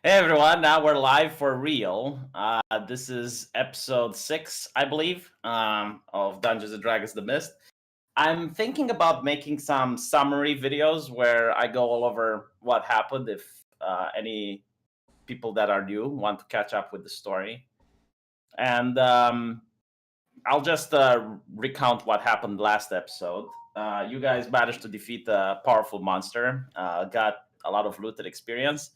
Hey everyone, now we're live for real. This is episode 6, I believe, of Dungeons and Dragons The Mist. I'm thinking about making some summary videos where I go all over what happened if any people that are new want to catch up with the story. And I'll just recount what happened last episode. You guys managed to defeat a powerful monster, got a lot of looted experience.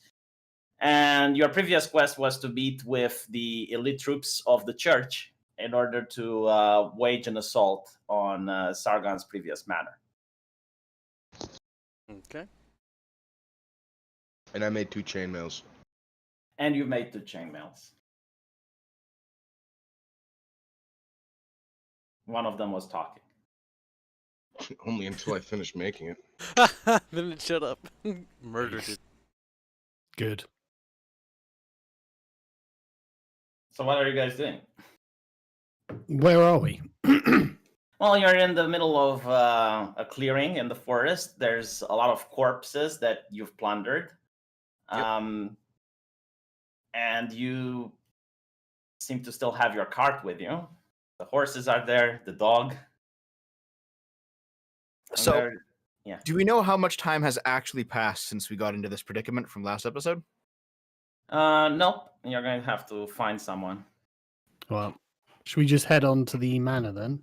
And your previous quest was to meet with the elite troops of the church in order to wage an assault on Sargon's previous manor. Okay. And I made 2 chainmails. And you made 2 chainmails. One of them was talking. Only until I finished making it. Then it shut up. Murdered it. Good. So what are you guys doing? Where are we? Well, you're in the middle of a clearing in the forest. There's a lot of corpses that you've plundered. Yep. And you seem to still have your cart with you. The horses are there, the dog. So, do we know how much time has actually passed since we got into this predicament from last episode? Nope. You're going to have to find someone. Well, should we just head on to the manor then?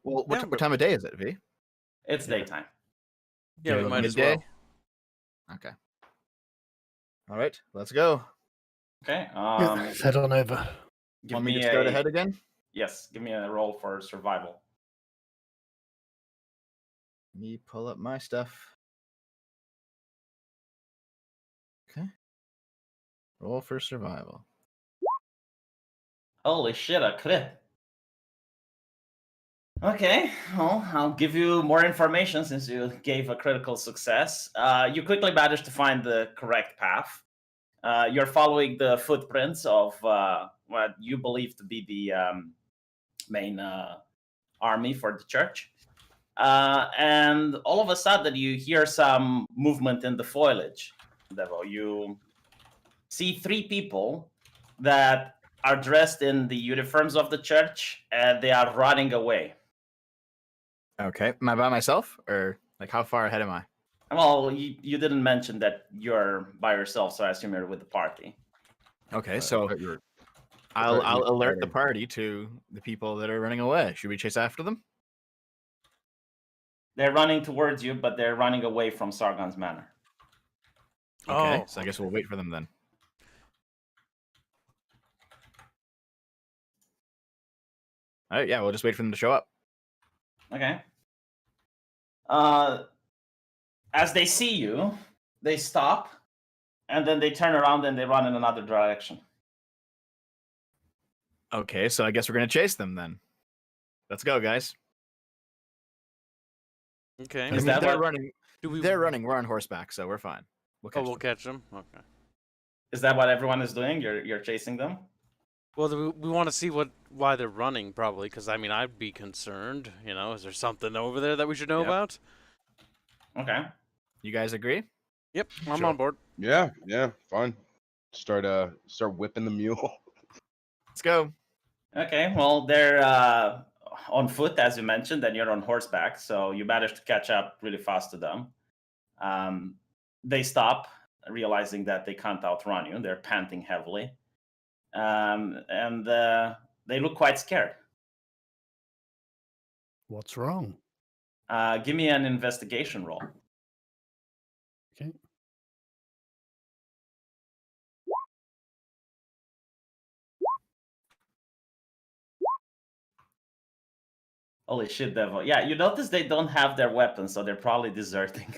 Well, what time of day is it, V? It's daytime. Yeah, we Yeah, might as midday? well. Okay. All right, let's go. Okay. Let's head on over. Give Want me me to start ahead again? Yes, give me a roll for survival. Let me pull up my stuff. Okay. Roll for survival. Holy shit, a crit. Okay, well, I'll give you more information since you gave a critical success. You quickly managed to find the correct path. You're following the footprints of what you believe to be the main army for the church. And all of a sudden, you hear some movement in the foliage. Devo, you see 3 people that are dressed in the uniforms of the church, and they are running away. Okay. Am I by myself, or like how far ahead am I? Well, you didn't mention that you're by yourself, so I assume you're with the party. Okay, so But you're I'll you're alert the starting. party to the people that are running away. Should we chase after them? They're running towards you, but they're running away from Sargon's manor. Okay, Oh, so I guess we'll wait for them then. All right, yeah, we'll just wait for them to show up. Okay. As they see you, they stop, and then they turn around and they run in another direction. Okay, so I guess we're gonna chase them then. Let's go, guys. Okay. Is I mean, that they're what- running. Do we? They're running. We're on horseback, so we're fine. We'll catch Oh, we'll them. catch them. Okay. Is that what everyone is doing? You're chasing them? Well, we want to see why they're running, probably, because I mean, I'd be concerned. You know, is there something over there that we should know Yep. about? Okay. You guys agree? Yep, I'm Sure. on board. Yeah, fine. Start whipping the mule. Let's go. Okay, well, they're on foot, as you mentioned, and you're on horseback, so you managed to catch up really fast to them. They stop, realizing that they can't outrun you. They're panting heavily. And they look quite scared. What's wrong? Give me an investigation roll. Okay. Holy shit, Devil. Yeah, you notice they don't have their weapons, so they're probably deserting.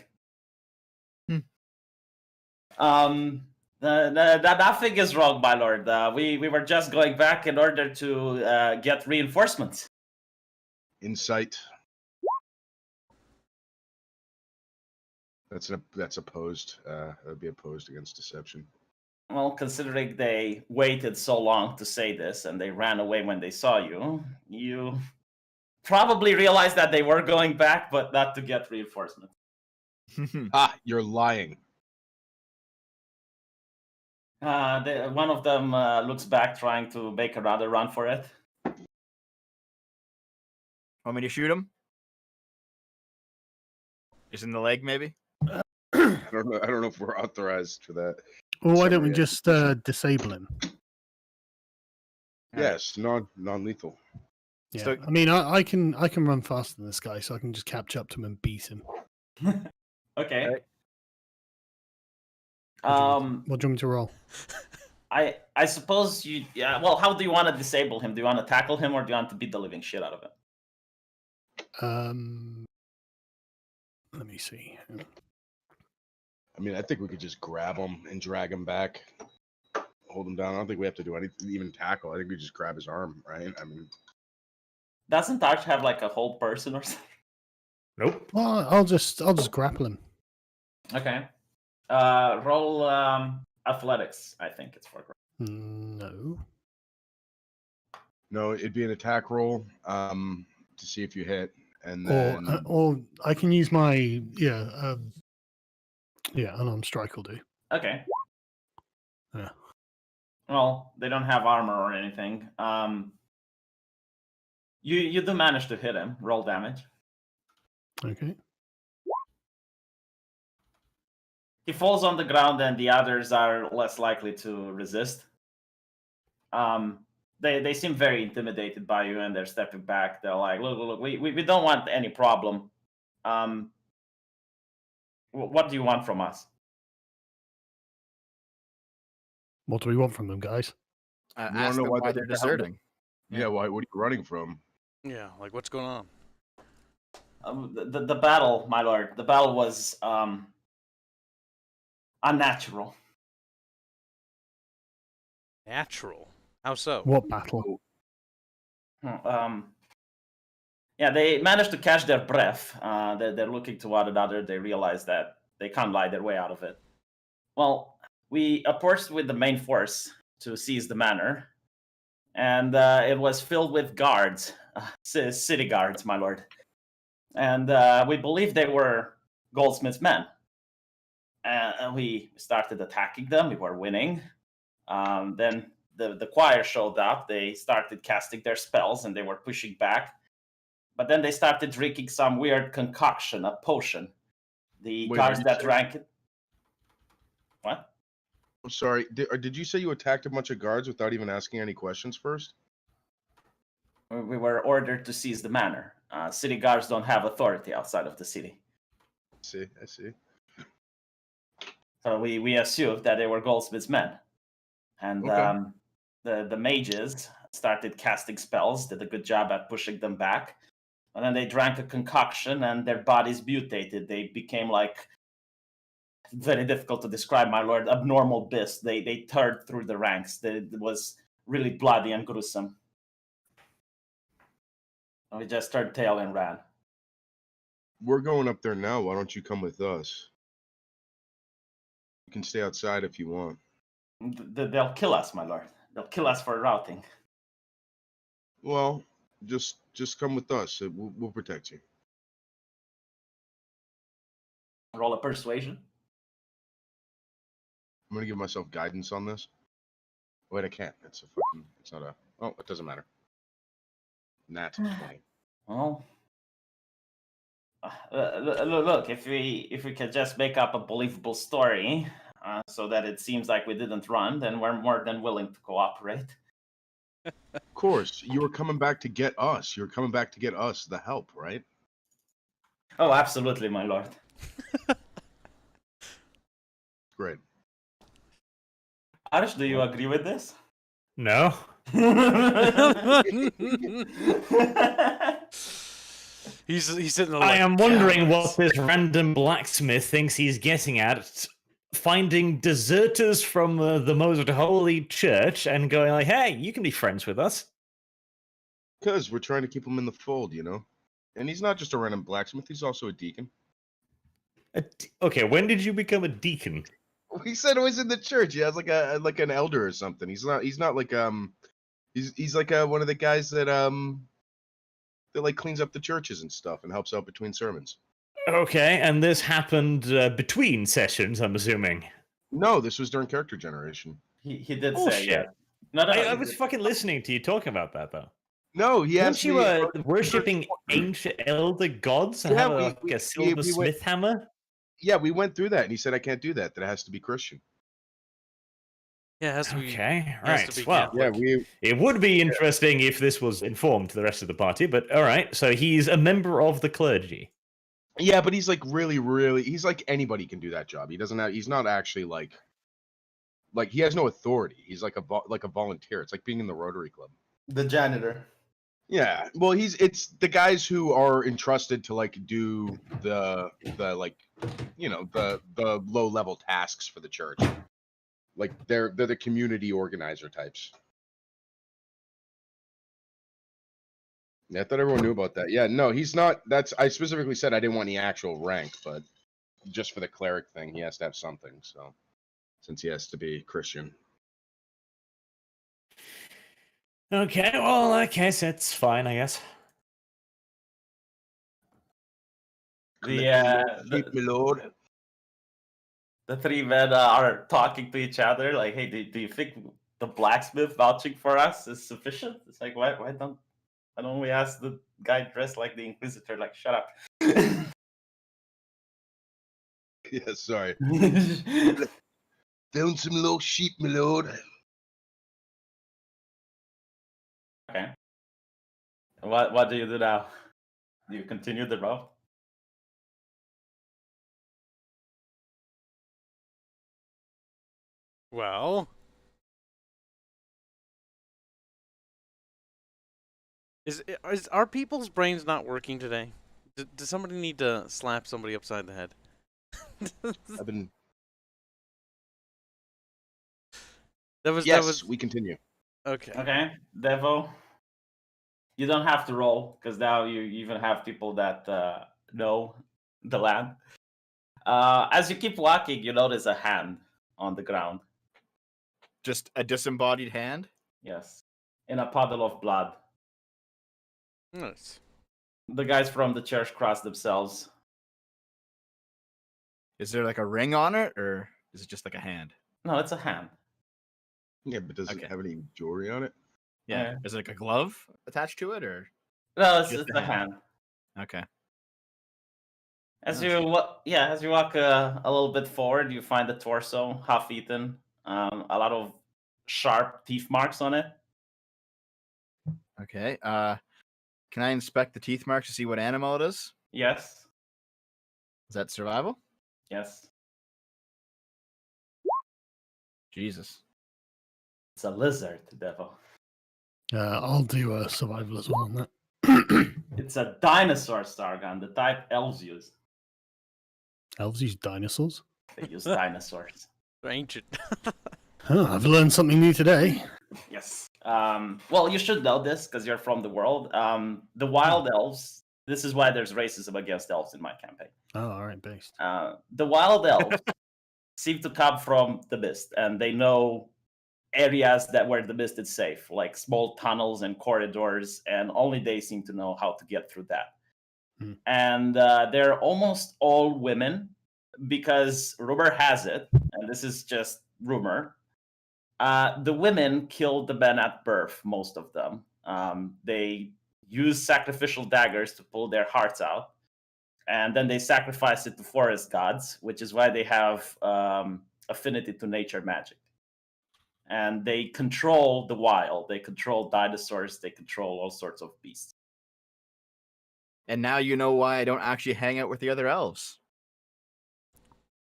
Nothing is wrong, my lord. We were just going back in order to get reinforcements. Insight. That's opposed. That would be opposed against deception. Well, considering they waited so long to say this and they ran away when they saw you, you probably realized that they were going back, but not to get reinforcements. Ah, you're lying. One of them looks back, trying to make another run for it. Want me to shoot him? Just in the leg, maybe? I don't know if we're authorized for that. Well, why don't we Summary just execution. disable him? Yes, non-lethal. Yeah, So- I mean, I can run faster than this guy, so I can just catch up to him and beat him. Okay. Right. What do you want me to roll? I suppose you. Yeah. Well, how do you want to disable him? Do you want to tackle him, or do you want to beat the living shit out of him? Let me see. I mean, I think we could just grab him and drag him back, hold him down. I don't think we have to do anything, even tackle. I think we just grab his arm, right? I mean, Doesn't Arch have like a whole person or something? Nope. Well, I'll just grapple him. Okay. Roll athletics. I think it's for. No. no, it'd be an attack roll to see if you hit, and Or then or I can use my unarmed strike will do. Okay. Yeah. Well, they don't have armor or anything. You do manage to hit him. Roll damage. Okay. He falls on the ground, and the others are less likely to resist. They seem very intimidated by you, and they're stepping back. They're like, "Look, we don't want any problem. What do you want from us?" What do we want from them, guys? We wanna Ask know them why why they they're did the helmet. deserting. yeah, why? What are you running from? Yeah, like what's going on? The battle, my lord. The battle was unnatural. Natural. How so? What battle? Yeah, they managed to catch their breath. They're looking to one another. They realize that they can't lie their way out of it. Well, we approached with the main force to seize the manor, and it was filled with guards, city guards, my lord. And we believed they were Goldsmith's men. And we started attacking them. We were winning. Then the choir showed up. They started casting their spells, and they were pushing back. But then they started drinking some weird concoction, a potion. The Wait, guards are you that saying- drank it. What? I'm sorry. Did you say you attacked a bunch of guards without even asking any questions first? We were ordered to seize the manor. City guards don't have authority outside of the city. I see. So we assumed that they were Goldsmith's men. And Okay. the mages started casting spells, did a good job at pushing them back. And then they drank a concoction, and their bodies mutated. They became like, very difficult to describe, my lord, abnormal beasts. They turned through the ranks. It was really bloody and gruesome. And we just turned tail and ran. We're going up there now. Why don't you come with us? You can stay outside if you want. They'll kill us, my lord. They'll kill us for routing. Well, just come with us. We'll protect you. Roll a persuasion. I'm gonna give myself guidance on this. Wait, I can't. It's not a. Oh, it doesn't matter. Nat 20. Well, look. If we can just make up a believable story, so that it seems like we didn't run, then we're more than willing to cooperate. Of course, you were coming back to get us. You were coming back to get us the help, right? Oh, absolutely, my lord. Great. Arish, do you agree with this? No. He's sitting there I like, am wondering "Yes." what this random blacksmith thinks he's getting at. Finding deserters from the most holy church and going like, hey, you can be friends with us. Because we're trying to keep him in the fold, you know? And he's not just a random blacksmith, he's also a deacon. Okay, when did you become a deacon? He said it was in the church. He has like an elder or something. He's not like he's like one of the guys that like cleans up the churches and stuff and helps out between sermons. Okay, and this happened between sessions, I'm assuming. No, this was during character generation. He did say Bullshit. yeah. No, I he was did. fucking listening to you talking about that though. No, he Weren't asked you me. worshipping ancient elder gods and Yeah, have we- like we- a silver we went- smith hammer? Yeah, we went through that, and he said I can't do that. That it has to be Christian. Yeah, it has to be. Okay, has to right. be Well, Yeah, Catholic. it would be interesting if this was informed to the rest of the party, but all right. So he's a member of the clergy. Yeah, but he's like really, really. He's like anybody can do that job. He doesn't have. He's not actually like he has no authority. He's like a volunteer. It's like being in the Rotary Club. The janitor. Yeah. Well, it's the guys who are entrusted to like do the like the low level tasks for the church. Like they're the community organizer types. Yeah, I thought everyone knew about that. Yeah, no, he's not. I specifically said I didn't want any actual rank, but just for the cleric thing, he has to have something. So, since he has to be Christian. Okay, well, in that case, it's fine, I guess. Keep me, Lord. The three men are talking to each other. Like, hey, do you think the blacksmith vouching for us is sufficient? It's like, why don't we ask the guy dressed like the Inquisitor? Like, shut up. Yeah, sorry. Found some little sheep, my lord. Okay. What do you do now? Do you continue the route? Well, is our people's brains not working today? Does somebody need to slap somebody upside the head? I've been. That was Yes, we continue. okay. Okay, Devo. You don't have to roll because now you even have people that know the land. As you keep walking, you notice a hand on the ground. Just a disembodied hand? Yes, in a puddle of blood. Nice. The guys from the church cross themselves. Is there like a ring on it, or is it just like a hand? No, it's a hand. Yeah, but does it Okay. have any jewelry on it? Yeah. Yeah. Is it like a glove attached to it, or? No, it's Just just a a hand. Okay. As Nice. you walk a little bit forward, you find the torso, half-eaten, a lot of sharp teeth marks on it. Okay. Can I inspect the teeth marks to see what animal it is? Yes, Is that survival? yes, Jesus. it's a lizard, Devo. I'll do a survival as well on that. It's a dinosaur, Stargun, the type elves use. Elves use dinosaurs. They use dinosaurs. They're ancient. Oh, I've learned something new today. Yes. Well, you should know this because you're from the world. The wild elves. This is why there's racism against elves in my campaign. Oh, all right, based. The wild elves seem to come from the mist, and they know areas where the mist is safe, like small tunnels and corridors, and only they seem to know how to get through that. And they're almost all women because rumor has it, and this is just rumor. The women killed the men at birth, most of them. They use sacrificial daggers to pull their hearts out, and then they sacrifice it to forest gods, which is why they have affinity to nature magic. And they control the wild. They control dinosaurs. They control all sorts of beasts. And now you know why I don't actually hang out with the other elves.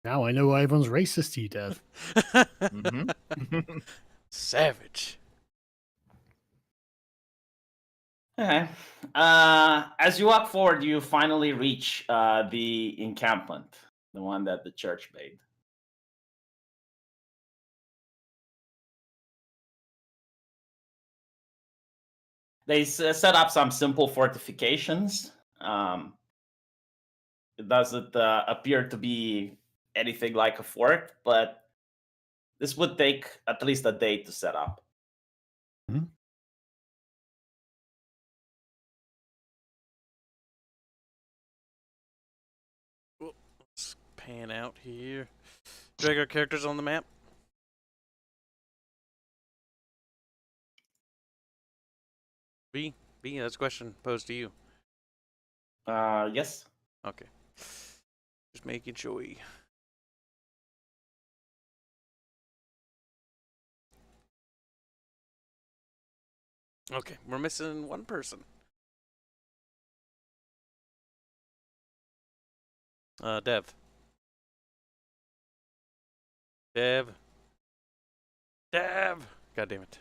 Now I know why everyone's racist to you, Dev. Mm-hmm. Savage. Okay. As you walk forward, you finally reach the encampment, the one that the church made. They set up some simple fortifications. It doesn't appear to be anything like a fort, but this would take at least a day to set up. Let's pan out here. Drag our characters on the map. B, that's a question posed to you. Yes. Okay. Just making sure. Okay, we're missing one person. Dev. Dev. God damn it.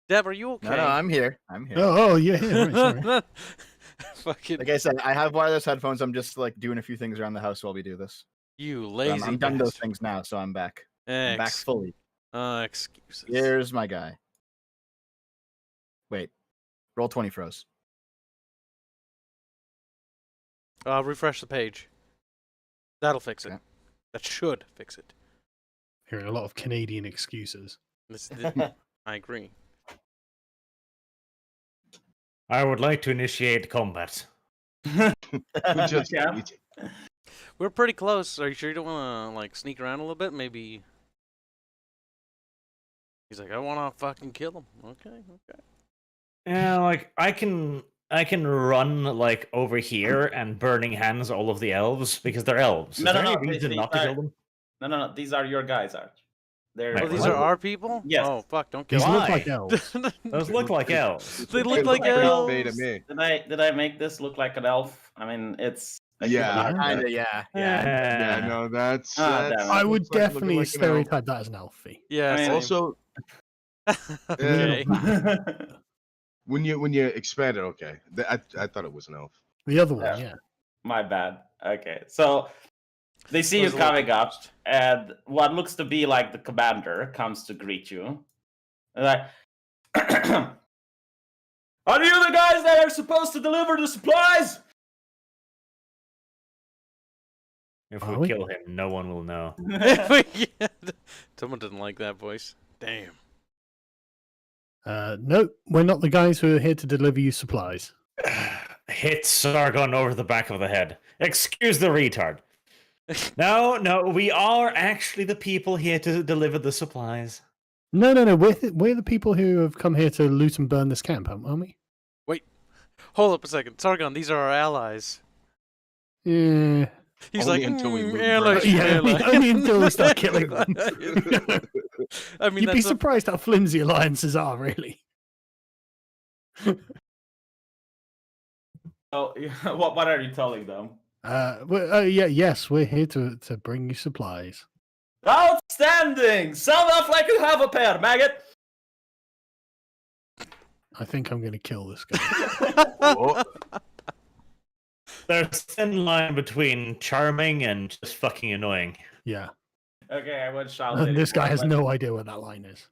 Dev, are you okay? No, I'm here. Oh, yeah, right, sorry. Fucking Like I said, I have wireless headphones. I'm just like doing a few things around the house while we do this. you But lazy I'm done those bastard. things now, so I'm back. I'm back fully. Excuses. Here's my guy. Wait. Roll 20 froze. Refresh the page. That'll fix it. Okay. That should fix it. Hearing a lot of Canadian excuses. I agree. I would like to initiate combat. Yeah. We're pretty close. Are you sure you don't want to like sneak around a little bit? Maybe. He's like, I want to fucking kill him. Okay. Yeah, like I can run like over here and burning hands all of the elves because they're elves. Is No, there no, any no, reason these not to are- kill them? No. These are your guys, Arch. They're. Right, Oh, these what? are our people? Yes. Oh, fuck, don't kill These them. look like Why? elves. Those look like elves. They look like Pretty elves. Beta me. Did I make this look like an elf? I mean, it's. a Yeah. human. Kinda, yeah. Yeah, no, that's. Ah, that's damn it. I would looks like looking definitely like an elf. stereotype that as an elfie. Yeah, I mean, same. Also, Okay. when you expand it, okay, I thought it was an elf. The other one, Yeah. yeah. My bad. Okay, so they see you Was a little coming up, and what looks to be like the commander comes to greet you. And like, are you the guys that are supposed to deliver the supplies? If Are we we? kill him, no one will know. Someone didn't like that voice. Damn. No, we're not the guys who are here to deliver you supplies. Hit Sargon over the back of the head. Excuse the retard. No, we are actually the people here to deliver the supplies. No. We're the people who have come here to loot and burn this camp, aren't we? Hold up a second. Sargon, these are our allies. Yeah. He's Only like, until we loot allies, first." Yeah, allies." only until we start killing them. I mean, You'd be that's surprised how flimsy alliances are, really. So, what are you telling them? Yes, we're here to bring you supplies. Outstanding! Sound off like you have a pair, maggot. I think I'm going to kill this guy. Whoa. There's a thin line between charming and just fucking annoying. Yeah. Okay, I won't shout. And this guy anymore, has but no idea what that line is.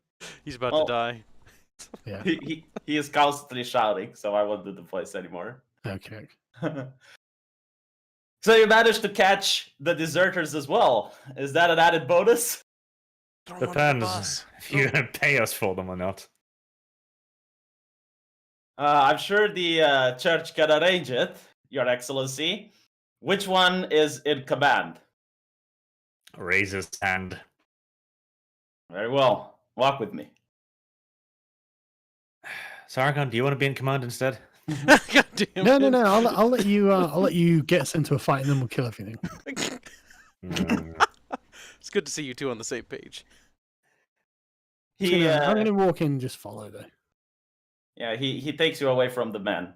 He's about Well- to die. Yeah. He is constantly shouting, so I won't do the voice anymore. Okay. So you managed to catch the deserters as well. Is that an added bonus? Throw him under the Depends bus. if you're gonna pay us for them or not. I'm sure the church can arrange it, Your Excellency. Which one is in command? Raise his hand. Very well. Walk with me. Sargon, do you want to be in command instead? God damn No. it. I'll let you. I'll let you get us into a fight, and then we'll kill everything. It's good to see you two on the same page. I'm going to walk in and just follow, though. Yeah, he takes you away from the men,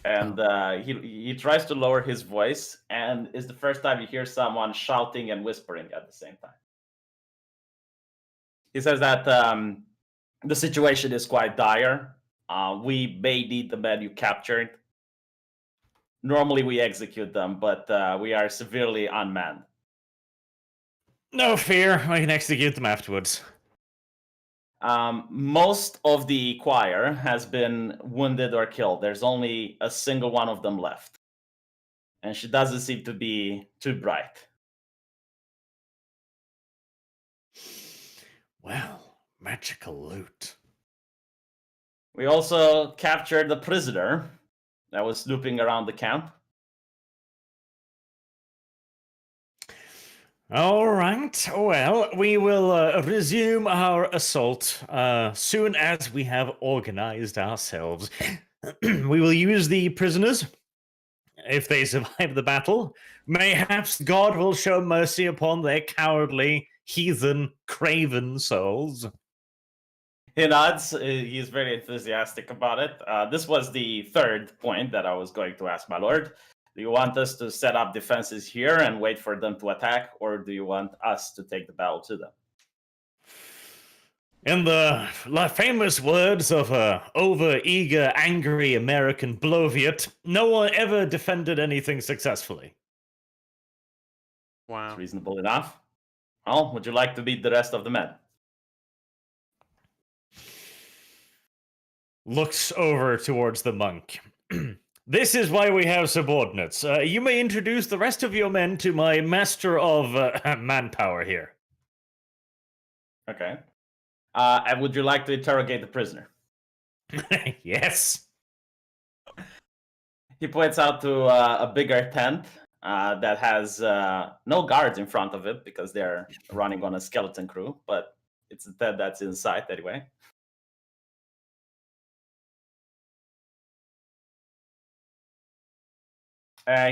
and he tries to lower his voice, and it's the first time you hear someone shouting and whispering at the same time. He says that the situation is quite dire. We may need the men you captured. Normally we execute them, but we are severely unmanned. No fear, I can execute them afterwards. Most of the choir has been wounded or killed. There's only a single one of them left. And she doesn't seem to be too bright. Well, magical loot. We also captured the prisoner that was snooping around the camp. All right. Well, we will resume our assault soon as we have organized ourselves. We will use the prisoners. If they survive the battle, mayhaps God will show mercy upon their cowardly, heathen, craven souls. He nods. He's very enthusiastic about it. This was the third point that I was going to ask, my lord. Do you want us to set up defenses here and wait for them to attack, or do you want us to take the battle to them? In the famous words of over-eager, angry American bloviate, no one ever defended anything successfully. Wow. It's reasonable enough. Well, would you like to beat the rest of the men? Looks over towards the monk. This is why we have subordinates. You may introduce the rest of your men to my master of manpower here. Okay. And would you like to interrogate the prisoner? Yes. He points out to a bigger tent that has no guards in front of it because they're running on a skeleton crew, but it's a tent that's inside anyway.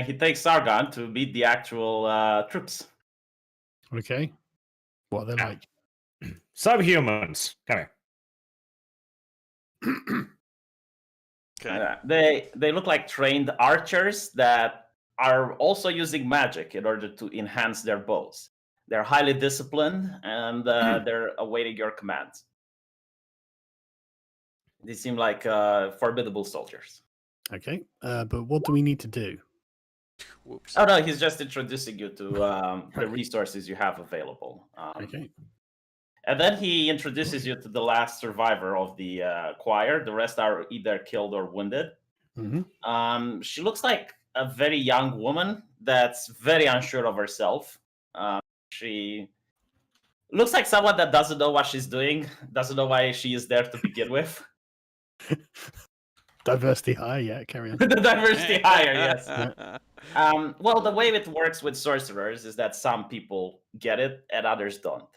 He takes Sargon to meet the actual troops. Okay. What are they Yeah. like? Subhumans. Come here. Okay. They look like trained archers that are also using magic in order to enhance their bows. They're highly disciplined and they're awaiting your commands. They seem like formidable soldiers. Okay. But what do we need to do? Whoops. Oh no, he's just introducing you to the resources you have available. Okay. And then he introduces you to the last survivor of the choir. The rest are either killed or wounded. Mm-hmm. She looks like a very young woman that's very unsure of herself. She looks like someone that doesn't know what she's doing, doesn't know why she is there to begin with. Diversity high, yeah, carry on. The diversity higher, yes. Well, the way it works with sorcerers is that some people get it and others don't.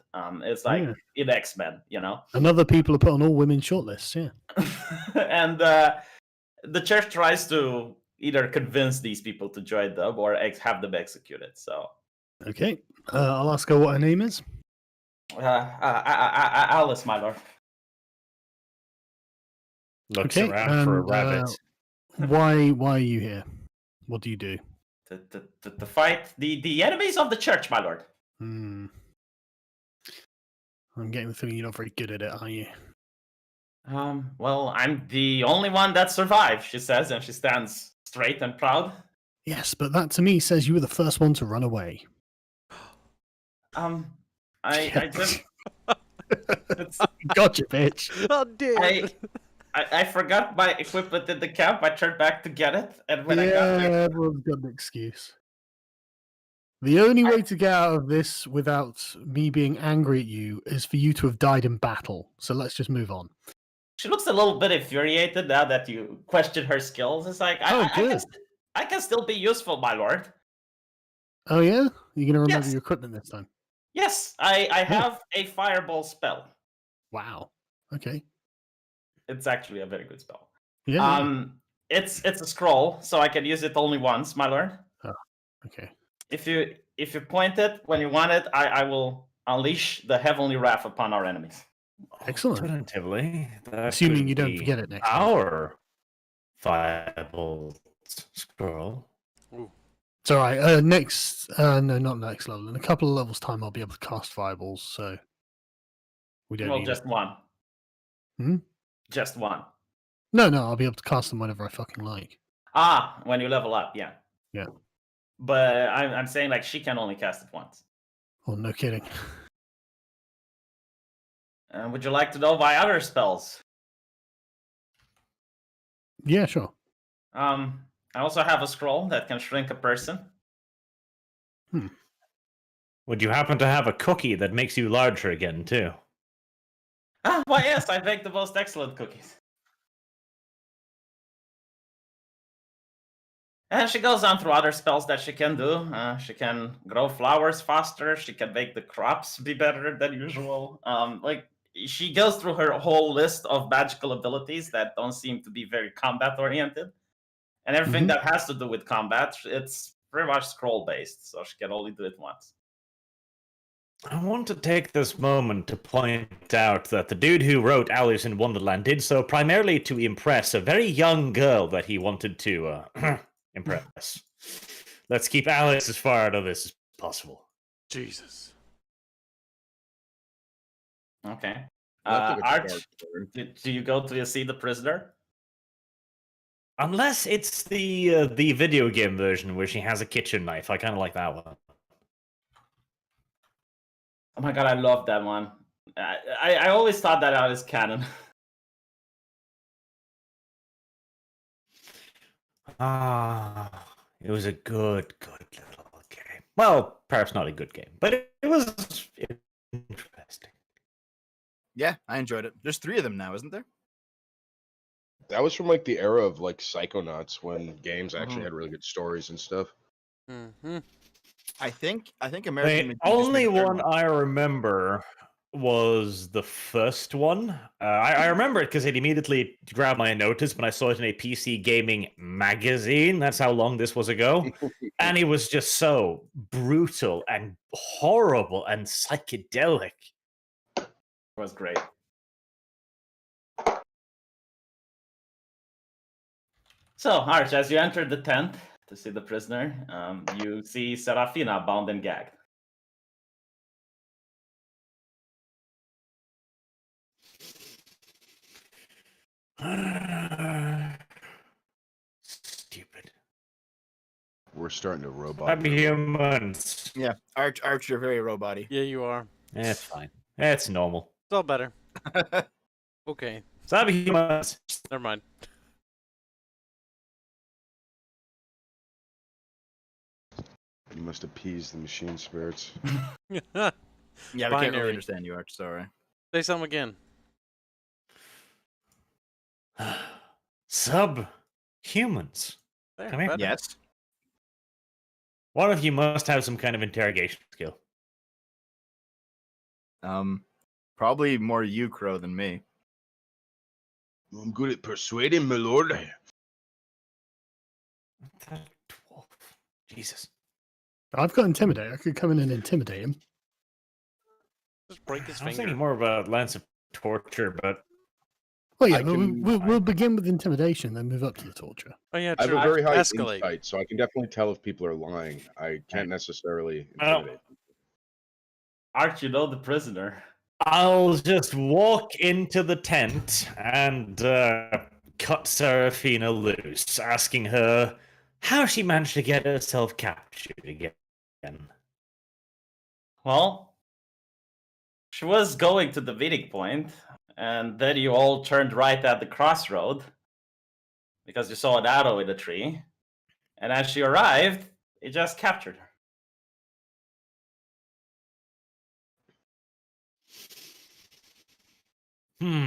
It's like in X-Men, you know? And other people are put on all women shortlists, yeah. And the church tries to either convince these people to join them or have them executed, so... Okay. I'll ask her what her name is. Alice, my lord. Looks Okay, around for a rabbit. Why are you here? What do you do? To fight the enemies of the church, my lord. I'm getting the feeling you're not very good at it, are you? Well, I'm the only one that survived, she says, and she stands straight and proud. Yes, but that to me says you were the first one to run away. I just... Gotcha, bitch. Oh, damn. I forgot my equipment in the camp. I turned back to get it, and when I got there... everyone's got an excuse. The only way to get out of this without me being angry at you is for you to have died in battle. So let's just move on. She looks a little bit infuriated now that you question her skills. It's like, I can still be useful, my lord. Oh, yeah? You're going to remember Yes. your equipment this time? Yes, I have a fireball spell. Wow. Okay. It's actually a very good spell. Yeah. It's a scroll, so I can use it only once, my lord. Oh, okay. If you point it when you want it, I will unleash the heavenly wrath upon our enemies. Excellent. Alternatively, that Assuming could you don't be forget it next time. our fireball scroll. Ooh. It's all right. Next, no, not next level. In a couple of levels' time, I'll be able to cast fireballs. So we don't Well, need just it. one. Hmm? Just one. No, I'll be able to cast them whenever I fucking like. Ah, when you level up, yeah. Yeah. But I'm saying like she can only cast it once. Oh, no kidding. Would you like to know my other spells? Yeah, sure. I also have a scroll that can shrink a person. Would you happen to have a cookie that makes you larger again, too? Ah, why yes, I make the most excellent cookies. And she goes on through other spells that she can do. She can grow flowers faster. She can make the crops be better than usual. She goes through her whole list of magical abilities that don't seem to be very combat oriented. And everything that has to do with combat, it's pretty much scroll based, so she can only do it once. I want to take this moment to point out that the dude who wrote Alice in Wonderland did so primarily to impress a very young girl that he wanted to impress. Let's keep Alice as far out of this as possible. Jesus. Okay. I think it's Arch, dark turn. do you go to see the prisoner? Unless it's the video game version where she has a kitchen knife. I kind of like that one. Oh my god, I love that one. I always thought that out as canon. It was a good little game. Well, perhaps not a good game, but it was interesting. Yeah, I enjoyed it. There's 3 of them now, isn't there? That was from like the era of like Psychonauts when games actually had really good stories and stuff. Mm-hmm. I think American. The Magician only is the third one I remember was the first one. I remember it because it immediately grabbed my notice when I saw it in a PC gaming magazine. That's how long this was ago. And it was just so brutal and horrible and psychedelic. It was great. So, Arch, as you enter the tent to see the prisoner, you see Serafina bound and gagged. Stupid. We're starting to robot. I'm humans. Yeah, Arch, you're very robot-y. Yeah, you are. It's fine. It's normal. It's all better. Okay. Subhumans. Never mind. You must appease the machine spirits. Yeah, we can't really Binary. understand you, Arch. Sorry. Say something again. Subhumans. There, Come here. better. Yes. One of you must have some kind of interrogation skill. Probably more you, Crow, than me. I'm good at persuading, my lord. That dwarf. Jesus. I've got intimidate. I could come in and intimidate him. Just break his I was finger. thinking more about Lance of Torture, but Well, yeah, I but can- we'll begin with intimidation, then move up to the torture. Oh yeah, I have true. a very high Escalate. insight, so I can definitely tell if people are lying. I can't necessarily Well, intimidate. Arch, you know the prisoner. I'll just walk into the tent and cut Serafina loose, asking her how she managed to get herself captured again. Well, she was going to the meeting point, and then you all turned right at the crossroad because you saw an arrow in a tree. And as she arrived, it just captured her.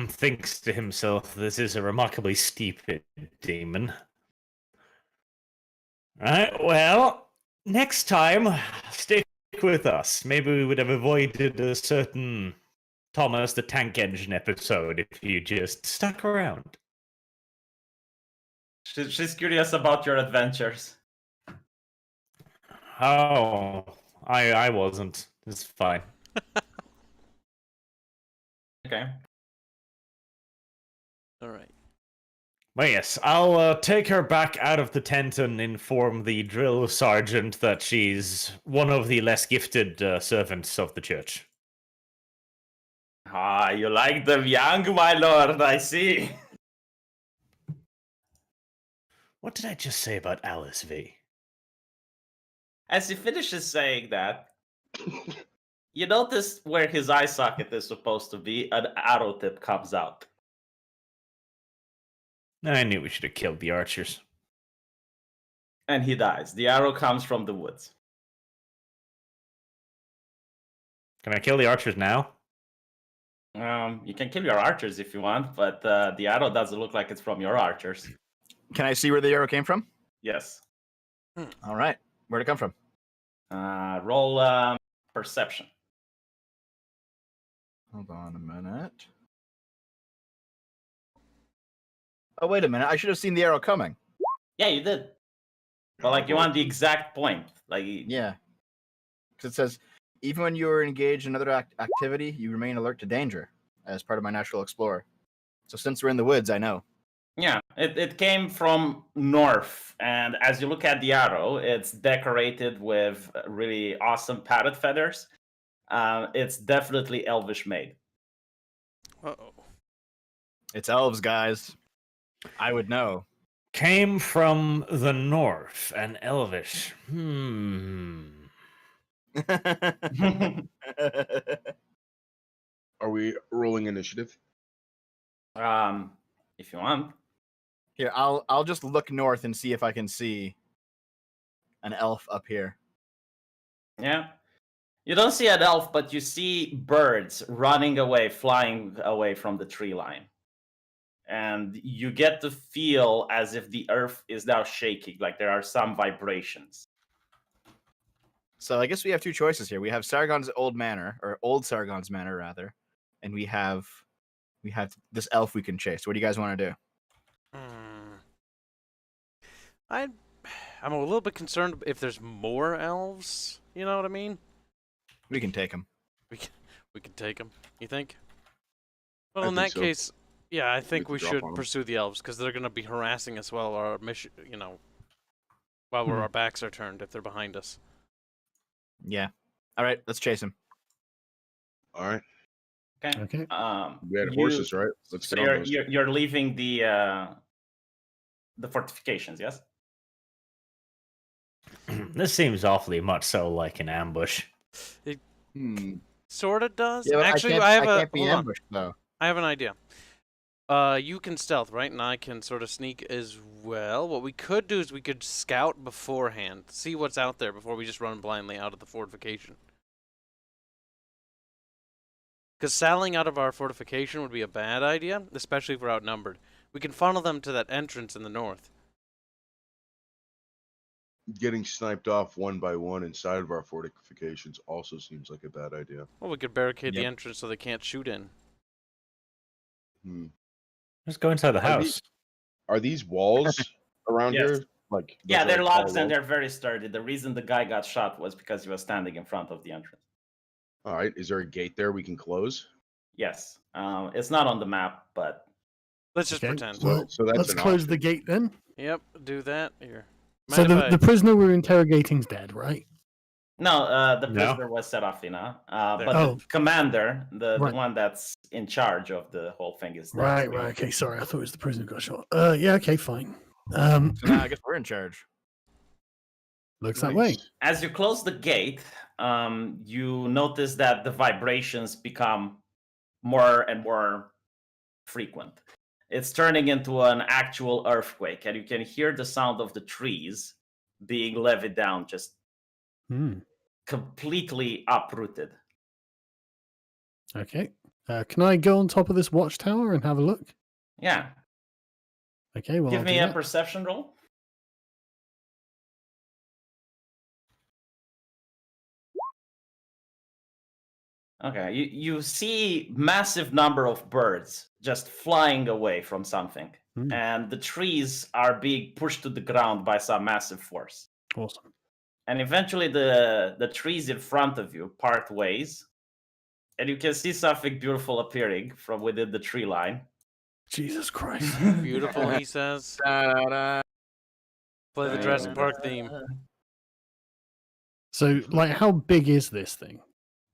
Thinks to himself, this is a remarkably stupid demon. Right, well, next time, stick with us. Maybe we would have avoided a certain Thomas the Tank Engine episode if you just stuck around. She's curious about your adventures. Oh, I wasn't. It's fine. Okay. All right. Well, yes, I'll take her back out of the tent and inform the drill sergeant that she's one of the less gifted servants of the church. Ah, you like them young, my lord, I see. What did I just say about Alice V? As he finishes saying that, you notice where his eye socket is supposed to be, an arrow tip comes out. I knew we should have killed the archers. And he dies. The arrow comes from the woods. Can I kill the archers now? You can kill your archers if you want, but the arrow doesn't look like it's from your archers. Can I see where the arrow came from? Yes. All right. Where'd it come from? Roll perception. Hold on a minute. Oh, wait a minute. I should have seen the arrow coming. Yeah, you did. But like, you want the exact point. Like, Yeah. Because it says, even when you are engaged in another activity, you remain alert to danger as part of my natural explorer. So since we're in the woods, I know. Yeah, it came from north, and as you look at the arrow, it's decorated with really awesome parrot feathers. It's definitely elvish made. Uh-oh. It's elves, guys. I would know. Came from the north and elvish. Are we rolling initiative? If you want. Here, I'll just look north and see if I can see an elf up here. Yeah. You don't see an elf, but you see birds running away, flying away from the tree line. And you get to feel as if the earth is now shaking, like there are some vibrations. So I guess we have two choices here. We have Sargon's old manor, or old Sargon's manor rather, and we have this elf we can chase. What do you guys want to do? I'm a little bit concerned if there's more elves. You know what I mean? We can take him. We can take them. You think? Well, I in think that so. case, yeah, I think can we drop should on 'em. pursue the elves because they're gonna be harassing us while our mission, while our backs are turned if they're behind us. Yeah. All right, let's chase him. All right. Okay. Okay. We had horses, right? Let's So get on those. you're leaving the fortifications, yes? This seems awfully much so like an ambush. Sorta does. Yeah, but Actually, I have a can't be hold on. ambushed though. I have an idea. You can stealth, right? And I can sort of sneak as well. What we could do is we could scout beforehand, see what's out there before we just run blindly out of the fortification. Because sallying out of our fortification would be a bad idea, especially if we're outnumbered. We can funnel them to that entrance in the north. Getting sniped off one by one inside of our fortifications also seems like a bad idea. Well, we could barricade the Yep. entrance so they can't shoot in. Just go inside the Are house. Are these walls around Yes. here? Like Yeah, those they're are tall logs and walls? they're very sturdy. The reason the guy got shot was because he was standing in front of the entrance. All right. Is there a gate there we can close? Yes. It's not on the map, but Let's just Okay, pretend. well, So that's let's an close option. the gate then. Yep, do that. Here. So Mind if I- the prisoner we're interrogating's dead, right? no, the No. prisoner was set off, There. but Oh. the commander, the Right. one that's in charge of the whole thing, is dead. Right. Okay, sorry. I thought it was the prisoner who got shot. Yeah. Okay. Fine. So now I guess we're in charge. Looks that way. Nice. As you close the gate, you notice that the vibrations become more and more frequent. It's turning into an actual earthquake, and you can hear the sound of the trees being levied down, just completely uprooted. Okay. Can I go on top of this watchtower and have a look? Yeah. Okay. Well, Give I'll me do a that. perception roll. Okay, you see massive number of birds just flying away from something, and the trees are being pushed to the ground by some massive force. Awesome. And eventually the trees in front of you part ways, and you can see something beautiful appearing from within the tree line. Jesus Christ. Beautiful, he says. Da-da. Play the Jurassic Park theme. So, like, how big is this thing?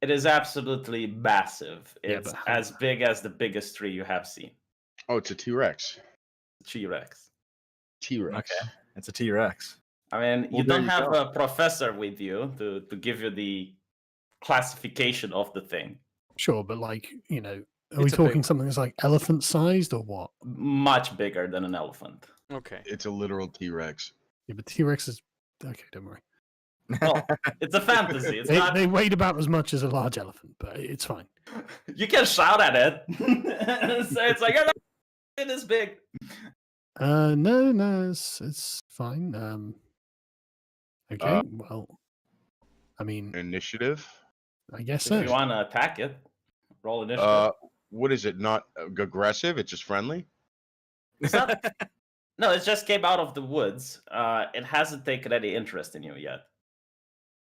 It is absolutely massive. Yeah, It's but how- as big as the biggest tree you have seen. Oh, it's a T-Rex. T-Rex. T-Rex. Okay. It's a T-Rex. I mean, Well, you there don't you have go. a professor with you to give you the classification of the thing. Sure, but like, you know, are we It's a big talking one. something that's like elephant sized or what? Much bigger than an elephant. Okay. It's a literal T-Rex. Yeah, but T-Rex is okay. Don't worry. Well, it's a fantasy. It's They, not. they weighed about as much as a large elephant, but it's fine. You can shout at it. So it's like, "Oh, it is big. No, it's fine. Okay, well, I mean, Initiative. I guess If so. you want to attack it, roll initiative. What is it? Not aggressive. It's just friendly. It's not. No, it just came out of the woods. It hasn't taken any interest in you yet.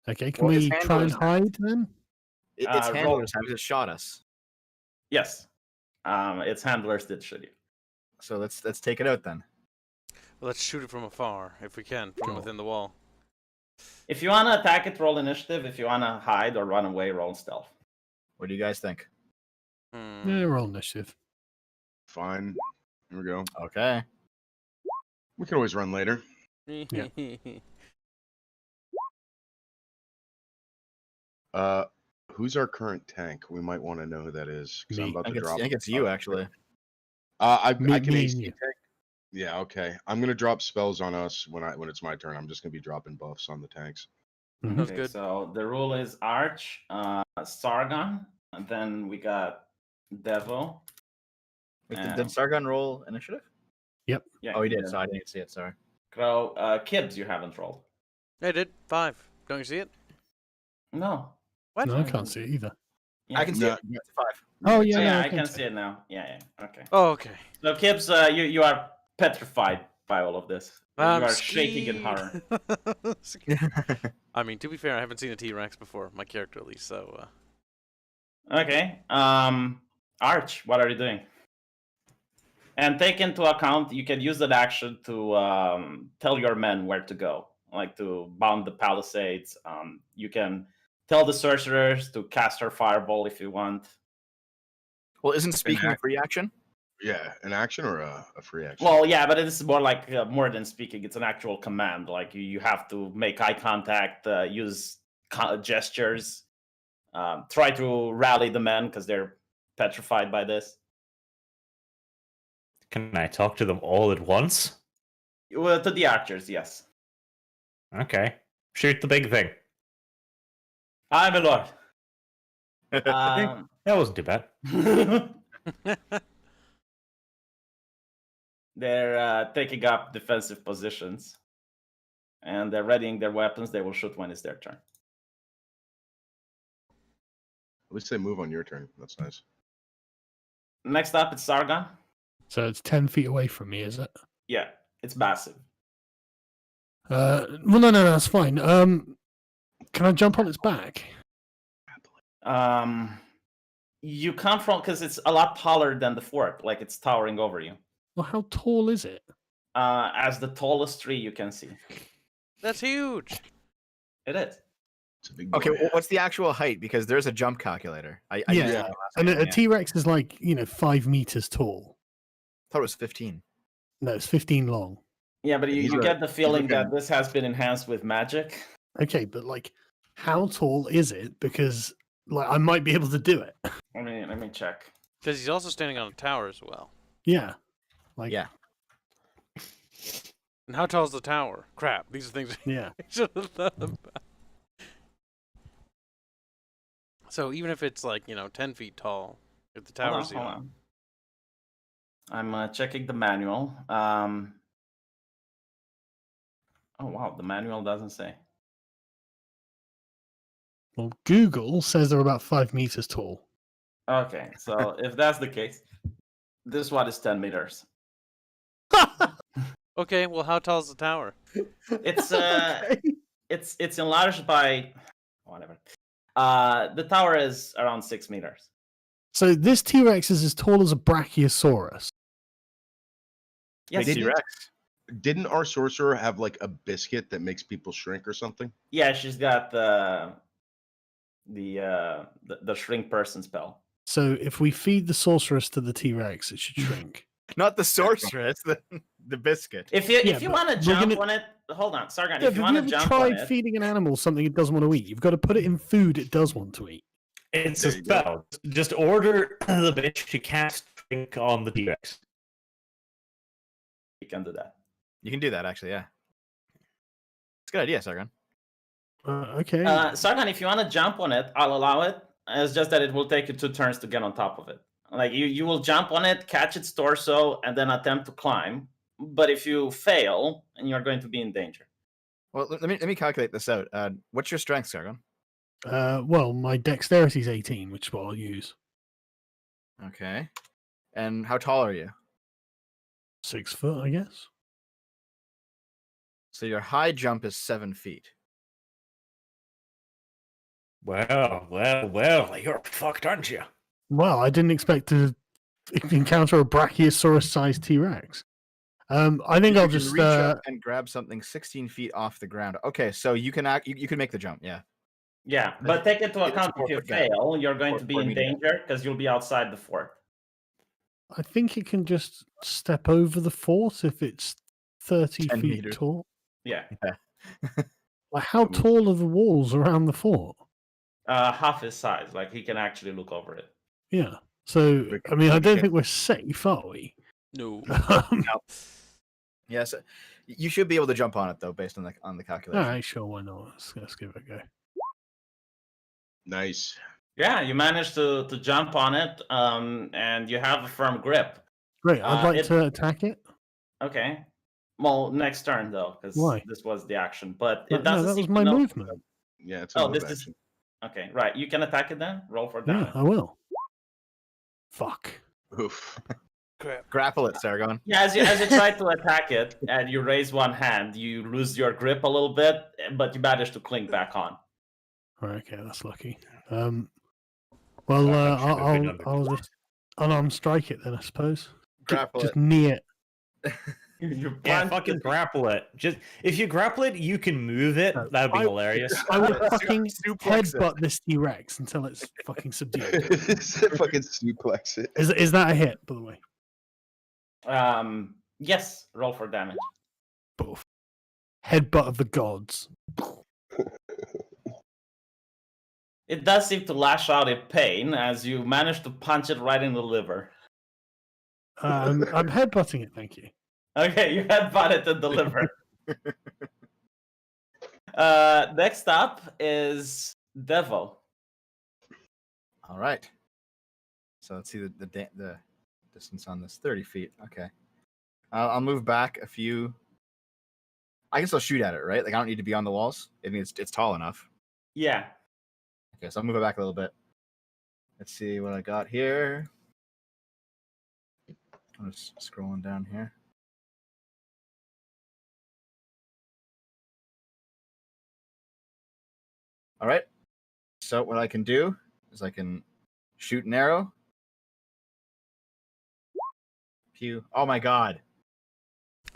Okay, can Well, its we try and handlers- hide then? Its roll- handlers have just shot us. Yes. Its handlers did shoot you. So let's take it out then. Let's shoot it from afar, if we can, from Cool. within the wall. If you want to attack it, roll initiative. If you want to hide or run away, roll stealth. What do you guys think? Yeah, roll initiative. Fine. Here we go. Okay. We can always run later. Yeah. Who's our current tank? We might want to know who that is because I'm Me. about I to think, drop. I think it's you actually. I Me- can me AC and you. tank. Yeah, okay. I'm gonna drop spells on us when it's my turn. I'm just gonna be dropping buffs on the tanks. Mhm. That's Okay, good. so the rule is Arch, Sargon, and then we got Devo. Wait, Yeah. did Sargon roll initiative? Yeah, Oh, he did. So I didn't see it. Sorry. Crow, Kibbs, you haven't rolled. I did 5. Don't you see it? No. What? No, I can't see it either. Yeah. I can see No. it. It's 5. Oh, So, yeah, yeah, no, I can see it now. Yeah, okay. Oh, okay. So Kibbs, you are petrified by all of this. You I'm are shaking in horror. scared. I mean, to be fair, I haven't seen a T-Rex before, my character at least, so... Okay. Arch, what are you doing? And take into account, you can use that action to tell your men where to go, like to bomb the palisades. You can tell the sorcerers to cast her fireball if you want. Well, isn't speaking a act- free action? Yeah, an action or a free action? Well, yeah, but it's more like more than speaking. It's an actual command. Like you have to make eye contact, use gestures, try to rally the men because they're petrified by this. Can I talk to them all at once? Well, to the archers, yes. Okay. Shoot the big thing. I'm a lord. Um, That wasn't too bad. They're taking up defensive positions, and they're readying their weapons. They will shoot when it's their turn. At least they move on your turn. That's nice. Next up, it's Sargon. So it's 10 feet away from me, is it? Yeah, it's massive. Well, no, that's fine. Can I jump on its back? You come from because it's a lot taller than the fort. Like it's towering over you. Well, how tall is it? As the tallest tree you can see. That's huge! It is. It's a big Okay, boy. well, what's the actual height? Because there's a jump calculator. I Yeah. used that last And time, a yeah. T-Rex is like, 5 meters tall. I thought it was 15. No, it's 15 long. Yeah, but you, He's you a- get the feeling looking- that this has been enhanced with magic. Okay, but like, how tall is it? Because like, I might be able to do it. Let me check. Because he's also standing on a tower as well. Yeah. Like, Yeah. And how tall is the tower? Crap, these are things Yeah. I should have thought about. So even if it's like, 10 feet tall, if the Hold on, tower's... hold on. I'm checking the manual. Oh wow, the manual doesn't say. Well, Google says they're about 5 meters tall. Okay, so if that's the case, this one is 10 meters. Okay, well, how tall is the tower? It's Okay. it's enlarged by whatever. The tower is around 6 meters. So this T-Rex is as tall as a Brachiosaurus. Yes, Wait, you- T-Rex. Didn't our sorcerer have like a biscuit that makes people shrink or something? yeah, she's got the shrink person spell. So if we feed the sorceress to the T-Rex, it should shrink. Not the sorceress, the biscuit. If you Yeah, if you but want to we're jump gonna- on it, hold on, Sargon. Yeah, if you have you want to ever jump on tried it, feeding an animal something it doesn't want to eat? You've got to put it in food it does want to eat. It's a There you go. spell. Just order the bitch to cast drink on the T-Rex. you can do that. You can do that, actually, yeah. It's a good idea, Sargon. Okay. Sargon, if you want to jump on it, I'll allow it. It's just that it will take you 2 turns to get on top of it. Like you will jump on it, catch its torso, and then attempt to climb. But if you fail, and you're going to be in danger. Well, let me calculate this out. What's your strength, Sargon? Well, my dexterity is 18, which is what I'll use. Okay. And how tall are you? 6 foot, I guess. So your high jump is 7 feet. Well, you're fucked, aren't you? Well, I didn't expect to encounter a Brachiosaurus-sized T-Rex. I think You I'll can just reach up and grab something 16 feet off the ground. Okay, so you can you can make the jump. Yeah. Yeah, but take into It's a account if you 4-foot gap. fail, you're going to be 4 in meter gap. danger because you'll be outside the fort. I think it can just step over the fort if it's 30 10 feet meters. tall. Yeah, Like, how tall are the walls around the fort? half his size. Like he can actually look over it. Yeah. So, Big- I mean, I big don't shit. think we're safe, are we? No. Yes, you should be able to jump on it though, based on the All calculation. right, sure, why not? Let's give it a go. Nice. Yeah, you managed to jump on it, and you have a firm grip. Great, I'd like it- to attack it. Okay. Well, next turn though, because Why? this was the action. But No, it doesn't that seem was to my know- movement. Yeah, it's a Oh, move this action. is okay. Right, you can attack it then. Roll for Yeah, damage. I will. Fuck. Oof. Crap. Grapple it, Sargon. Yeah, as you try to attack it and you raise one hand, you lose your grip a little bit, but you manage to clink back on. All right, okay, that's lucky. Well, Sargon should have been under I'll just unarmed strike it then, I suppose. Grapple Just it. knee it. You Yeah, punch fucking it. grapple it. Just if you grapple it, you can move it. No, That would be I- hilarious. I would fucking Suplex it. headbutt this T-Rex until it's fucking subdued. Fucking suplex it. Is that a hit, by the way? Yes, roll for damage. Boof. Headbutt of the gods. It does seem to lash out in pain as you manage to punch it right in the liver. I'm headbutting it, thank you. Okay, you headbutt it in the liver. Next up is Devo. All right. So let's see the distance on this. 30 feet. Okay. I'll move back a few. I guess I'll shoot at it, right? Like I don't need to be on the walls. I mean, it's tall enough. Yeah. Okay, so I'll move it back a little bit. Let's see what I got here. I'm just scrolling down here. All right. So what I can do is I can shoot an arrow. Pew. Oh my god.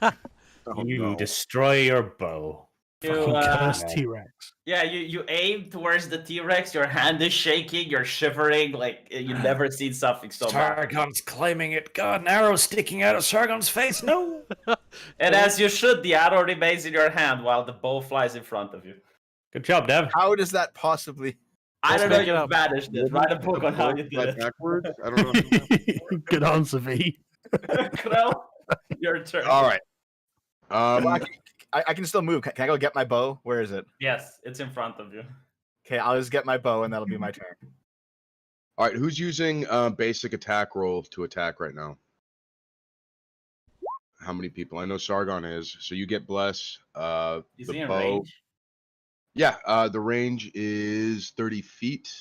Oh, You no. destroy your bow. You, Fucking cursed no. T-Rex. Yeah, you aim towards the T-Rex, your hand is shaking, you're shivering, like you've never seen something so bad. Sargon's claiming it. God, an arrow sticking out of Sargon's face. No. And as you shoot, the arrow remains in your hand while the bow flies in front of you. Good job, Dev. How does that possibly? I Let's don't know, make it you up. managed it. Write a book on how you Fly did it. backwards? I don't know. Good answer, V. Krell, your turn. All right. I can still move. Can I go get my bow? Where is it? Yes, it's in front of you. Okay, I'll just get my bow and that'll be my turn. All right. Who's using basic attack roll to attack right now? How many people? I know Sargon is. So you get bless. Is The he in bow. range? Yeah. The range is 30 feet.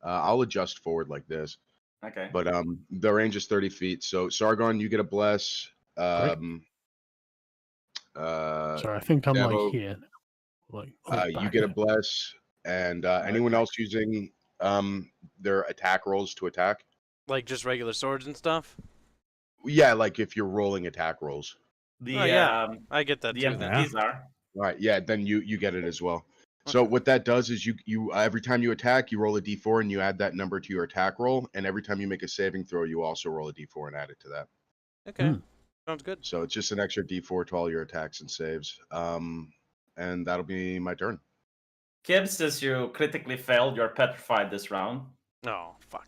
I'll adjust forward like this, Okay. but the range is 30 feet. So Sargon, you get a bless. Sorry, I think I'm Devo, like here. Like you back get a there. bless, and anyone else using their attack rolls to attack. Like just regular swords and stuff? Yeah, like if you're rolling attack rolls. The Oh, yeah. I get that the too. then. MPs are. All right, yeah, then you get it as well. So what that does is you every time you attack, you roll a d4 and you add that number to your attack roll, and every time you make a saving throw, you also roll a d4 and add it to that. Okay. Hmm. Sounds good. So it's just an extra d4 to all your attacks and saves. And that'll be my turn. Kib, since you critically failed, you're petrified this round. Oh, fuck.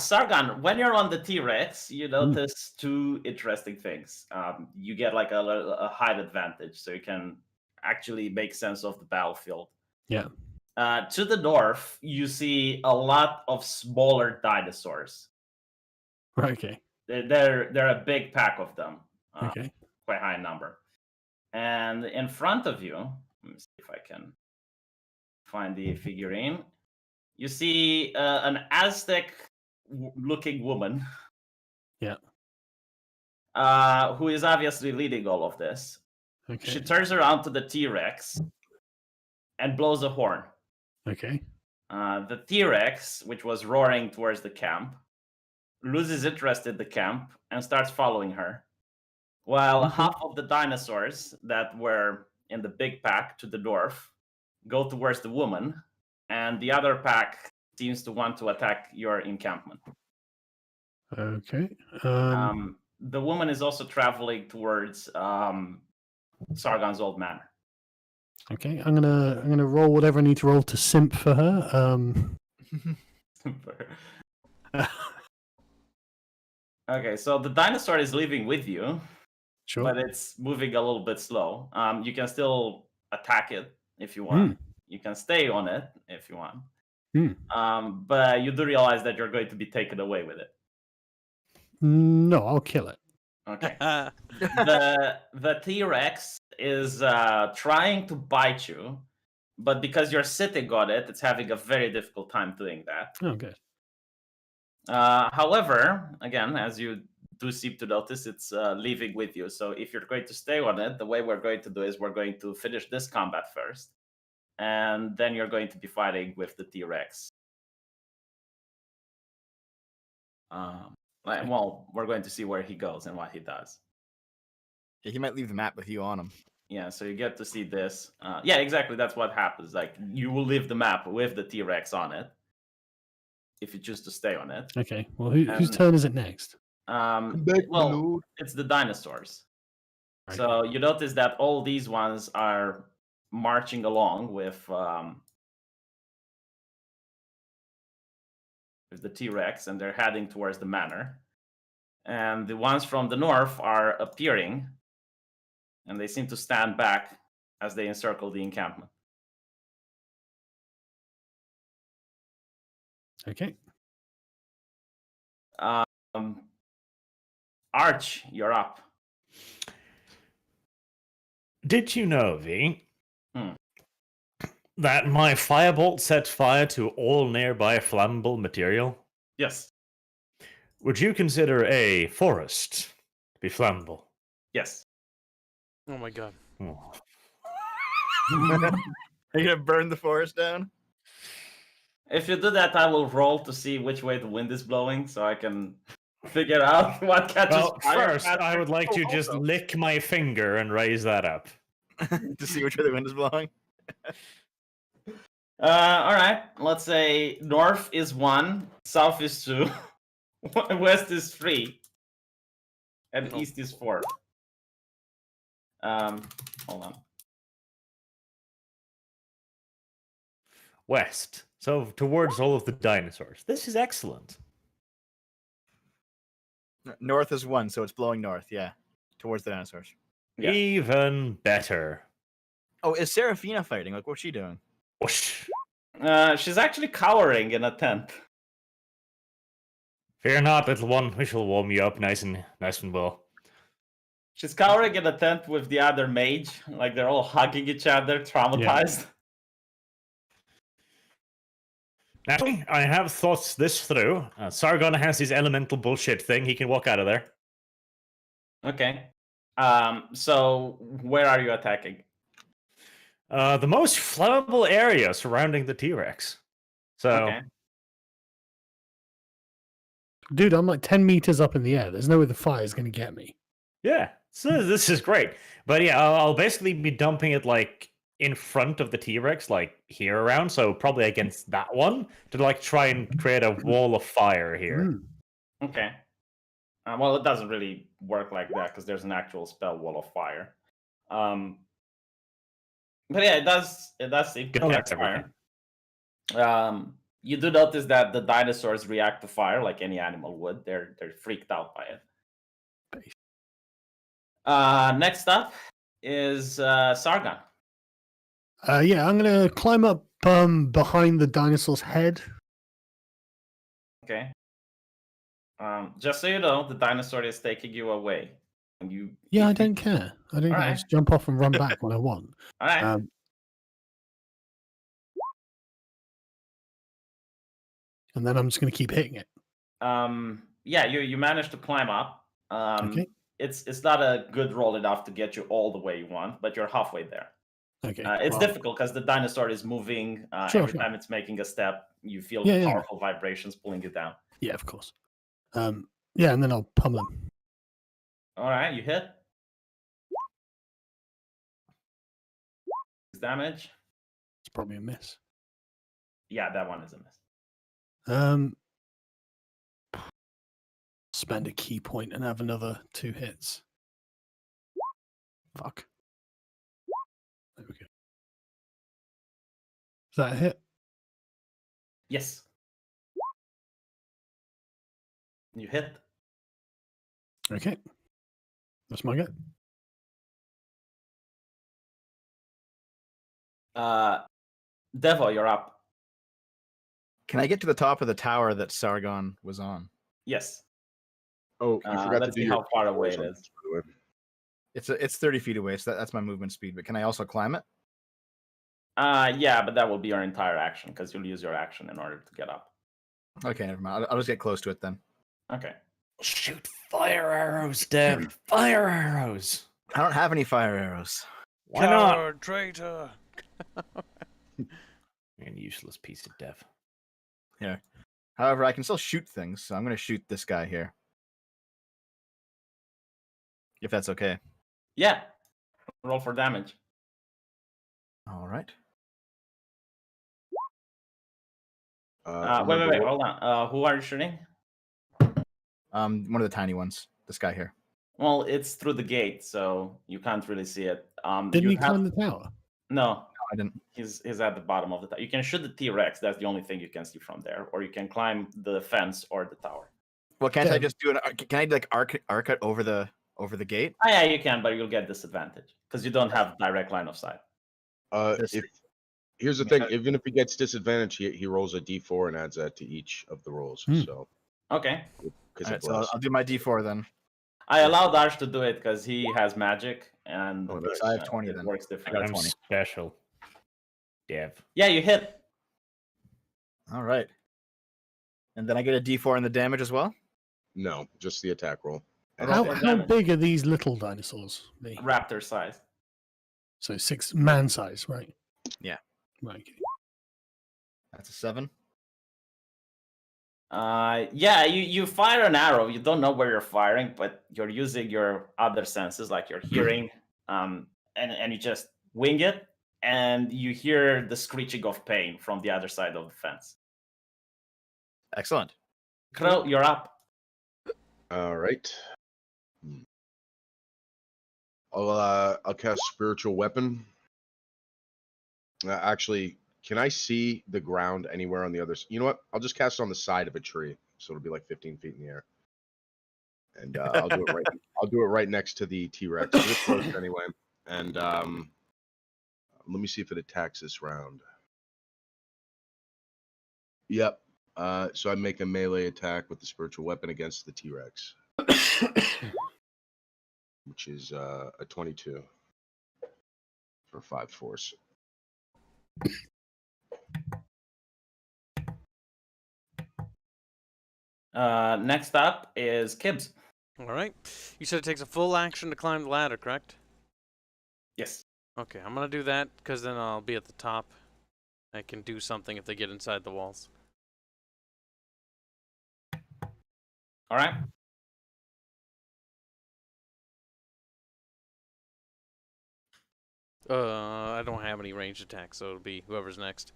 Sargon, when you're on the T-Rex, you notice two interesting things. You get like a height advantage, so you can actually make sense of the battlefield. Yeah. To the north, you see a lot of smaller dinosaurs. Right, okay. They're a big pack of them. Okay. Quite high number. And in front of you, let me see if I can find the figurine. You see an Aztec-looking woman. Yeah. Who is obviously leading all of this. Okay. She turns around to the T-Rex and blows a horn. Okay. The T-Rex, which was roaring towards the camp, loses interest in the camp and starts following her. While Okay. half of the dinosaurs that were in the big pack to the north go towards the woman, and the other pack seems to want to attack your encampment. Okay. The woman is also traveling towards Sargon's old manor. Okay. I'm gonna roll whatever I need to roll to simp for her. Okay, so the dinosaur is leaving with you, Sure. but it's moving a little bit slow. You can still attack it if you want. You can stay on it if you want. But you do realize that you're going to be taken away with it. No, I'll kill it. Okay. The T-Rex is trying to bite you, but because you're sitting on it, it's having a very difficult time doing that. Oh, good. However, again, as you do seem to notice, it's leaving with you. So if you're going to stay on it, the way we're going to do is we're going to finish this combat first, and then you're going to be fighting with the T-Rex. Well, we're going to see where he goes and what he does. Yeah, he might leave the map with you on him. Yeah, so you get to see this. Yeah, exactly. That's what happens. Like, you will leave the map with the T-Rex on it if you choose to stay on it. Okay. Well, whose turn is it next? Well, it's the dinosaurs. Right. So you notice that all these ones are marching along with the T-Rex, and they're heading towards the manor. And the ones from the north are appearing, and they seem to stand back as they encircle the encampment. Okay. Arch, you're up. Did you know, V, that my firebolt set fire to all nearby flammable material? Yes. Would you consider a forest to be flammable? Yes. Oh my god. Oh. Are you gonna burn the forest down? If you do that, I will roll to see which way the wind is blowing, so I can figure out what catches Well, fire. first, I would like to just lick my finger and raise that up. To see which way the wind is blowing? All right. Let's say north is 1, south is 2, west is 3, and east is 4. Hold on. West. So towards all of the dinosaurs. This is excellent. North is 1, so it's blowing north, yeah. Towards the dinosaurs. Yeah. Even better. Oh, is Seraphina fighting? Like, what's she doing? Whoosh. She's actually cowering in a tent. Fear not, little one. We shall warm you up nice and well. She's cowering in a tent with the other mage. Like, they're all hugging each other, traumatized. Now, I have thought this through. Sargon has his elemental bullshit thing. He can walk out of there. Okay. So where are you attacking? The most flammable area surrounding the T-Rex. So, Okay. Dude, I'm like 10 meters up in the air. There's no way the fire is going to get me. yeah. So this is great. But yeah, I'll basically be dumping it like in front of the T-Rex, like here around. So probably against that one to like try and create a wall of fire here. Okay. Well, it doesn't really work like that because there's an actual spell, Wall of Fire. But yeah, it does seem to catch fire. You do notice that the dinosaurs react to fire like any animal would. They're freaked out by it. Next up is Sargon. Yeah, I'm going to climb up behind the dinosaur's head. Okay. Just so you know, the dinosaur is taking you away Yeah, I don't care. I don't care. I Alright. just jump off and run back when I want. All right. And then I'm just going to keep hitting it. Yeah, you managed to climb up. Okay. It's not a good roll enough to get you all the way you want, but you're halfway there. Okay. It's well, difficult because the dinosaur is moving. Sure, Every sure. time it's making a step, you feel Yeah, yeah. powerful vibrations pulling you down. Yeah, of course. Yeah, and then I'll pummel him. All right, you hit. Damage. It's probably a miss. Yeah, that one is a miss. Spend a key point and have another 2 hits. Fuck. There we go. Is that a hit? Yes. You hit. Okay. That's my go. Devo, you're up. Can I get to the top of the tower that Sargon was on? Yes. Oh, you forgot to Let's do see your how far away it controls on is. this, by the way. It's 30 feet away, so that's my movement speed. But can I also climb it? Yeah, but that will be your entire action because you'll use your action in order to get up. Okay, never mind. I'll just get close to it then. Okay. Shoot fire arrows, Dev. Fire arrows. I don't have any fire arrows. Why not? Coward, traitor. You're an useless piece of dev. Here. However, I can still shoot things, so I'm going to shoot this guy here. If that's okay. Yeah. Roll for damage. All right. Wait. Hold on. Who are you shooting? One of the tiny ones. This guy here. Well, it's through the gate, so you can't really see it. Didn't you he climb the tower? No, No, I didn't. he's at the bottom of the tower. You can shoot the T-Rex. That's the only thing you can see from there. Or you can climb the fence or the tower. Well, can't I Yeah. just do an? Can I like arc it over the gate? Yeah, you can, but you'll get disadvantage because you don't have direct line of sight. This- Here's the thing: even if he gets disadvantage, he rolls a d4 and adds that to each of the rolls. So, Okay. because All right, so I'll do my D4 then. I allow Darsh to do it because he has magic and Oh, nice. I have 20 it then. works I got differently. I'm 20. special. Dev. Yeah, you hit. All right. And then I get a D4 in the damage as well. no, just the attack roll. And Roll How, for how damage. big are these little dinosaurs? Me? Raptor size. So 6 man size, right? Yeah. Right. Okay. That's a 7. Yeah, you fire an arrow. You don't know where you're firing, but you're using your other senses, like your hearing, and you just wing it, and you hear the screeching of pain from the other side of the fence. Excellent. Crow, you're up. all right. I'll cast spiritual weapon. Actually, can I see the ground anywhere on the other? You know what? I'll just cast it on the side of a tree, so it'll be like 15 feet in the air. And I'll do it right. I'll do it right next to the T-Rex. It's close anyway. And let me see if it attacks this round. Yep. So I make a melee attack with the spiritual weapon against the T-Rex, which is a 22 for 5 force. Next up is Kibbs. All right. You said it takes a full action to climb the ladder, correct? Yes. Okay, I'm gonna do that because then I'll be at the top. I can do something if they get inside the walls. All right. I don't have any ranged attacks, so it'll be whoever's next.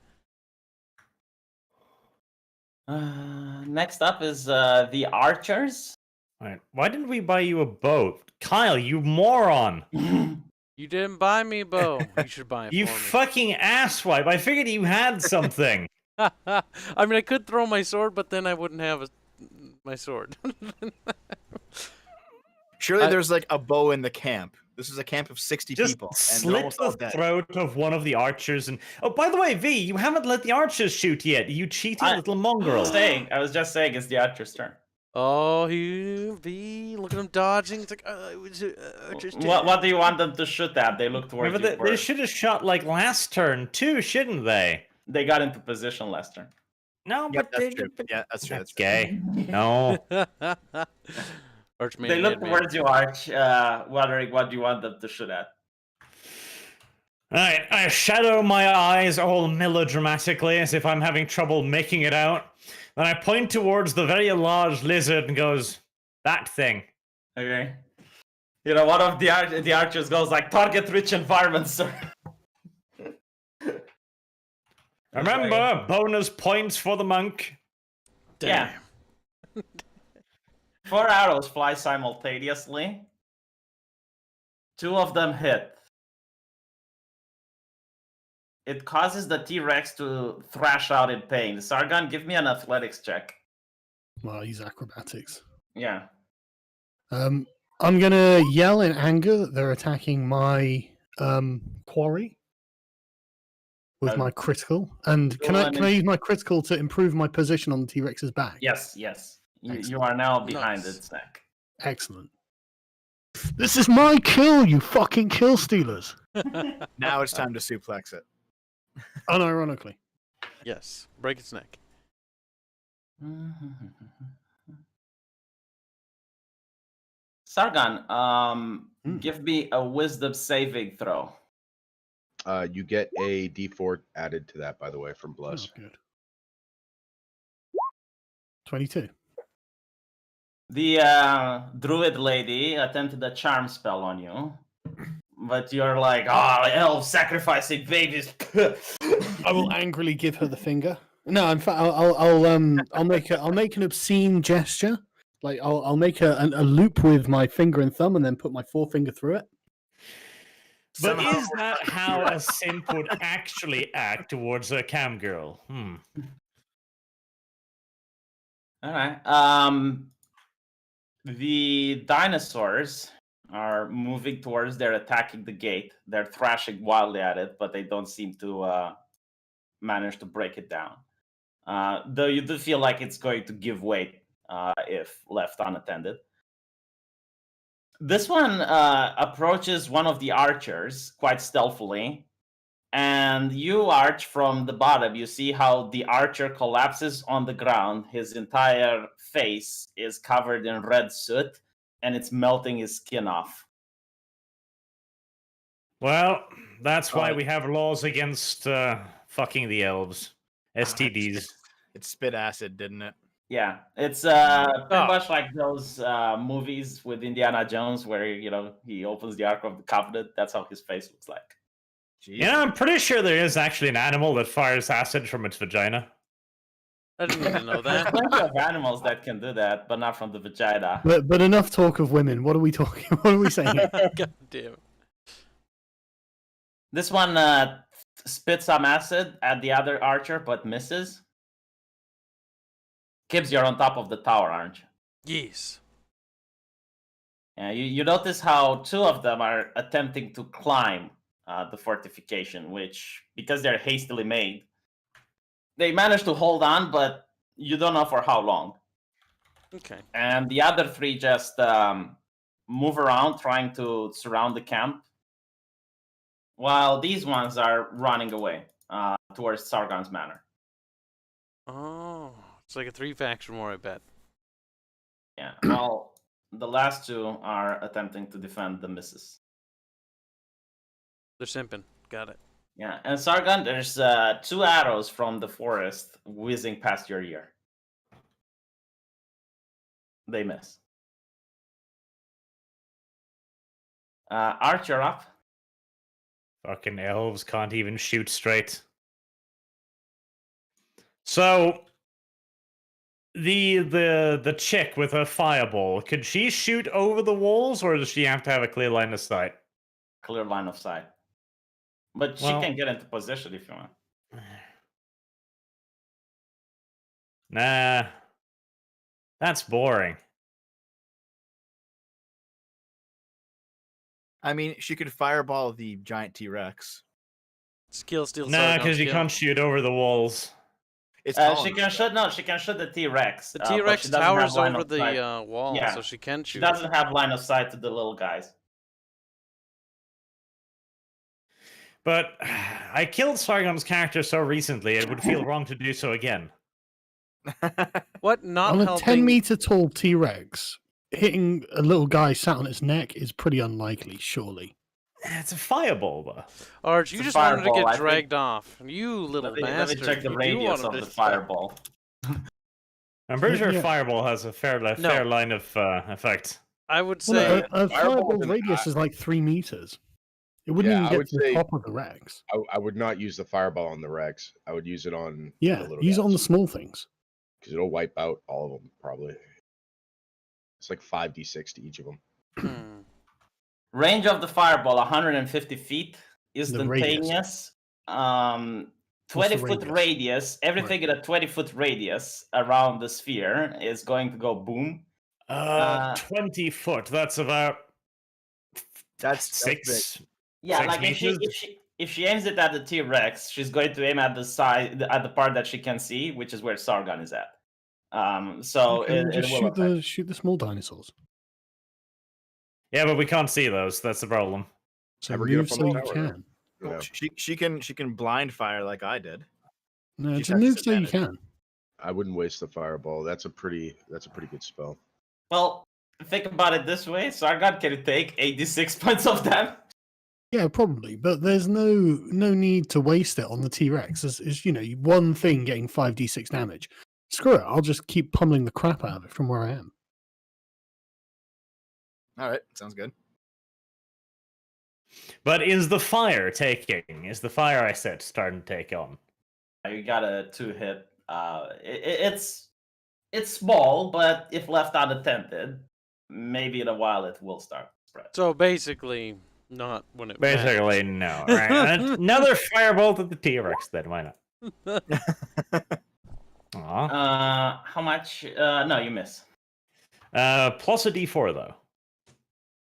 Next up is the archers. Alright. Why didn't we buy you a bow? Kyle, you moron! You didn't buy me a bow. You should buy it You for me. fucking asswipe! I figured you had something! I mean, I could throw my sword, but then I wouldn't have my sword. Surely there's like a bow in the camp. This is a camp of 60 Just people. And they're slit almost all the dead. throat of one of the archers and... Oh, by the way, V, you haven't let the archers shoot yet, you cheating little mongrel. I was just saying it's the archer's turn. Oh, look at him dodging. It's like, What do you want them to shoot at? They look towards Remember, you they first. should have shot like last turn too, shouldn't they? They got into position last turn. Yep, No, but that's they. true. Yeah, that's true. That's gay. No. Arch They look towards you, Arch, wondering what do you want them to shoot at. Alright, I shadow my eyes all melodramatically as if I'm having trouble making it out. Then I point towards the very large lizard and goes, that thing. Okay. You know, one of the archers goes like, target-rich environment, sir. Remember, bonus points for the monk. Yeah. 4 arrows fly simultaneously. 2 of them hit. It causes the T-Rex to thrash out in pain. Sargon, give me an athletics check. Well, he's acrobatics. Yeah. I'm gonna yell in anger that they're attacking my quarry with my critical. And can I use my critical to improve my position on the T-Rex's back? Yes. You are now behind its neck. Excellent. This is my kill, you fucking kill stealers. Now it's time to suplex it. Unironically. Yes, break its neck. Sargon, give me a wisdom saving throw. You get a D4 added to that, by the way, from Oh, Bless. good. 22. The druid lady attempted a charm spell on you, but you're like, elves sacrificing babies. I will angrily give her the finger. No, in fact, I'll make an obscene gesture. Like I'll make a loop with my finger and thumb, and then put my forefinger through it. But Somehow is that how a simp would actually act towards a cam girl? All right. The dinosaurs are moving towards. They're attacking the gate. They're thrashing wildly at it, but they don't seem to manage to break it down. Though you do feel like it's going to give way if left unattended. This one approaches one of the archers quite stealthily. And you, Arch, from the bottom, you see how the archer collapses on the ground. His entire face is covered in red soot, and it's melting his skin off. Well, that's why we have laws against fucking the elves. STDs. It spit acid, didn't it? Yeah, it's pretty much like those movies with Indiana Jones where, he opens the Ark of the Covenant. That's how his face looks like. Jeez. Yeah, I'm pretty sure there is actually an animal that fires acid from its vagina. I didn't even know There's that. plenty of animals that can do that, but not from the vagina. But enough talk of women. What are we talking? What are we saying? God damn it. This one spits some acid at the other archer, but misses. Kibbs, you're on top of the tower, aren't you? Yes. Yeah, you notice how 2 of them are attempting to climb the fortification, which, because they're hastily made, they manage to hold on, but you don't know for how long. Okay. And the other 3 just move around, trying to surround the camp, while these ones are running away towards Sargon's manor. Oh, it's like a 3-faction war, I bet. Yeah, well, the last 2 are attempting to defend the misses. They're simping. Got it. Yeah, and Sargon, there's 2 arrows from the forest whizzing past your ear. They miss. Archer up. Fucking elves can't even shoot straight. So the chick with her fireball, could she shoot over the walls, or does she have to have a clear line of sight? Clear line of sight. But she Well- can get into position if you want. Nah. That's boring. I mean, she could fireball the giant T-Rex. Skill steal. Nah, because you can't shoot over the walls. It's She can shoot. No, she can shoot the T-Rex. The but T-Rex she doesn't have towers line over of sight. the wall, Yeah. so she can She shoot. doesn't have line of sight to the little guys. But I killed Sargon's character so recently, it would feel wrong to do so again. What not On a helping? 10-meter tall T-Rex, hitting a little guy sat on its neck is pretty unlikely, surely. It's a fireball, though. Arch, you It's a just wanted to fireball, I get think. dragged off. You little Let me bastard. check the You do radius want of him the to- fireball. I'm pretty sure Yeah. fireball has a fair line of effect. I would Well, say no, a Fireball fireball isn't- radius is like 3 meters. It wouldn't Yeah, even I get would to the say- top of the Rex. I would not use the fireball on the Rex. I would use it on Yeah, the little use it on the guys, small things. because it'll wipe out all of them probably. It's like 5d6 to each of them. hmm. Range of the fireball 150 feet. The radius. Instantaneous. What's the 20-foot radius? radius. Everything in a 20-foot radius around the sphere is going to go boom. 20 foot. That's about That's six. Yeah, 6 like meters? if she aims it at the T-Rex, she's going to aim at the side at the part that she can see, which is where Sargon is at. So Okay, it just will affect. shoot the small dinosaurs. Yeah, but we can't see those. That's the problem. So Never get move up on so the you tower, though. can. Yeah. She can blind fire like I did. No, She's just at move so you disadvantage. can. I wouldn't waste the fireball. That's a pretty good spell. Well, think about it this way: Sargon can take 86 points of damage. Yeah, probably, but there's no need to waste it on the T-Rex. It's one thing getting 5d6 damage. Screw it, I'll just keep pummeling the crap out of it from where I am. All right, sounds good. But is the fire taking? Is the fire I set starting to take on? You got a 2-hit. It's small, but if left unattended, maybe in a while it will start to spread. So basically, not when it matters. Basically, no. Right. Another firebolt at the T-Rex, then. Why not? Aw. How much? No, you miss. Plus a D4, though.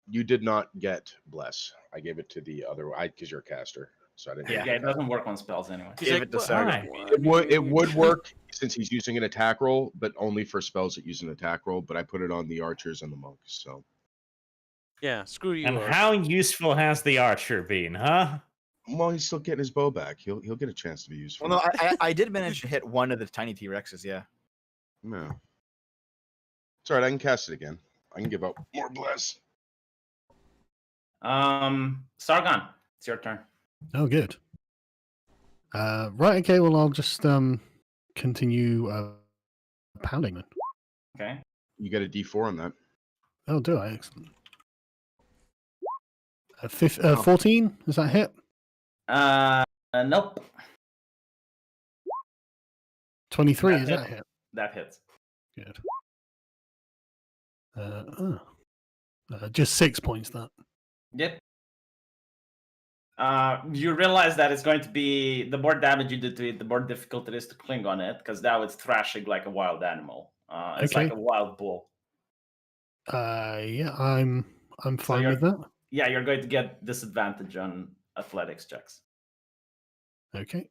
You did not get bless. I gave it to the other because you're a caster, so I didn't. Yeah, it doesn't work on spells anyway. He's Give like, it to "What? Sargon. It would work since he's using an attack roll, but only for spells that use an attack roll. But I put it on the archers and the monks. So Yeah, screw you. And Arch. how useful has the archer been, huh? well, he's still getting his bow back. He'll get a chance to be useful. Well, no, I did manage to hit one of the tiny T-Rexes. Yeah. No. It's all right. I can cast it again. I can give out more bless. Sargon, it's your turn. Oh, good. Right, okay, well, I'll just continue pounding then. Okay. You get a D4 on that. Oh, do I? Excellent. 14? Is that hit? Nope. 23, That is hit. that hit? That hits. Good. Just 6 points, that. Yep. You realize that it's going to be the more damage you do to it, the more difficult it is to cling on it, because now it's thrashing like a wild animal. It's like a wild bull. Yeah, I'm fine with that. Yeah, you're going to get disadvantage on athletics checks. Okay.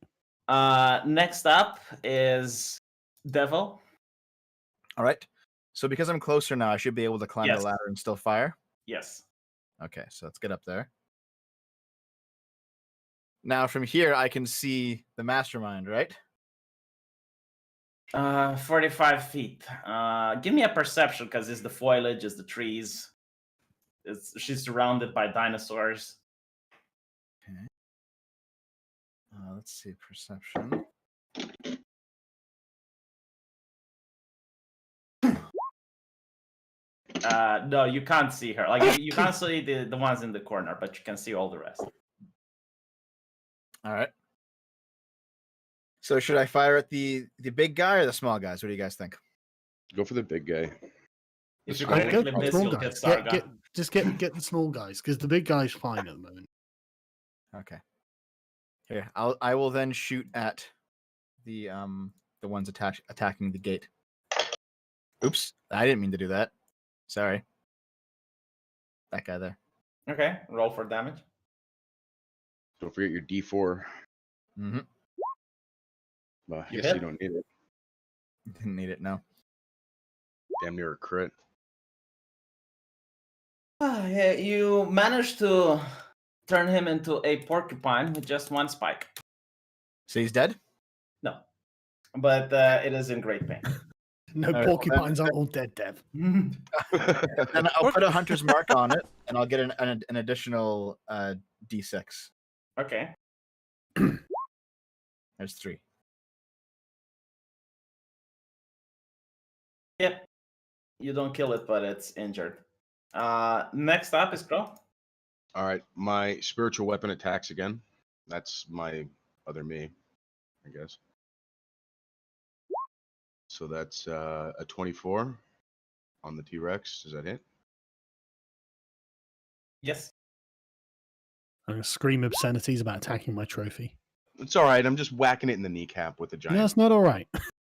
Next up is Devil. All right. So because I'm closer now, I should be able to climb Yes. the ladder and still fire. Yes. Okay, so let's get up there. Now from here, I can see the mastermind, right? 45 feet. Give me a perception, because it's the foliage, it's the trees. She's surrounded by dinosaurs. Okay. Let's see, perception. No, you can't see her. Like you can't see the ones in the corner, but you can see all the rest. All right. So should I fire at the big guy or the small guys? What do you guys think? Go for the big guy. If you Go Go critically for the miss, small you'll get guys. Sargon. Just get the small guys, because the big guy's fine at the moment. Okay. Here, I will then shoot at the ones attacking the gate. Oops, I didn't mean to do that. Sorry. That guy there. Okay, roll for damage. Don't forget your D4. Mm-hmm. Well, I You guess you hit? don't need it. Didn't need it, no. Damn near a crit. Yeah, you managed to turn him into a porcupine with just one spike. So he's dead? No, but it is in great pain. No All right, well, porcupines aren't all dead, Dev. Then I'll put a hunter's mark on it, and I'll get an additional D6. Okay. There's 3. Yep. You don't kill it, but it's injured. Next up is Crow. All right, my spiritual weapon attacks again. That's my other me, I guess. So that's a 24 on the T-Rex. Does that hit? Yes. I'm gonna scream obscenities about attacking my trophy. It's all right. I'm just whacking it in the kneecap with a No, giant, that's not all right.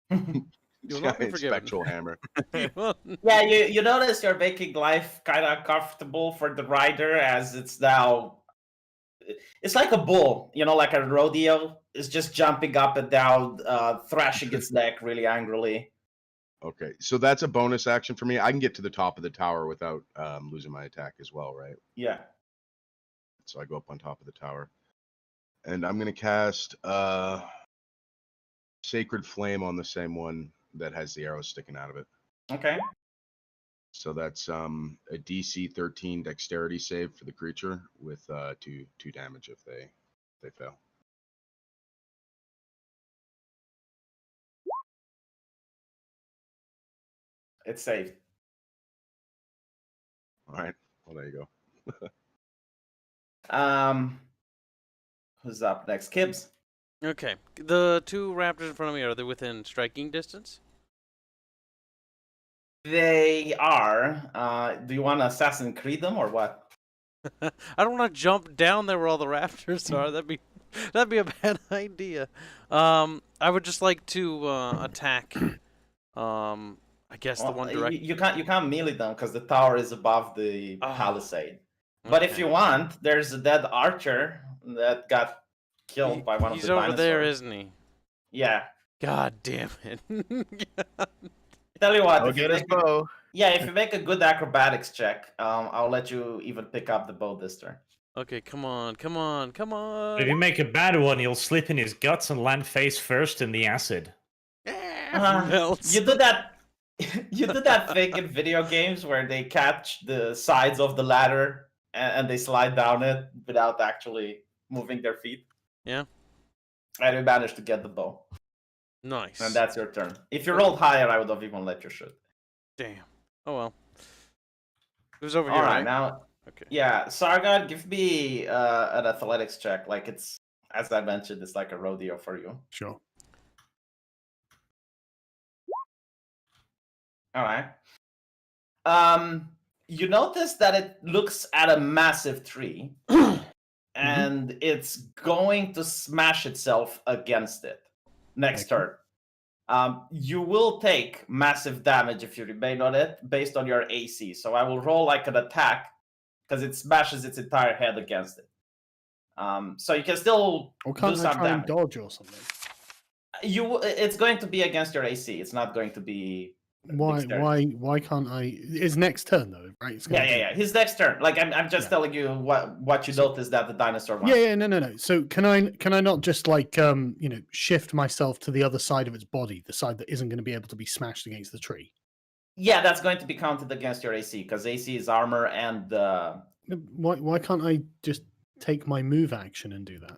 You'll not be giant forgiven. spectral hammer. Yeah, you notice you're making life kind of comfortable for the rider, as it's now. It's like a bull, like a rodeo. It's just jumping up and down, thrashing its neck really angrily. Okay, so that's a bonus action for me. I can get to the top of the tower without losing my attack as well, right? Yeah. So I go up on top of the tower, and I'm gonna cast Sacred Flame on the same one that has the arrow sticking out of it. Okay. So that's a DC 13 Dexterity save for the creature with two damage if they fail. It's saved. All right. Well, there you go. Who's up next? Kibbs. Okay. The 2 raptors in front of me, are they within striking distance? They are. Do you want to Assassin's Creed them or what? I don't want to jump down there where all the raptors are. That'd be a bad idea. I would just like to attack. I guess the one direct. You can't melee them because the tower is above the palisade. But if Okay. you want, there's a dead archer that got killed by one of the dinosaurs. He's over there, isn't he? Yeah. God damn it. Tell you what. I'll if you get his make a- bow. Yeah, if you make a good acrobatics check, I'll let you even pick up the bow this turn. Okay, come on, come on, come on. If you make a bad one, you'll slip in his guts and land face first in the acid. Melts. You do that. You do that thing in video games where they catch the sides of the ladder and they slide down it without actually moving their feet. Yeah. And you managed to get the bow. Nice. And that's your turn. If you rolled higher, I would have even let you shoot. Damn. Oh well. It was over All here, right, right? now, Okay. yeah, Sargon, give me an athletics check. Like it's, as I mentioned, it's like a rodeo for you. Sure. All right. You notice that it looks at a massive tree, and it's going to smash itself against it next Okay. turn. You will take massive damage if you remain on it based on your AC. So I will roll like an attack because it smashes its entire head against it. So you can still Or do can't I some try and damage. dodge or something? It's going to be against your AC. It's not going to be. Dexterity. Why can't I? It's next turn though, right? It's gonna Yeah. His next turn. Like I'm just Yeah. telling you what you noticed that the dinosaur wants. Yeah, no. So can I not just like shift myself to the other side of its body, the side that isn't going to be able to be smashed against the tree? Yeah, that's going to be counted against your AC because AC is armor and. Why can't I just take my move action and do that?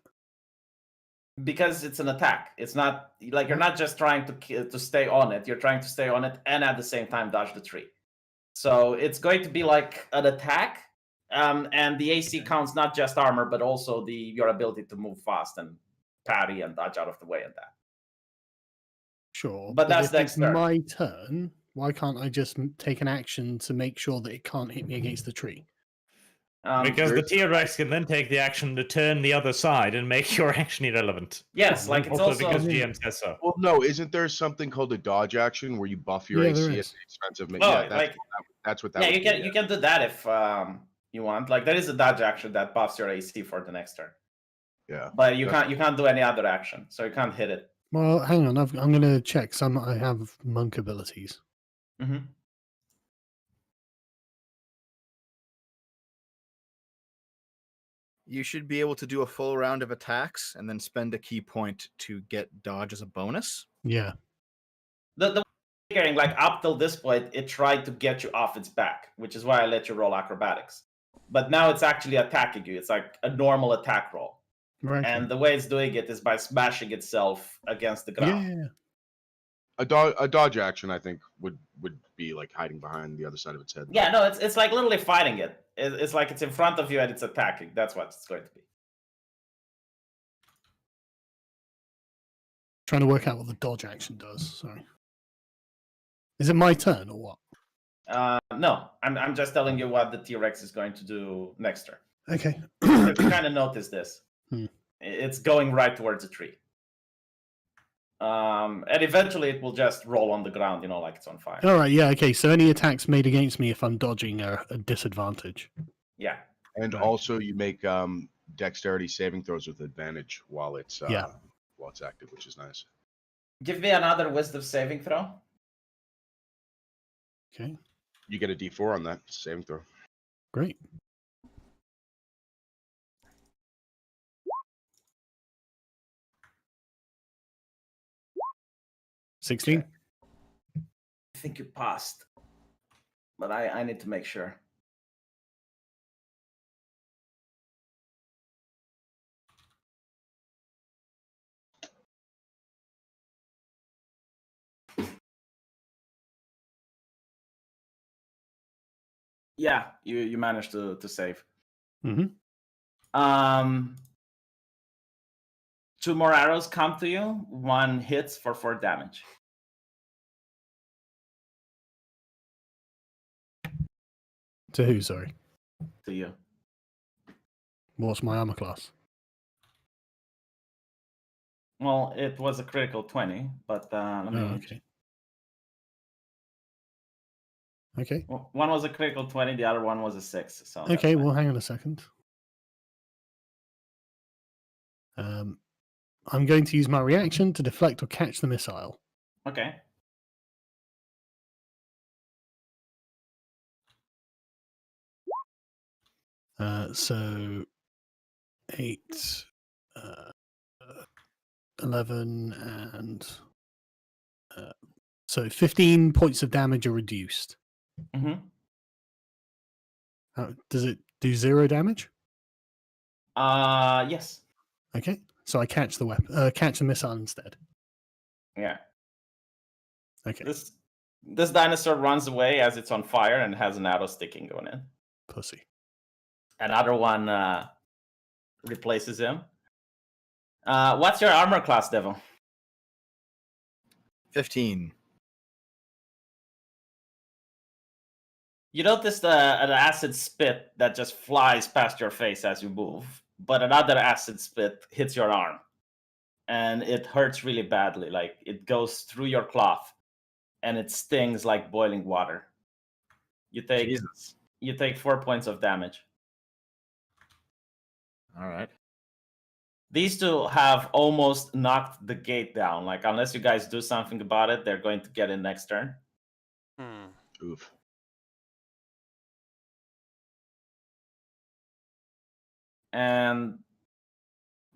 Because it's an attack. It's not like you're not just trying to stay on it. You're trying to stay on it and at the same time dodge the tree. So it's going to be like an attack, and the AC counts not just armor but also your ability to move fast and parry and dodge out of the way and that. Sure, But that's if next it's turn. my turn, why can't I just take an action to make sure that it can't hit me against the tree? Because the Bruce? T-Rex can then take the action to turn the other side and make your action irrelevant. Yes, like it's also because GM says so. Well, no, isn't there something called a dodge action where you buff your Yeah, AC there at is. the expense of Oh, yeah, like that's what that yeah, would you be, you can do that if you want. Like there is a dodge action that buffs your AC for the next turn, yeah. but you That's- can't do any other action, so you can't hit it. Well, hang on. I'm going to check some. I have monk abilities. Mm-hmm. You should be able to do a full round of attacks and then spend a key point to get dodge as a bonus. Yeah. The carrying, like up till this point, it tried to get you off its back, which is why I let you roll acrobatics. But now it's actually attacking you. It's like a normal attack roll. Right. And the way it's doing it is by smashing itself against the ground. Yeah. A dodge action, I think, would be like hiding behind the other side of its head. Yeah, no, it's like literally fighting it. It's like it's in front of you and it's attacking. That's what it's going to be. Trying to work out what the dodge action does. Sorry. Is it my turn or what? No, I'm just telling you what the T-Rex is going to do next turn. Okay. You kind of notice this. Hmm. It's going right towards a tree. And eventually it will just roll on the ground, like it's on fire. All right. Yeah. Okay. So any attacks made against me if I'm dodging are a disadvantage. Yeah. And Right. also, you make dexterity saving throws with advantage while it's active, which is nice. Give me another wisdom saving throw. Okay. You get a D4 on that saving throw. Great. $16. Okay. I think you passed, but I need to make sure. Yeah, you managed to save. Mm-hmm. 2 more arrows come to you. 1 hits for 4 damage. To who? Sorry. To you. What's my armor class? Well, it was a critical 20, but let me. Okay. Okay. One was a critical 20, the other one was a 6. So Okay. Well, hang on a second. I'm going to use my reaction to deflect or catch the missile. Okay. So 8, 11, and so 15 points of damage are reduced. Mm-hmm. Does it do 0 damage? Yes. Okay, so I catch the weapon, catch the missile instead. Yeah. Okay, This dinosaur runs away as it's on fire and has an arrow sticking going in. pussy. Another one replaces him. What's your armor class, Devil? 15. You notice an acid spit that just flies past your face as you move, but another acid spit hits your arm, and it hurts really badly. Like it goes through your cloth, and it stings like boiling water. You take 4 points of damage. All right. These two have almost knocked the gate down. Like unless you guys do something about it, they're going to get in next turn. Oof. And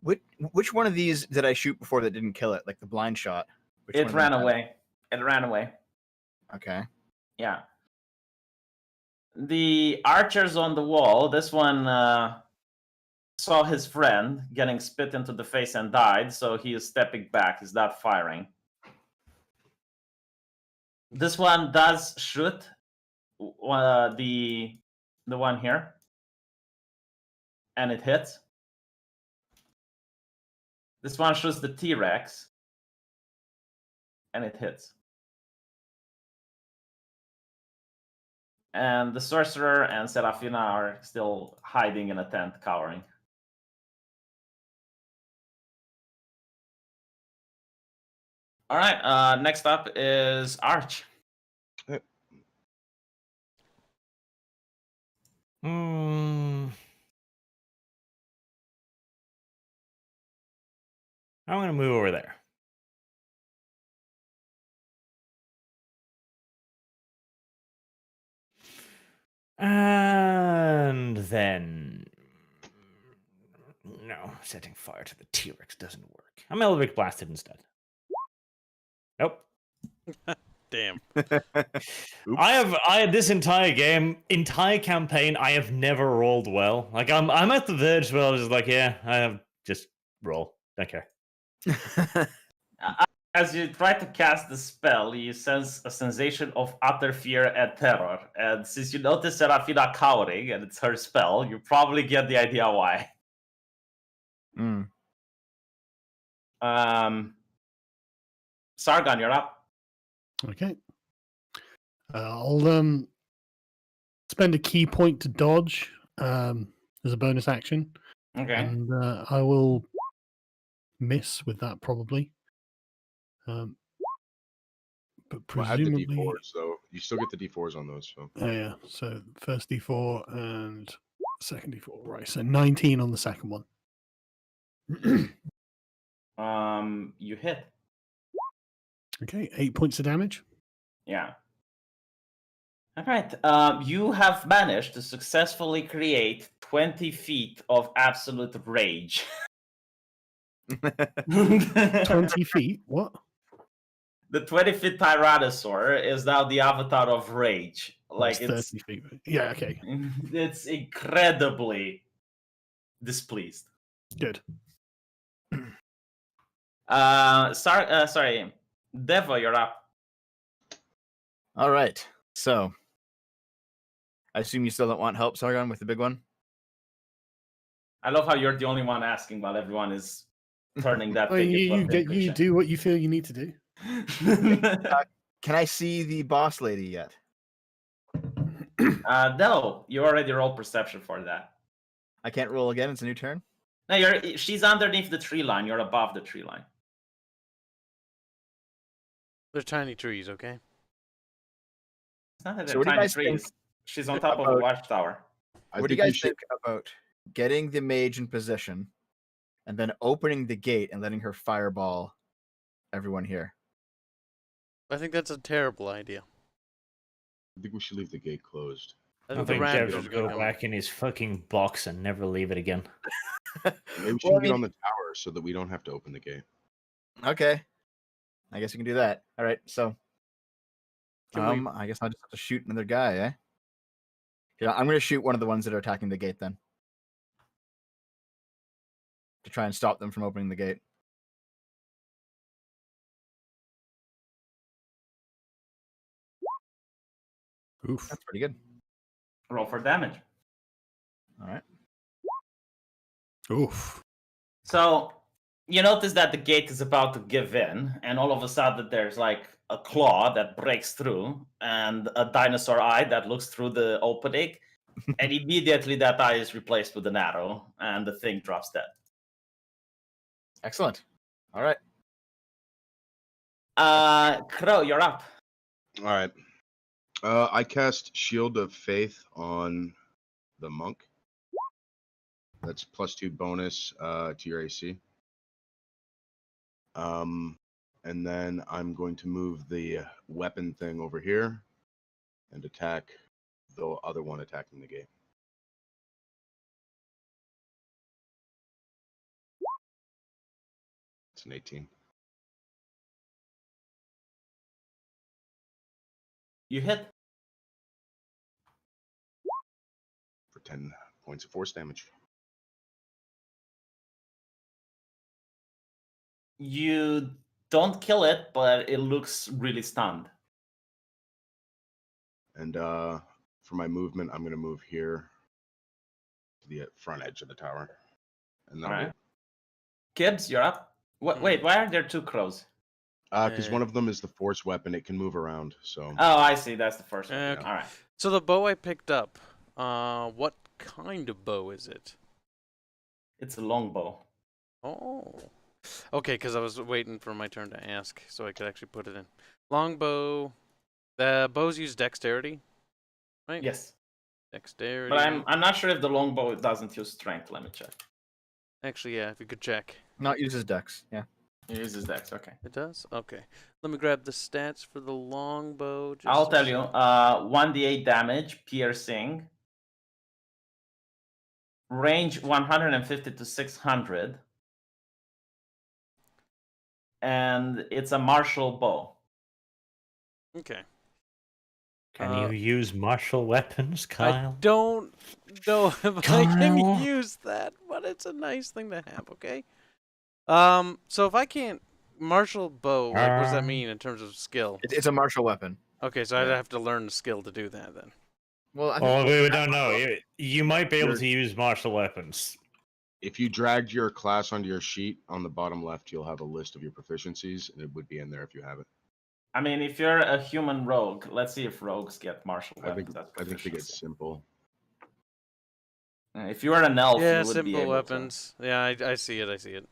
Which one of these did I shoot before that didn't kill it? Like the blind shot? it ran away. It ran away. Okay. Yeah. The archers on the wall, this one saw his friend getting spit into the face and died, so he is stepping back. He's not firing. This one does shoot the one here, and it hits. This one shoots the T-Rex, and it hits. And the sorcerer and Serafina are still hiding in a tent, cowering. All right. Next up is Arch. I'm going to move over there. And then... No, setting fire to the T-Rex doesn't work. I'm Eldritch Blasted instead. Nope. Damn. I had this entire campaign, I have never rolled well. Like I'm at the verge where I was just like, yeah, I have just roll. Don't care. As you try to cast the spell, you sense a sensation of utter fear and terror. And since you notice Serafina cowering and it's her spell, you probably get the idea why. Sargon, you're up. Okay. I'll spend a key point to dodge as a bonus action. Okay. And I will miss with that probably. But Well, add the presumably, D4s, though. You still get the D4s on those. So. oh yeah. So first D4 and second D4. Right. So 19 on the second one. You hit. Okay. 8 points of damage. Yeah. All right. You have managed to successfully create 20 feet of absolute rage. 20 feet. What? The 20-foot Tyrannosaur is now the avatar of rage. Like It's 30 feet. Yeah. Okay. It's incredibly displeased. Good. Sorry, Devo, you're up. All right. So, I assume you still don't want help, Sargon, with the big one? I love how you're the only one asking while everyone is turning that thing into a You pinprick. do what you feel you need to do. Can I see the boss lady yet? No, you already rolled perception for that. I can't roll again. It's a new turn. No, she's underneath the tree line. You're above the tree line. They're tiny trees, okay? It's not that So they're what do you tiny guys think trees. She's on top of a about- watchtower. What do you guys think about getting the mage in position and then opening the gate and letting her fireball everyone here? I think that's a terrible idea. I think we should leave the gate closed. I I think the think Dev raptors should are go gonna come. back in his fucking box and never leave it again. Maybe we should Well, I get mean- on the tower so that we don't have to open the gate. Okay. I guess you can do that. All right. So, Can we- I guess I'll just have to shoot another guy, eh? Yeah, I'm going to shoot one of the ones that are attacking the gate then. To try and stop them from opening the gate. Oof. That's pretty good. Roll for damage. All right. Oof. So you notice that the gate is about to give in, and all of a sudden there's like a claw that breaks through and a dinosaur eye that looks through the opening, and immediately that eye is replaced with an arrow, and the thing drops dead. Excellent. All right. Crow, you're up. All right. I cast Shield of Faith on the monk. That's +2 bonus to your AC. And then I'm going to move the weapon thing over here and attack the other one attacking the gate. It's an 18. You hit. For 10 points of force damage. You don't kill it, but it looks really stunned. And for my movement, I'm going to move here to the front edge of the tower. And All then right. Gibbs, you're up. Wait, why are there two crows? because one of them is the force weapon, it can move around. So Oh, I see. That's the first one. Okay. All right. So the bow I picked up, what kind of bow is it? It's a longbow. Oh. Okay, because I was waiting for my turn to ask, so I could actually put it in. Longbow. The bows use dexterity, right? Yes. Dexterity. But I'm not sure if the longbow doesn't use strength. Let me check. Actually, yeah, if you could check. Not uses dex. Yeah. It uses dex. Okay. It does? Okay. Let me grab the stats for the longbow. I'll tell you. 1d8 damage, piercing. Range 150 to 600. And it's a martial bow. Okay. Can you use martial weapons, Kyle? I don't know if I can use that, but it's a nice thing to have, okay? So if I can't martial bow, like what does that mean in terms of skill? It's a martial weapon. Okay, so I'd have to learn the skill to do that then. Well, I Well, think we don't know. You might be able You're- to use martial weapons. If you dragged your class onto your sheet on the bottom left, you'll have a list of your proficiencies, and it would be in there if you have it. I mean, if you're a human rogue, let's see if rogues get martial I weapons. think they get proficiency. simple. If you were an elf, Yeah, you would be simple able weapons. Yeah, I see it. I see it.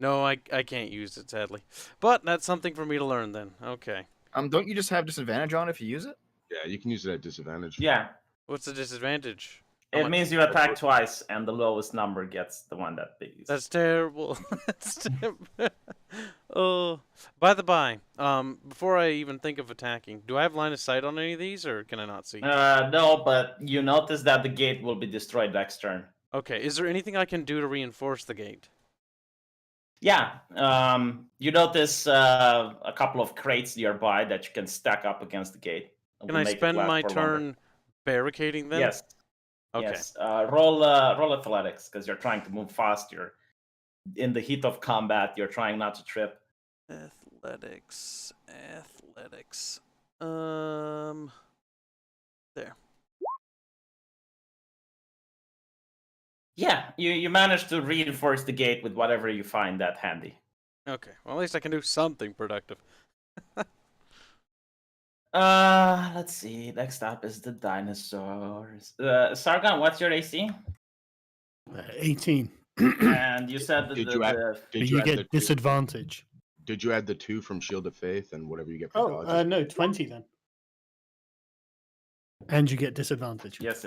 No, I can't use it sadly, but that's something for me to learn then. Okay. don't you just have disadvantage on if you use it? Yeah, you can use it at disadvantage. to. Yeah, What's the disadvantage? it means you attack twice, and the lowest number gets the one that they use. That's terrible. That's terrible. Oh, by the by, before I even think of attacking, do I have line of sight on any of these, or can I not see? No, but you notice that the gate will be destroyed next turn. Okay, is there anything I can do to reinforce the gate? Yeah, you notice a couple of crates nearby that you can stack up against the gate. It Can will I make it spend last my for turn longer. barricading them? Yes. Okay. Yes. Roll athletics because you're trying to move fast. You're in the heat of combat. You're trying not to trip. Athletics. There. Yeah, you manage to reinforce the gate with whatever you find that handy. Okay. Well, at least I can do something productive. Let's see. Next up is the dinosaurs. Sargon, what's your AC? 18. And you said that Did the, you add- the But Did you add the get two- disadvantage. Did you add the 2 from Shield of Faith and whatever you get for dodge? No, 20 then. And you get disadvantage. yes.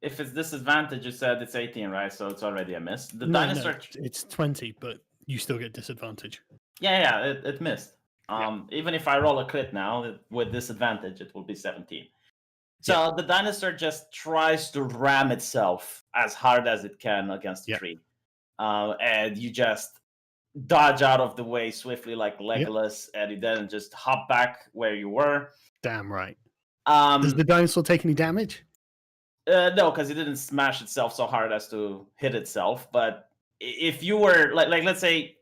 If it's disadvantage, you said it's 18, right? So it's already a miss. The No, dinosaur. it's 20, but you still get disadvantage. Yeah, it missed. Even if I roll a crit now with disadvantage, it will be 17. So the dinosaur just tries to ram itself as hard as it can against the tree, and you just dodge out of the way swiftly like Legolas, and you then just hop back where you were. Damn right. Does the dinosaur take any damage? No, because it didn't smash itself so hard as to hit itself. But if you were like let's say.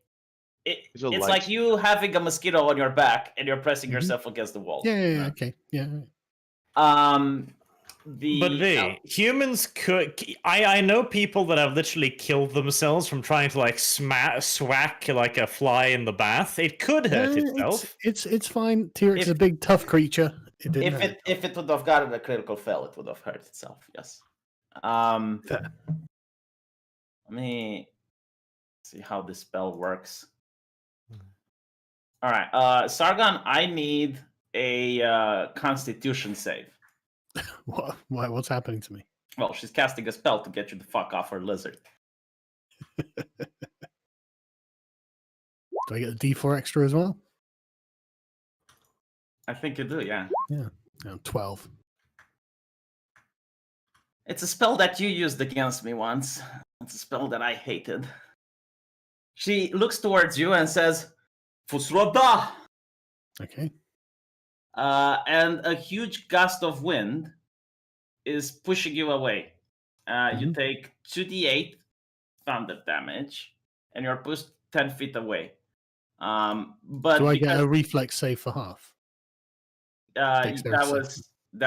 It's like you having a mosquito on your back and you're pressing yourself against the wall. Yeah, okay. Yeah. Humans could. I know people that have literally killed themselves from trying to like swack like a fly in the bath. It could hurt itself. It's fine. T-Rex is a big, tough creature. It didn't hurt. If it would have gotten a critical fail, it would have hurt itself. Yes. Let me see how this spell works. All right, Sargon, I need a Constitution save. What? What's happening to me? Well, she's casting a spell to get you the fuck off her lizard. Do I get a D4 extra as well? I think you do, yeah. Yeah. 12. It's a spell that you used against me once. It's a spell that I hated. She looks towards you and says, Fusroda! Okay. And a huge gust of wind is pushing you away. You take 2d8 thunder damage, and you're pushed 10 feet away. But do I get a reflex save for half? That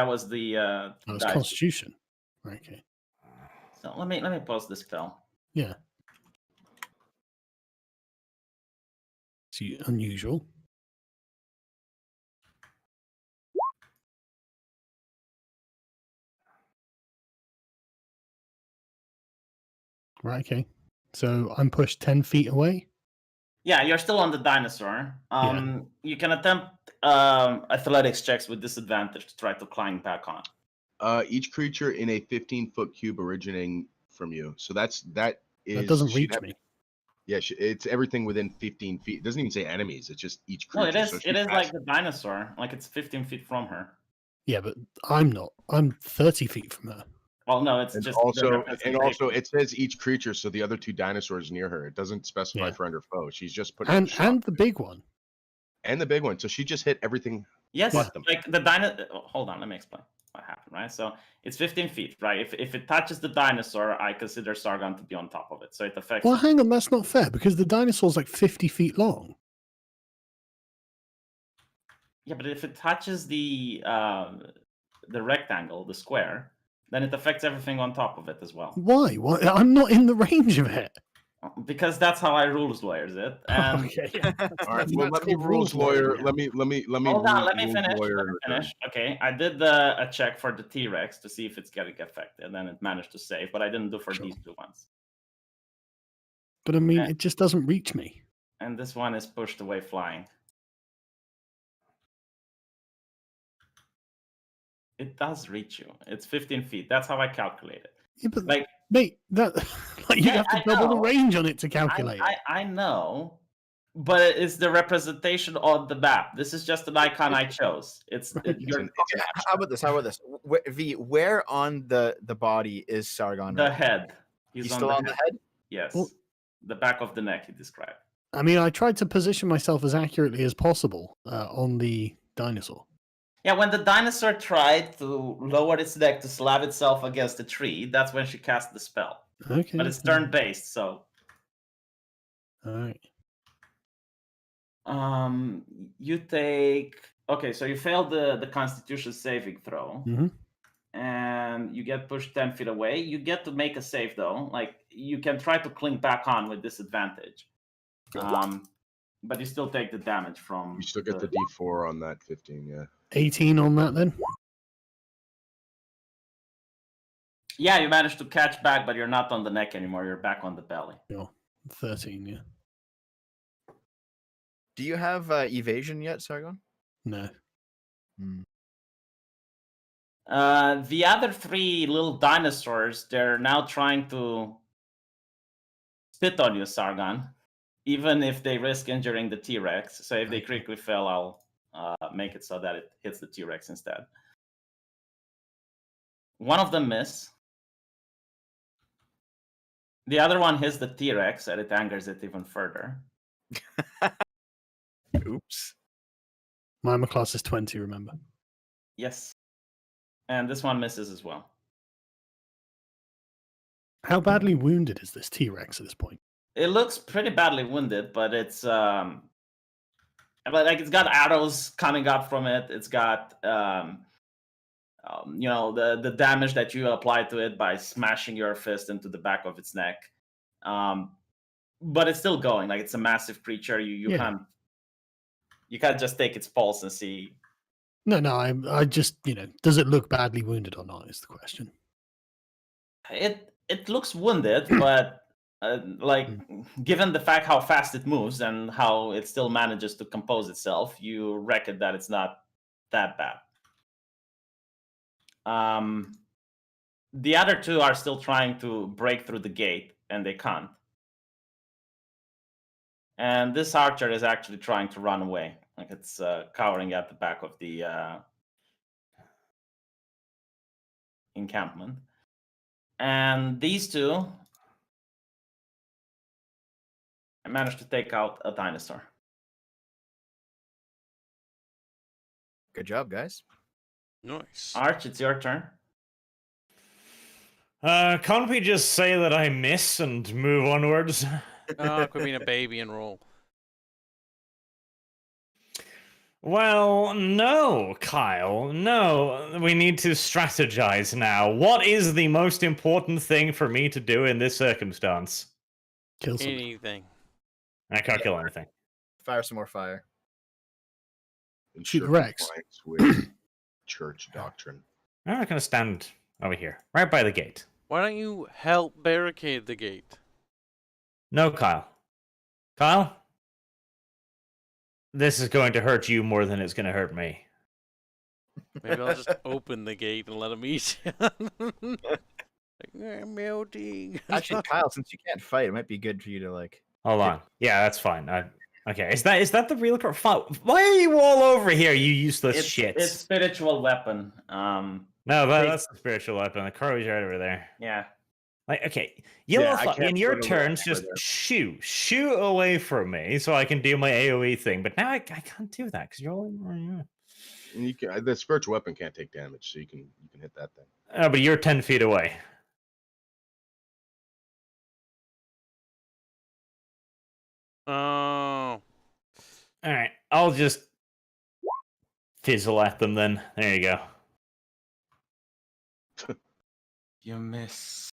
was the that was dice. Constitution. Okay. So let me pause the spell. Yeah. It's unusual. Right, okay. So I'm pushed 10 feet away? Yeah, you're still on the dinosaur. You can attempt athletics checks with disadvantage to try to climb back on. Each creature in a 15-foot cube originating from you. So that is That doesn't she'd reach have- me. Yeah, it's everything within 15 feet. It doesn't even say enemies. It's just each No, creature. it is. So It she's is like fast. the dinosaur. Like it's 15 feet from her. Yeah, but I'm not. I'm 30 feet from her. Well, no, it's And just the also, representation. it says each creature, so the other two dinosaurs near her. It doesn't specify Yeah. friend or foe. She's just putting out a shot. And the big one. And the big one. So she just hit everything. Yes, but them. like the hold on, let me explain what happened, right? So it's 15 feet, right? If it touches the dinosaur, I consider Sargon to be on top of it. So it affects. Well, hang on, that's not fair because the dinosaur's like 50 feet long. Yeah, but if it touches the rectangle, the square, then it affects everything on top of it as well. Why? I'm not in the range of it. Because that's how I rules lawyers it. And Okay. Yeah. All right. That's Well, not let me called rules lawyer. yeah. Let me hold on, rules let me finish. lawyer Let me your turn. finish. Okay, I did a check for the T-Rex to see if it's getting affected, and then it managed to save, but I didn't do for Sure. these two ones. But I mean, Okay. it just doesn't reach me. And this one is pushed away flying. It does reach you. It's 15 feet. That's how I calculate it. Yeah, but Like, mate, that like you Yeah, have to I double the know. range on it to calculate it. I know, but it's the representation on the map. This is just an icon I chose. It's Right. you're Okay, how about this? Where on the body is Sargon? the right now? head. He's on still the on the head? Yes, Well- the back of the neck. He described. I mean, I tried to position myself as accurately as possible on the dinosaur. Yeah, when the dinosaur tried to lower its neck to slap itself against a tree, that's when she cast the spell. Okay. But it's turn-based, so All right. you take. Okay, so you failed the Constitution saving throw, Mhm. and you get pushed 10 feet away. You get to make a save though. Like you can try to cling back on with disadvantage, but you still take the damage from. You still get the D4 on that 15. Yeah. 18 on that then. Yeah, you managed to catch back, but you're not on the neck anymore. You're back on the belly. 13. Yeah. Do you have evasion yet, Sargon? No. The other three little dinosaurs, they're now trying to spit on you, Sargon, even if they risk injuring the T-Rex. So if they critically fail, I'll make it so that it hits the T-Rex instead. One of them miss. The other one hits the T-Rex, and it angers it even further. Oops. My armor class is 20, remember? Yes. And this one misses as well. How badly wounded is this T-Rex at this point? It looks pretty badly wounded, but it's but like it's got arrows coming up from it. It's got the damage that you apply to it by smashing your fist into the back of its neck. But it's still going. Like it's a massive creature. You can't just take its pulse and see. No, I just, does it look badly wounded or not is the question. It looks wounded, but given the fact how fast it moves and how it still manages to compose itself, you reckon that it's not that bad. The other two are still trying to break through the gate, and they can't. And this archer is actually trying to run away. Like it's cowering at the back of the encampment. And these two, I managed to take out a dinosaur. Good job, guys. Nice. Arch, it's your turn. Can't we just say that I miss and move onwards? Quit being a baby and roll. Well, no, Kyle. No, we need to strategize now. What is the most important thing for me to do in this circumstance? Kill something. Anything. I can't kill anything. Fire some more fire. Shoot Ensure Rex. compliance with church doctrine. I'm not going to stand over here, right by the gate. Why don't you help barricade the gate? No, Kyle. Kyle? This is going to hurt you more than it's going to hurt me. Maybe I'll just open the gate and let him eat you. Like, I'm melting. Actually, Kyle, since you can't fight, it might be good for you to like. Hold on. Yeah, that's fine. Okay, is that the real crow? Why are you all over here? You useless shits. It's spiritual weapon. No, that's the spiritual weapon. The crow is right over there. Yeah. Like, okay, yellow I can't in your put it turns, over just there. shoot away from me so I can do my AOE thing. But now I can't do that because you're all. And you can, the spiritual weapon can't take damage, so you can hit that thing. Oh, but you're 10 feet away. Oh. All right, I'll just fizzle at them then. There you go. You miss.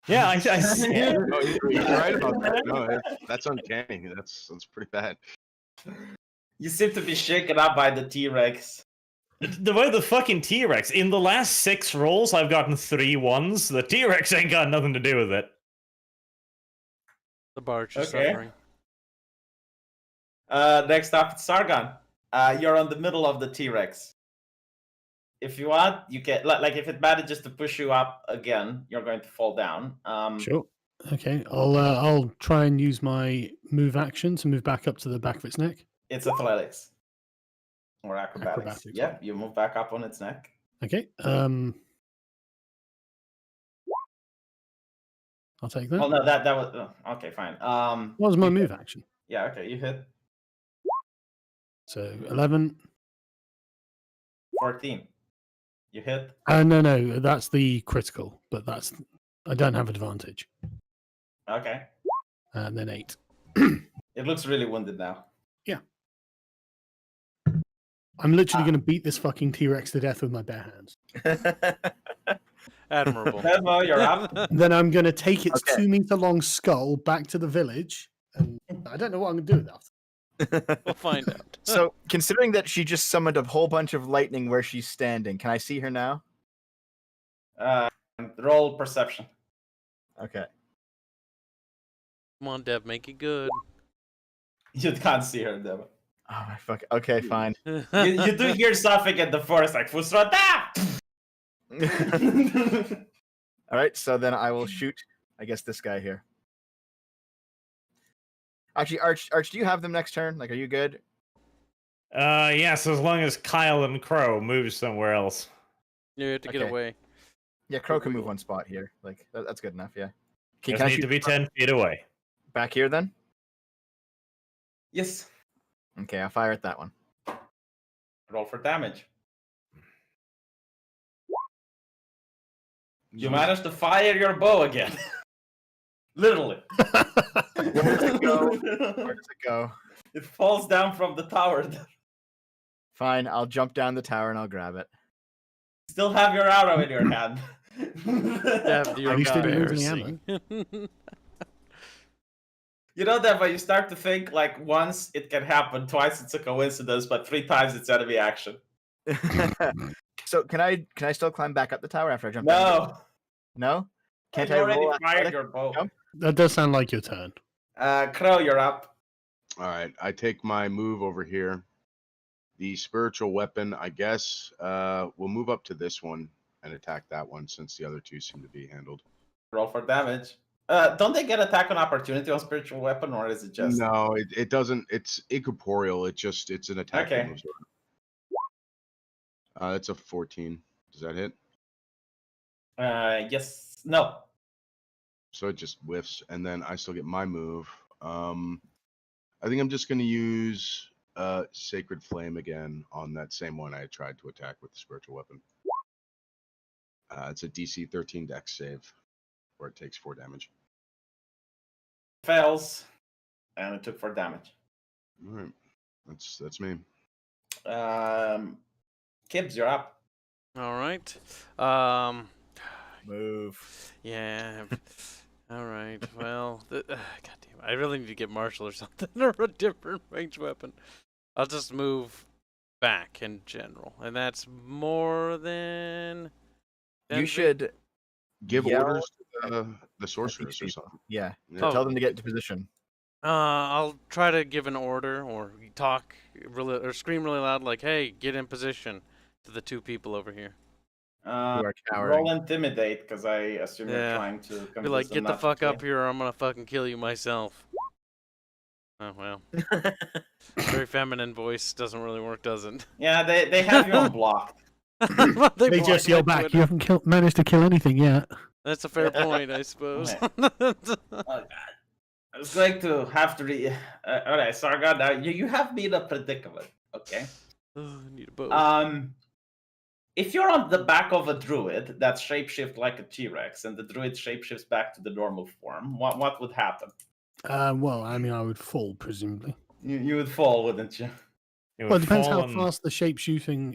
Yeah, I see. No, you're right about that. No, that's uncanny. That's pretty bad. You seem to be shaken up by the T-Rex. The way the fucking T-Rex, in the last 6 rolls, I've gotten 3 1s. The T-Rex ain't got nothing to do with it. The barge is Okay. suffering. Next up, it's Sargon. You're on the middle of the T-Rex. If you want, you can like if it manages to push you up again, you're going to fall down. Sure. Okay. I'll try and use my move action to move back up to the back of its neck. It's athletics or acrobatics. Acrobatics. Yeah, you move back up on its neck. Okay. I'll take that. Well, no, that was okay. Fine. What was my move action? Yeah. Okay, you hit So 11. 14. You hit. No, that's the critical, but I don't have advantage. Okay. And then 8. It looks really wounded now. I'm literally going to beat this fucking T-Rex to death with my bare hands. Admirable. Demo, you're up. Then I'm going to take its Okay. 2-meter long skull back to the village, and I don't know what I'm going to do with that. We'll find out. So, considering that she just summoned a whole bunch of lightning where she's standing, can I see her now? Roll perception. Okay. Come on, Deb, make it good. You can't see her, Demo. Oh my fuck. Okay, fine. You do hear something in the forest like Fusrata! All right, so then I will shoot. I guess this guy here. Actually, Arch, do you have them next turn? Like, are you good? Yes, as long as Kyle and Crow move somewhere else. You have to get Okay. away. Yeah, Crow can move one spot here. Like, that's good enough. Yeah. Okay, Just can I need shoot to be 10 feet away. back here then? Yes. Okay, I'll fire at that one. Roll for damage. You managed to fire your bow again. Literally. Where does it go? Where does it go? It falls down from the tower. Fine, I'll jump down the tower and I'll grab it. Still have your arrow in your hand. Deb, you're At least didn't lose any embarrassing. You know that when you start to think like once it can happen, twice it's a coincidence, but 3 times it's enemy action. So can I still climb back up the tower after I jump down? No. No? Can't You I already roll fired athletic? your bow. Jump? That does sound like your turn. Crow, you're up. All right, I take my move over here. The spiritual weapon, I guess, we'll move up to this one and attack that one since the other 2 seem to be handled. Roll for damage. Don't they get attack on opportunity on spiritual weapon, or is it just No, it doesn't. It's incorporeal. It's an attack. Okay. Move. That's a 14. Does that hit? Yes. No. So it just whiffs, and then I still get my move. I think I'm just going to use Sacred Flame again on that same one I tried to attack with the spiritual weapon. It's a DC 13 Dex save, where it takes 4 damage. Fails, and it took 4 damage. All right, that's me. Kibbs, you're up. All right. Move. Yeah. All right. Well, God damn it. I really need to get Marshall or something, or a different range weapon. I'll just move back in general, and that's more than. You should Give yell orders to at the sorceress or people. something. Yeah. Yeah. Tell them to get into position. I'll try to give an order or talk really or scream really loud, like, "Hey, get in position!" to the 2 people over here. are Roll cowering. intimidate, because I assume you're Yeah. trying to Be convince like, them get the not fuck to up here or I'm gonna fucking kill you myself. Oh, well. Very feminine voice. Doesn't really work, does it? Yeah, they have you on block. They blocked just my yell back. Twitter. You haven't managed to kill anything yet. That's a fair point, I suppose. Oh, God. I was going to have to alright, Sargon, now you have me in a predicament, okay? Oh, I need a bow. If you're on the back of a druid that's shapeshift like a T-Rex, and the druid shapeshifts back to the normal form, what would happen? Well, I mean, I would fall, presumably. You would fall, wouldn't you? Well, it depends how fast the shape-shifting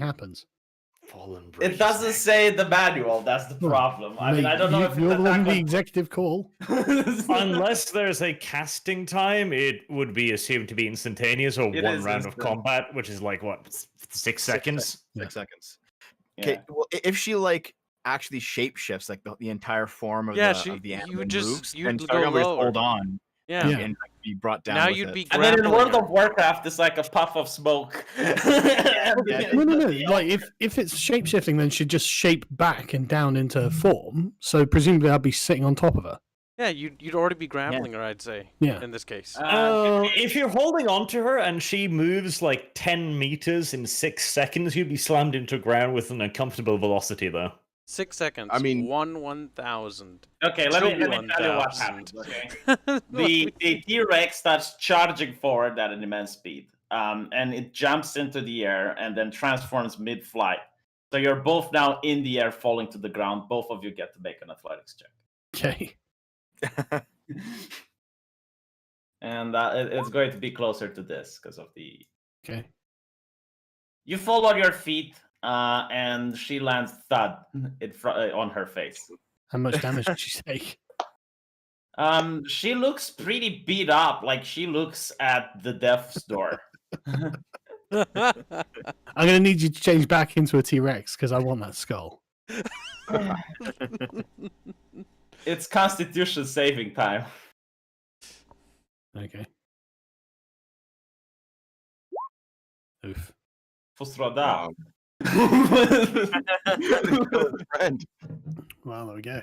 happens. Fallen It doesn't say the manual, that's the Well, problem. I mean, I don't know if you're it's the one with the attack executive call. Unless there's a casting time, it would be assumed to be instantaneous or It one is round of instant. combat, which is like what 6 seconds. 6 seconds. Yeah. Okay. Well, if she like actually shapeshifts, like the entire form of Yeah, the animal you would just- moves, you'd then go Sargon would just lower. hold on Yeah. Yeah. and like, be brought down. Now with you'd it. be And then in grappling World her. of Warcraft, it's like a puff of smoke. No. Like if it's shape-shifting, then she'd just shape back and down into form. So presumably, I'd be sitting on top of her. Yeah, you'd already be grappling her, I'd say. Yeah. In this case. If you're holding on to her and she moves like 10 meters in 6 seconds, you'd be slammed into ground with an uncomfortable velocity, though. 6 seconds. I mean- 1,000. Okay, let me tell you what 1,000. happens. Okay, the T-Rex starts charging forward at an immense speed, and it jumps into the air and then transforms mid-flight. So you're both now in the air, falling to the ground. Both of you get to make an athletics check, Okay. and it's going to be closer to this because of the. Okay. You fall on your feet, and she lands thud on her face. How much damage did she take? She looks pretty beat up, like she looks at the death's door. I'm gonna need you to change back into a T-Rex because I want that skull. It's Constitution saving time. Okay. Oof. Fosroda. Friend. Well, there we go.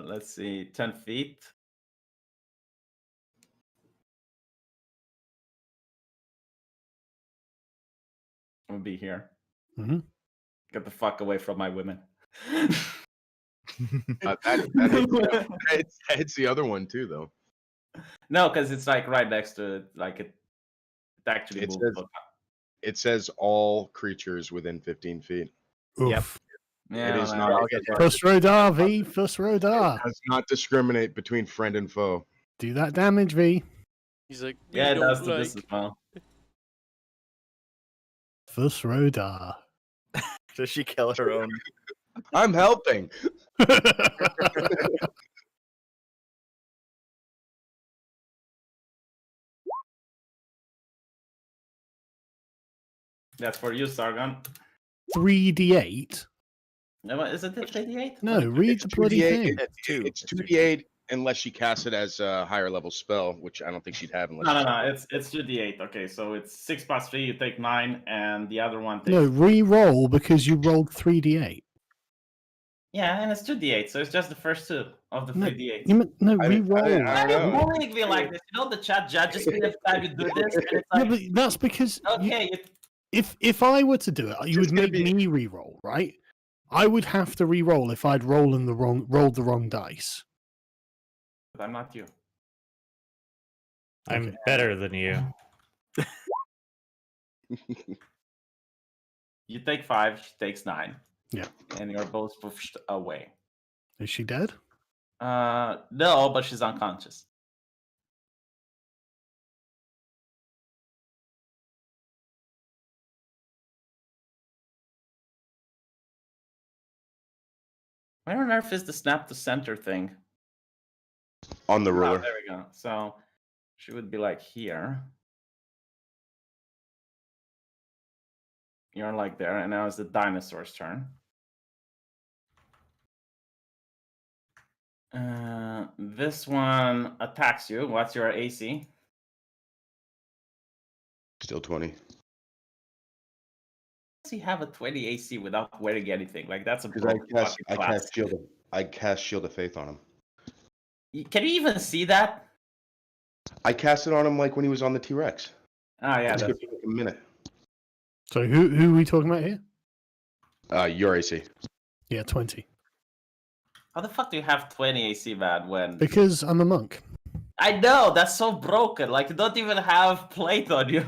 Let's see, 10 feet. I'll be here. Mhm. Get the fuck away from my women. That hits the other one too, though. No, because it's like right next to it. Like it actually It moved. says- It says all creatures within 15 feet. Oof. Yep. Yeah, it is no, not. I'll get you. Fuss Rodar, V. Fuss Rodar. Does not discriminate between friend and foe. Do that damage, V. He's like, Yeah, it "We does don't to this like-" as well. Fuss Rodar. Does she kill her own? I'm helping. That's for you, Sargon. 3d8? No, isn't it 88? No, read the bloody 2d8. thing. It's two. It's 2d8 unless she casts it as a higher level spell, which I don't think she'd have unless. No. It's 2d8. Okay, so it's 6 plus 3. You take 9, and the other one takes. No, re-roll because you rolled 3d8. Yeah, and it's 2d8, so it's just the first two of the No, 3d8. No, I- re-roll. I don't Why know. are you me like this? You know the chat judges me every time you do this, and it's No, like, but that's because okay, if I were to do it, you It's would gonna make be- me re-roll, right? I would have to re-roll if I'd rolled the wrong dice. I'm not you. I'm Okay. better than you. You take 5, she takes 9. Yeah. And you're both pushed away. Is she dead? No, but she's unconscious. Where on earth is the snap to center thing? On the Ah, ruler. there we go. So she would be like here. You're like there, and now it's the dinosaur's turn. This one attacks you. What's your AC? Still 20. does he have a 20 AC without wearing anything? Like that's a Because broken fucking I class. cast Shield of Faith on him. Can you even see that? I cast it on him like when he was on the T-Rex. Oh yeah, It's that's good for like a minute. So who are we talking about here? Your AC. Yeah, 20. how the fuck do you have 20 AC, man? When Because I'm a monk. I know that's so broken. Like you don't even have plate on you.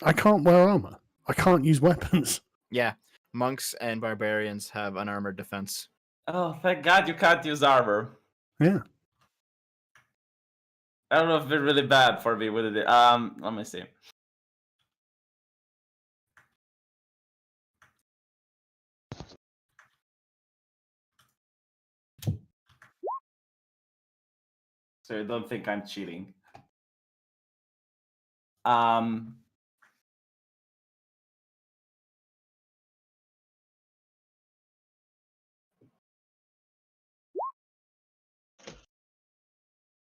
I can't wear armor. I can't use weapons. Yeah, monks and barbarians have unarmored defense. Oh, thank God you can't use armor. Yeah. I don't know if it's really bad for me with it. Let me see. So you don't think I'm cheating.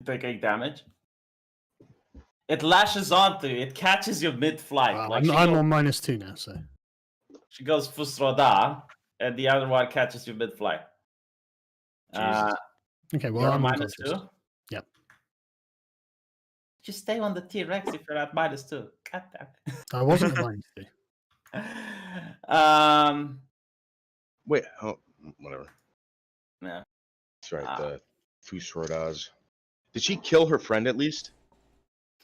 Taking damage. It lashes onto you. It catches you mid-flight. Like I'm on -2 now, so. she goes Fusroda, and the other one catches you mid-flight. Jesus. Okay, well, You're I'm minus unconscious. 2? Yep. Just stay on the T-Rex if you're at -2. God damn I wasn't at -2. it. Wait, whatever. Yeah. That's right, the Fusrodaz. Did she kill her friend at least?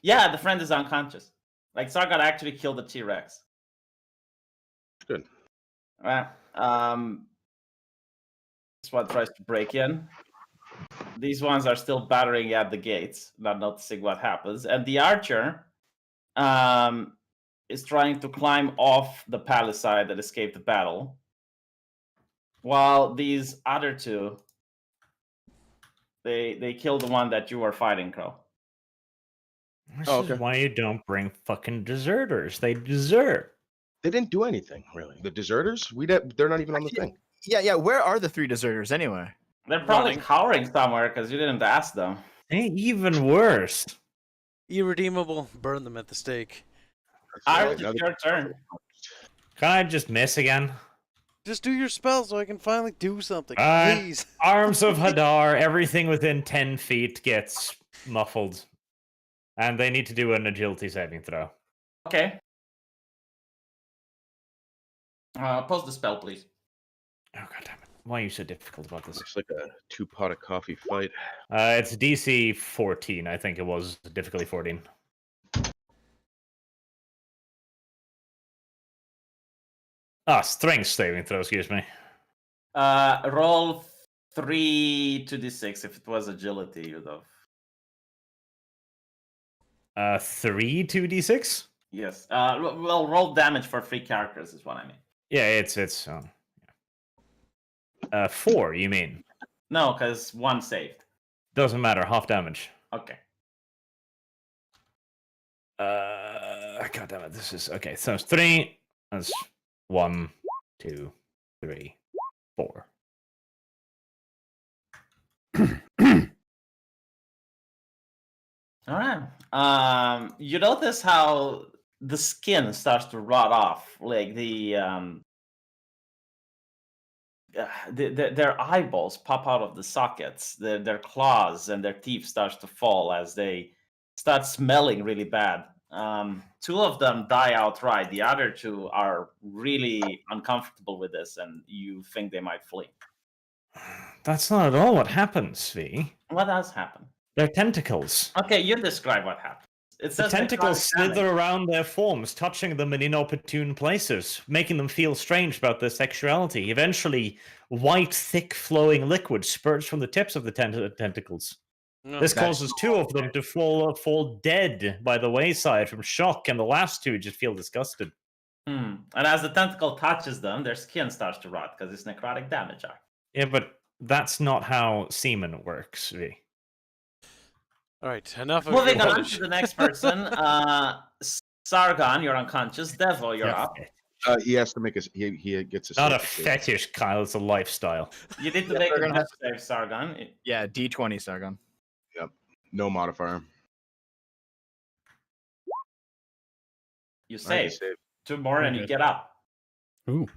Yeah, the friend is unconscious. Like Sargon actually killed the T-Rex. Good. This one tries to break in. These ones are still battering at the gates, not noticing what happens. And the archer is trying to climb off the palisade that escaped the battle. While these other two, they kill the one that you were fighting, Crow. This is why you don't bring fucking deserters. They desert. They didn't do anything, really. The deserters? They're not even on the thing. Yeah. Where are the 3 deserters anyway? They're probably cowering somewhere because you didn't ask them. Hey, even worse. Irredeemable. Burn them at the stake. Archer, it's your turn. Can I just miss again? Just do your spell so I can finally do something, Alright. please. Arms of Hadar, everything within 10 feet gets muffled. And they need to do an agility saving throw. Okay. Post the spell, please. Oh, god damn it. Why are you so difficult about this? It's like a 2-pot of coffee fight. It's DC 14, I think it was. Difficulty 14. Strength saving throw, excuse me. Roll 3 2d6. If it was agility, you'd have. 3 2d6? Yes. Well, roll damage for 3 characters is what I mean. Yeah, it's 4, you mean? No, because 1 saved. Doesn't matter, half damage. Okay. God damn it, this is okay. So it's 3. That's 1, 2, 3, 4. All right. You notice how the skin starts to rot off, like their eyeballs pop out of the sockets, their claws and their teeth starts to fall as they start smelling really bad. 2 of them die outright. The other 2 are really uncomfortable with this, and you think they might flee. That's not at all what happens, V. What does happen? They're tentacles. Okay, you describe what happens. It The says tentacles necrotic damage. slither around their forms, touching them in inopportune places, making them feel strange about their sexuality. Eventually, white, thick, flowing liquid spurts from the tips of the tentacles. No. This causes 2 of them to fall dead by the wayside from shock, and the last 2 just feel disgusted. And as the tentacle touches them, their skin starts to rot because it's necrotic damage. Yeah, but that's not how semen works, V. All right, enough of Moving your on rubbish. to the next person. Sargon, you're unconscious. Devo, you're up. He has to make he gets a Not a save. fetish, Kyle. It's a lifestyle. You need to Yeah, make we're a gonna death save, Sargon. Yeah, D20, Sargon. No modifier. You Alright, save. 2 more and you Okay. get up. Ooh.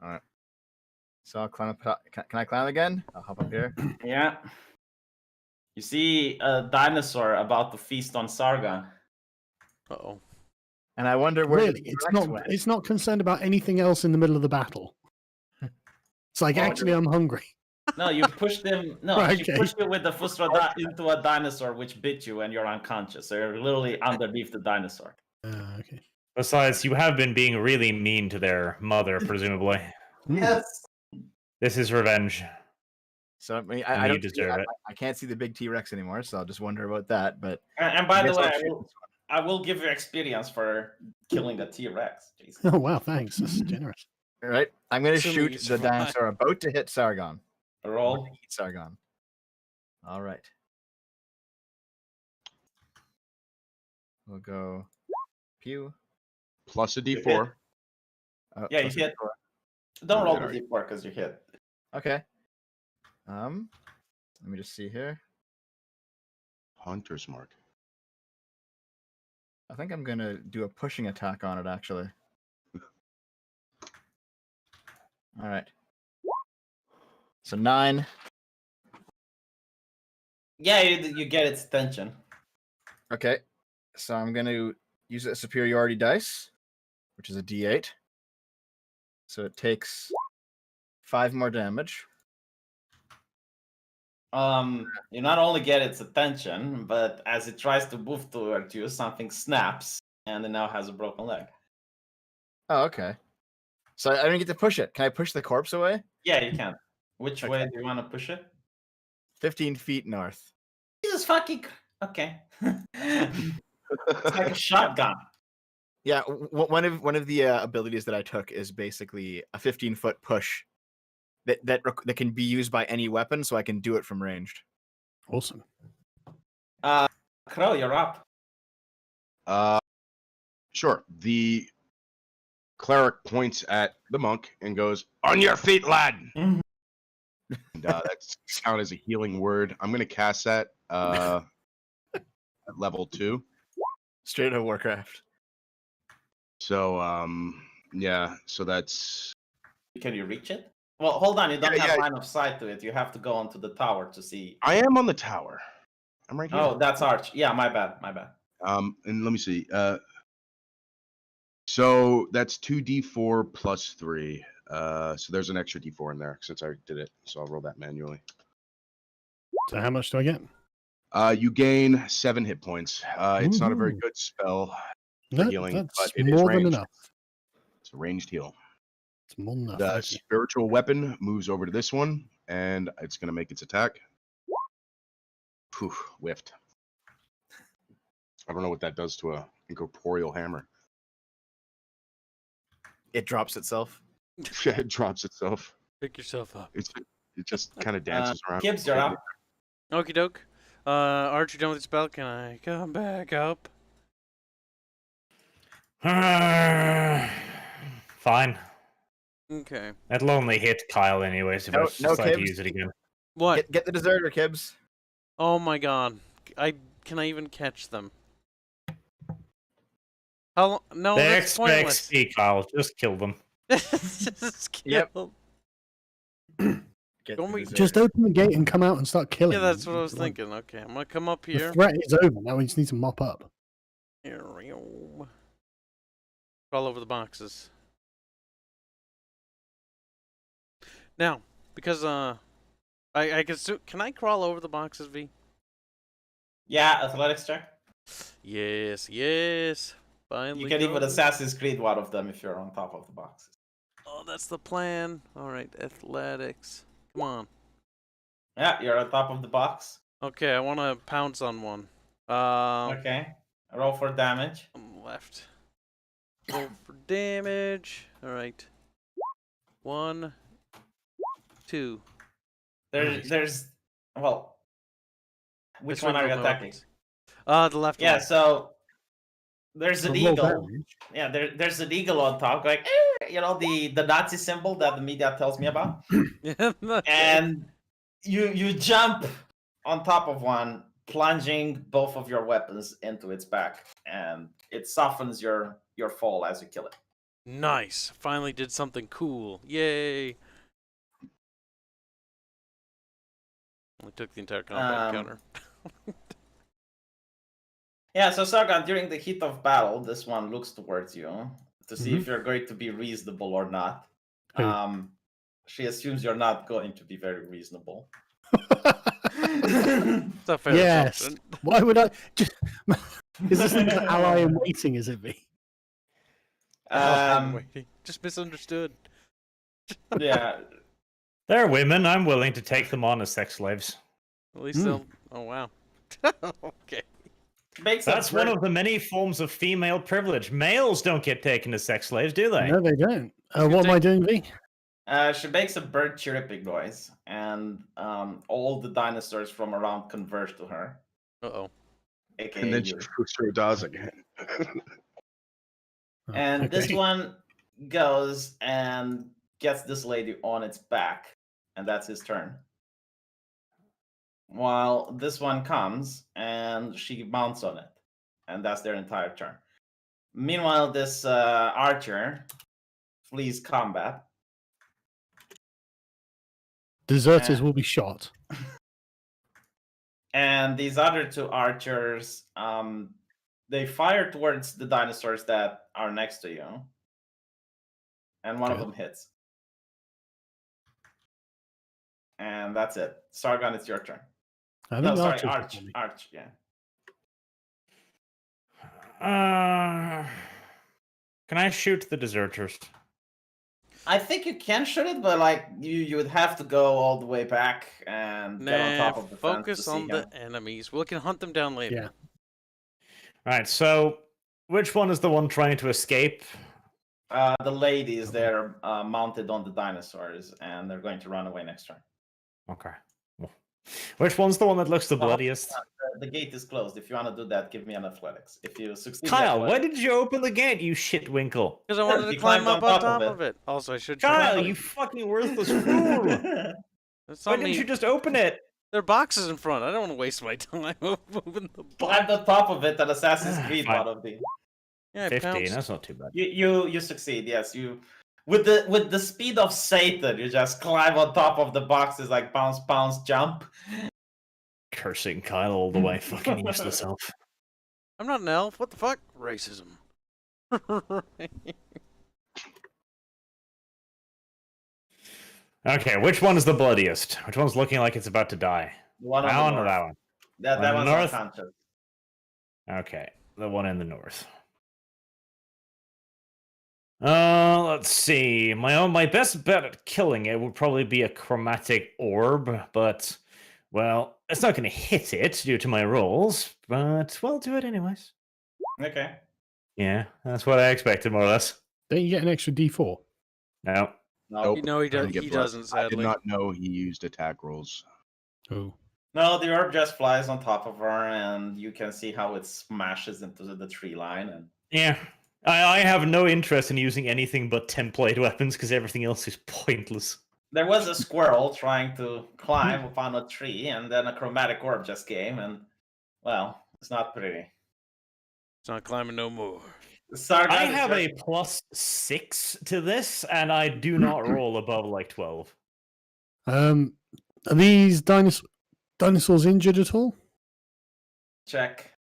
All right. So I'll climb up. Can I climb again? I'll hop up here. Yeah. You see a dinosaur about to feast on Sargon. Uh-oh. And I wonder where Really, the it's T-Rex not. went. It's not concerned about anything else in the middle of the battle. It's like, Well, actually, I'm hungry. No, you pushed him. No, Right, she okay. pushed you with the Fusra into a dinosaur, which bit you, and you're unconscious. So you're literally underneath the dinosaur. Okay. Besides, you have been being really mean to their mother, presumably. Yes. This is revenge. So I mean, And I you don't see, deserve it. I can't see the big T-Rex anymore, so I'll just wonder about that. But And by I the guess way, I'll shoot this I will give you experience for killing a T-Rex. Jesus. Oh wow, thanks. That's generous. one. All right, I'm gonna Assuming shoot you the survive. dinosaur about to hit Sargon. Roll. Eat Sargon. All right. We'll go pew. Plus a You D4. Oh, Yeah, you plus a hit. D4. Don't Oh, roll good, the D4 because you hit. Okay. Let me just see here. Hunter's mark. I think I'm gonna do a pushing attack on it actually. All right. So 9. Yeah, you get its attention. Okay. So I'm gonna use a superiority dice, which is a D8. So it takes 5 more damage. You not only get its attention, but as it tries to move toward you, something snaps, and it now has a broken leg. Oh, okay. So I don't get to push it. Can I push the corpse away? Yeah, you can. Which Okay. way do you want to push it? 15 feet north. Jesus fucking. Okay. It's like a shotgun. Yeah, one of the abilities that I took is basically a 15-foot push that can be used by any weapon, so I can do it from ranged. Awesome. Crow, you're up. Sure. The cleric points at the monk and goes, "On your feet, lad." Mhm. And that's count as a healing word. I'm gonna cast that at level 2. Straight out of Warcraft. So yeah. So that's Can you reach it? Well, hold on. You don't Yeah, have yeah. line of sight to it. You have to go onto the tower to see. I am on the tower. I'm right here. Oh, that's Arch. Yeah, my bad. My bad. And let me see. So that's 2d4 plus 3. So there's an extra d4 in there since I did it. So I'll roll that manually. So how much do I get? You gain 7 hit points. It's not a very Ooh. good spell, No, healing, that's but it is more than ranged. enough. It's a ranged heal. It's more than enough. The Thank you. spiritual weapon moves over to this one, and it's going to make its attack. Phew, whiffed. I don't know what that does to a incorporeal hammer. It drops itself. It drops itself. Pick yourself up. It just kind of dances around. Gibbs, you're up. Okie doke. Archie, done with the spell. Can I come back up? Fine. Okay. That'll only hit Kyle anyways if I No- just no decide to Kibbs. use it again. What? Get the deserter, Kibbs. Oh my god. Can I even catch them? How long? No, They that's expect pointless. XP, Kyle. Just kill them. Just kill Yep. them. Get Don't the we- deserter. Just open the gate and come out and start killing. Yeah, that's them. what I was thinking. Okay, I'm gonna come up The here. threat is over. Now we just need to mop up. Here we go. Crawl over the boxes. Now, because I can I crawl over the boxes, V? Yeah, athletics check. Yes, yes. Finally. You can even got it. Assassin's Creed one of them if you're on top of the boxes. Oh, that's the plan. All right, athletics. Come on. Yeah, you're on top of the box. Okay, I want to pounce on one. Okay. Roll for damage. On the left. Roll for damage. All right. 1, 2. There's well, which This one are you from my attacking? weapons. The left Yeah, one. so there's an Roll eagle. damage. Yeah, there's an eagle on top, like you know the Nazi symbol that the media tells me about. And you jump on top of one, plunging both of your weapons into its back, and it softens your fall as you kill it. Nice. Finally did something cool. Yay. We took the entire combat counter. Yeah, so Sargon, during the heat of battle, this one looks towards you to see if you're going to be reasonable or not. Who? She assumes you're not going to be very reasonable. It's a fair Yes. assumption. Why would I? Is this an ally in waiting? Is it me? I'm waiting. Just misunderstood. Yeah. They're women. I'm willing to take them on as sex slaves. At least they'll. Oh wow. Okay. That's one of the many forms of female privilege. Males don't get taken as sex slaves, do they? No, they don't. What am I doing, V? She makes a bird chirping noise, and all the dinosaurs from around converge to her. Uh-oh. AKA And then you. she puts her does again. And this Okay. one goes and gets this lady on its back, and that's his turn. While this one comes and she mounts on it, and that's their entire turn. Meanwhile, this archer flees combat. Deserters will be shot. And these other two archers, they fire towards the dinosaurs that are next to you. And one of them hits. And that's it. Sargon, it's your turn. I No, think sorry, Archer's Arch. got me. Arch, yeah. Can I shoot the deserters? I think you can shoot it, but like you would have to go all the way back and get on top of the fence Focus to on see the him. enemies. We can hunt them down later. Yeah. Right, so which one is the one trying to escape? The lady is there mounted on the dinosaurs, and they're going to run away next turn. Okay. Well, which one's the one that looks the bloodiest? The gate is closed. If you want to do that, give me an athletics. If you succeed, Kyle, why did you open the gate, you shitwinkle? Because I wanted to You climb climbed up on top of it. Also, I should try. Kyle, you fucking worthless fool! That's Why not didn't me. you just open it? There are boxes in front. I don't want to waste my time moving the box. Climb the top of it, and Assassin's Creed Fine. one of the. Yeah, 15, that's not too bad. You succeed. Yes, you. With the speed of Satan, you just climb on top of the boxes like bounce, bounce, jump. Cursing Kyle all the way, fucking useless elf. I'm not an elf. What the fuck? Racism. Okay, which one is the bloodiest? Which one's looking like it's about to die? The one on That the one or north. that one? That On the one's north? unconscious. Okay, the one in the north. Let's see. My best bet at killing it would probably be a chromatic orb, but well, it's not going to hit it due to my rolls. But we'll do it anyways. Okay. Yeah, that's what I expected, more or less. Don't you get an extra D4? No. Nope. No, he, I didn't does, get he blood. doesn't, I did sadly. not know he used attack rolls. Oh. No, the orb just flies on top of her, and you can see how it smashes into the tree line. And Yeah. I have no interest in using anything but template weapons because everything else is pointless. there was a squirrel trying to climb upon a tree, and then a chromatic orb just came, and well, it's not pretty. It's not climbing no more. Sargon I is have your- a +6 to this, and I do not roll above like 12. Are these dinosaurs injured at all? check.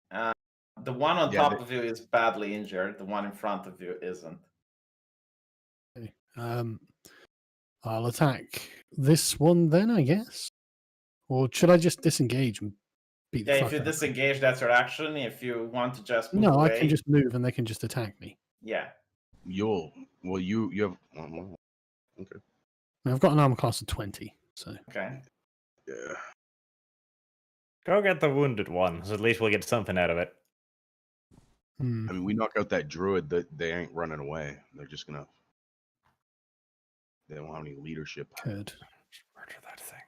The one on Yeah, top of you is badly injured. The one in front of you isn't. Okay. I'll attack this one then, I guess. Or should I just disengage and beat the Yeah, fuck if you out of them? disengage, that's your action. If you want to just move No, away, I can just move and they can just attack me. yeah. You have. Well, okay. I've got an armor class of 20, so Okay. Yeah. Go get the wounded one, so at least we'll get something out of it. I mean, we knock out that druid. They ain't running away. They're just gonna. They don't have any leadership. good. Murder that thing.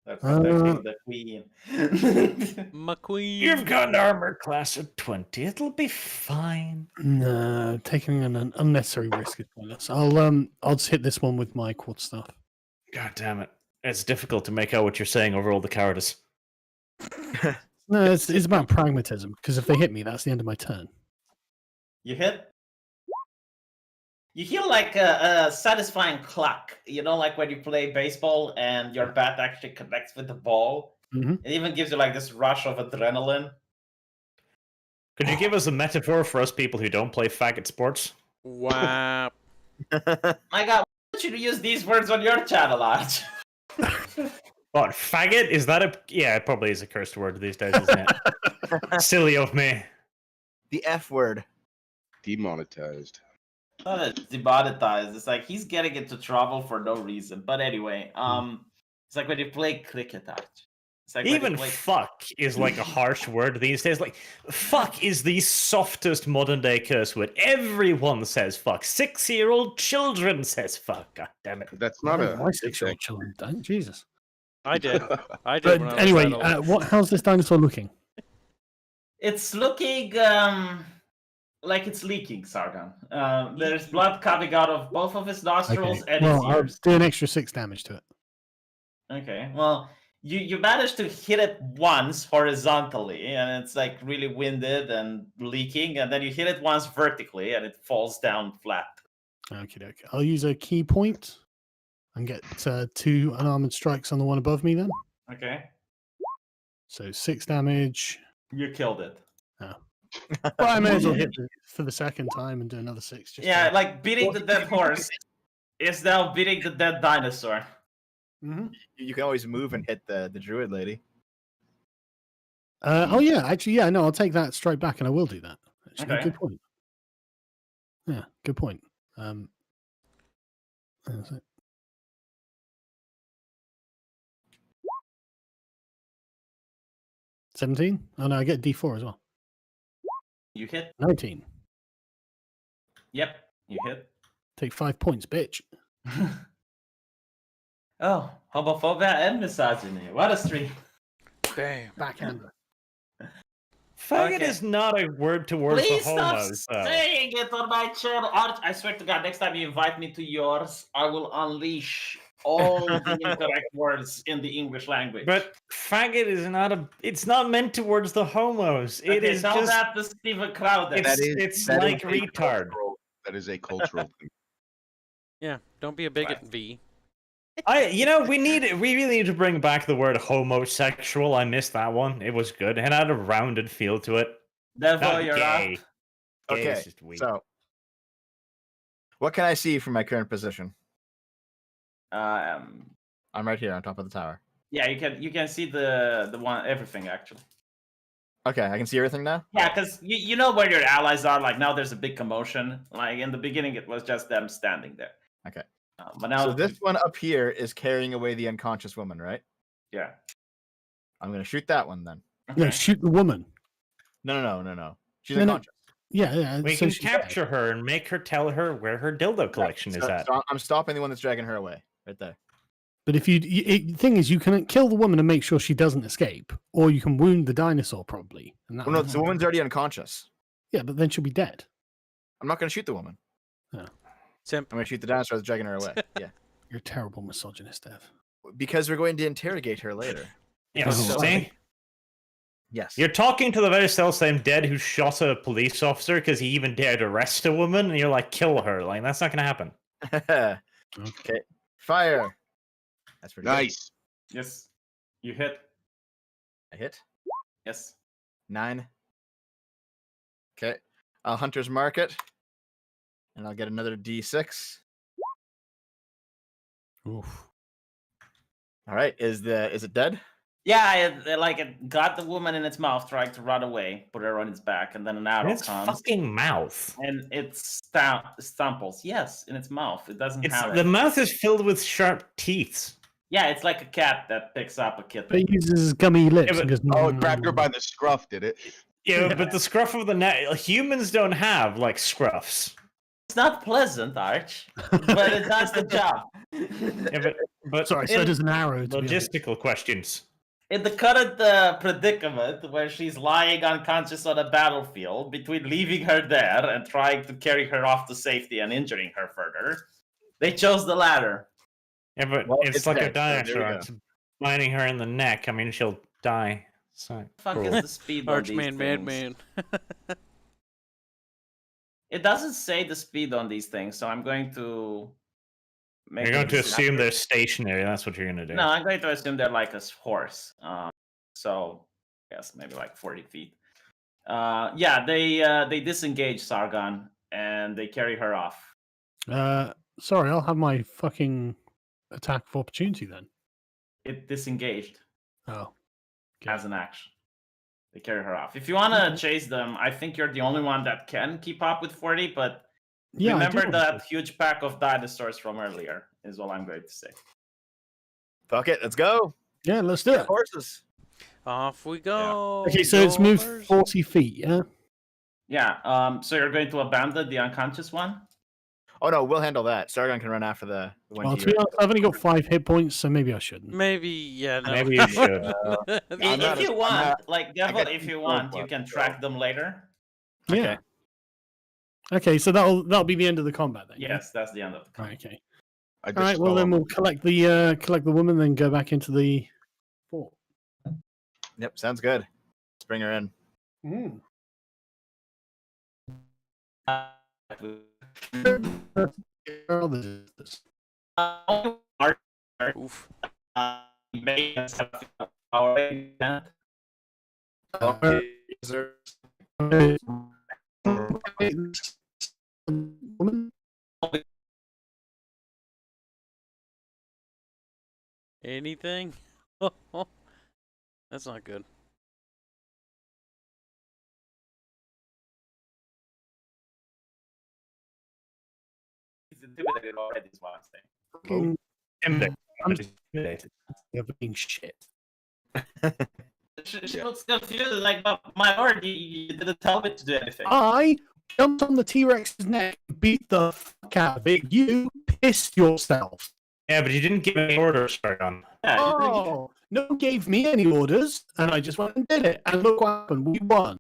They're protecting the queen. McQueen. You've got an armor class of 20. It'll be fine. No, taking an unnecessary risk is pointless. I'll just hit this one with my quartz staff. God damn it. It's difficult to make out what you're saying over all the cowardice. No, it's about pragmatism, because if they hit me, that's the end of my turn. You hit. You hear like a satisfying cluck. You know, like when you play baseball and your bat actually connects with the ball. Mm-hmm. It even gives you like this rush of adrenaline. Could you give us a metaphor for us people who don't play faggot sports? Wow. My God, why don't you use these words on your channel, Arch? What, faggot? Is that a... Yeah, it probably is a cursed word these days, isn't it? Silly of me. The F word. Demonetized. Not that it's demonetized. It's like he's getting into trouble for no reason. But anyway, it's like when you play cricket, Arch. It's like when Even you play... fuck is like a harsh word these days. Like, fuck is the softest modern day curse word. Everyone says fuck. 6-year-old children says fuck. God damn it. That's not a. my 6-year-old children don't. Jesus. I did. I did. But when I was anyway, that old. how's this dinosaur looking? It's looking like it's leaking, Sargon. There's blood coming out of both of his nostrils and Well, his I'll ears. do an extra 6 damage to it. Okay, well, you managed to hit it once horizontally, and it's like really winded and leaking, and then you hit it once vertically, and it falls down flat. Okay. I'll use a key point and get 2 unarmored strikes on the one above me then. Okay, So 6 damage. you killed it. But I may as well hit for the second time and do another 6. Just Yeah, to... like beating the dead horse is now beating the dead dinosaur. Mm-hmm. You can always move and hit the druid lady. Oh yeah, actually, yeah. No, I'll take that straight back, and I will do that. Actually, Okay. good point. Yeah, good point. 17? Oh no, I get D4 as well. You hit. 19. Yep, you hit. Take 5 points, bitch. Oh, homophobia and misogyny. What a stream. Damn. Backhander. Faggot Okay. is not a word towards Please the stop homos, though. saying it on my channel. Arch, I swear to God, next time you invite me to yours, I will unleash all the incorrect words in the English language. But faggot is not a... It's not meant towards the homos. It okay, is tell just... that to Stephen Crowder. It's that like is a retard. that is a cultural thing. Yeah, don't be a bigot, V. We really need to bring back the word homosexual. I missed that one. It was good. It had a rounded feel to it. Therefore, Not you're gay. up. Gay Okay, is just weak. so what can I see from my current position? Um, I'm right here on top of the tower. yeah, you can see the one everything actually. Okay, I can see everything now. Yeah, because you know where your allies are. Like now, there's a big commotion. Like in the beginning, it was just them standing there. Okay. But now, So this one up here is carrying away the unconscious woman, right? yeah. I'm gonna shoot that one then. No, Okay. shoot the woman. No. She's No, no. unconscious. Yeah. We so can she's capture her and make her tell her where her dildo collection is at. So I'm stopping the one that's dragging her away, right there. But if the thing is, you can kill the woman and make sure she doesn't escape, or you can wound the dinosaur probably. And that Well, no, will the woman's already unconscious. Yeah, but then she'll be dead. I'm not gonna shoot the woman. Simp. I'm gonna shoot the dinosaur that's dragging her away. Yeah, You're a terrible misogynist, Dev. because we're going to interrogate her later. Yeah, Oh, see? Yes. You're talking to the very self-same dead who shot a police officer because he even dared arrest a woman, and you're like, kill her. Like, that's not gonna happen. Okay. Fire. That's pretty good. Nice. Yes, you hit. I hit. Yes. 9. Okay. I'll Hunter's Mark it. And I'll get another D6. Oof. All right. Is it dead? Yeah, it got the woman in its mouth, tried to run away, put her on its back, and then an arrow In its comes fucking mouth. and it stamples. Yes, in its mouth. It doesn't have The it. mouth is filled with sharp teeth. Yeah, it's like a cat that picks up a But kitten. he uses gummy lips. Yeah, and goes, Oh, it grabbed her by the scruff, did it? Yeah, but the scruff of the neck. Humans don't have like scruffs. It's not pleasant, Arch, but it does the job. Yeah, but Sorry, so in- does an arrow. To be honest. logistical questions. In the current predicament, where she's lying unconscious on a battlefield, between leaving her there and trying to carry her off to safety and injuring her further, they chose the latter. Yeah, but Well, it's it's like a dead, so there we dinosaur. go. It's biting her in the neck. I mean, she'll die. So Fuck cool. is the speed on these Archman, things? madman. It doesn't say the speed on these things, so I'm going to make. You're going to assume they're stationary. That's what you're going to do. No, I'm going to assume they're like a horse. So I guess maybe like 40 feet. Yeah, they disengage Sargon and they carry her off. Sorry, I'll have my fucking attack of opportunity then. It disengaged Oh. as an action. They carry her off. If you want to chase them, I think you're the only one that can keep up with 40, but Yeah, remember that huge pack of dinosaurs from earlier, is all I'm going to say. Fuck it, let's go. Yeah, let's do it. Horses. Off we go. Okay, so it's moved Goers. 40 feet, yeah? Yeah, so you're going to abandon the unconscious one? Oh no, we'll handle that. Sargon can run after the one. Well, to be honest, I've only got 5 hit points, so maybe I shouldn't. Maybe, yeah. No. Maybe you should. If you want, Devil, if you want, you left, can so- track them later. Yeah. Okay, so that'll be the end of the combat then. yeah? Yes, that's the end of the Right, okay. I just All right. Well, saw then him. we'll collect the woman, then go back into the fort. Yep, sounds good. Let's bring her in. Oof. Woman? Anything? That's not good. He's intimidated already, is what I'm saying. Fucking Intimidated. You're being shit. She looks confused, like, my lord, you didn't tell me to do anything. I jumped on the T-Rex's neck, beat the fuck out of it. You pissed yourself. Yeah, but you didn't give any orders, Sargon. Yeah, Oh, no one gave me any orders, and I just went and did it. And look what happened. We won.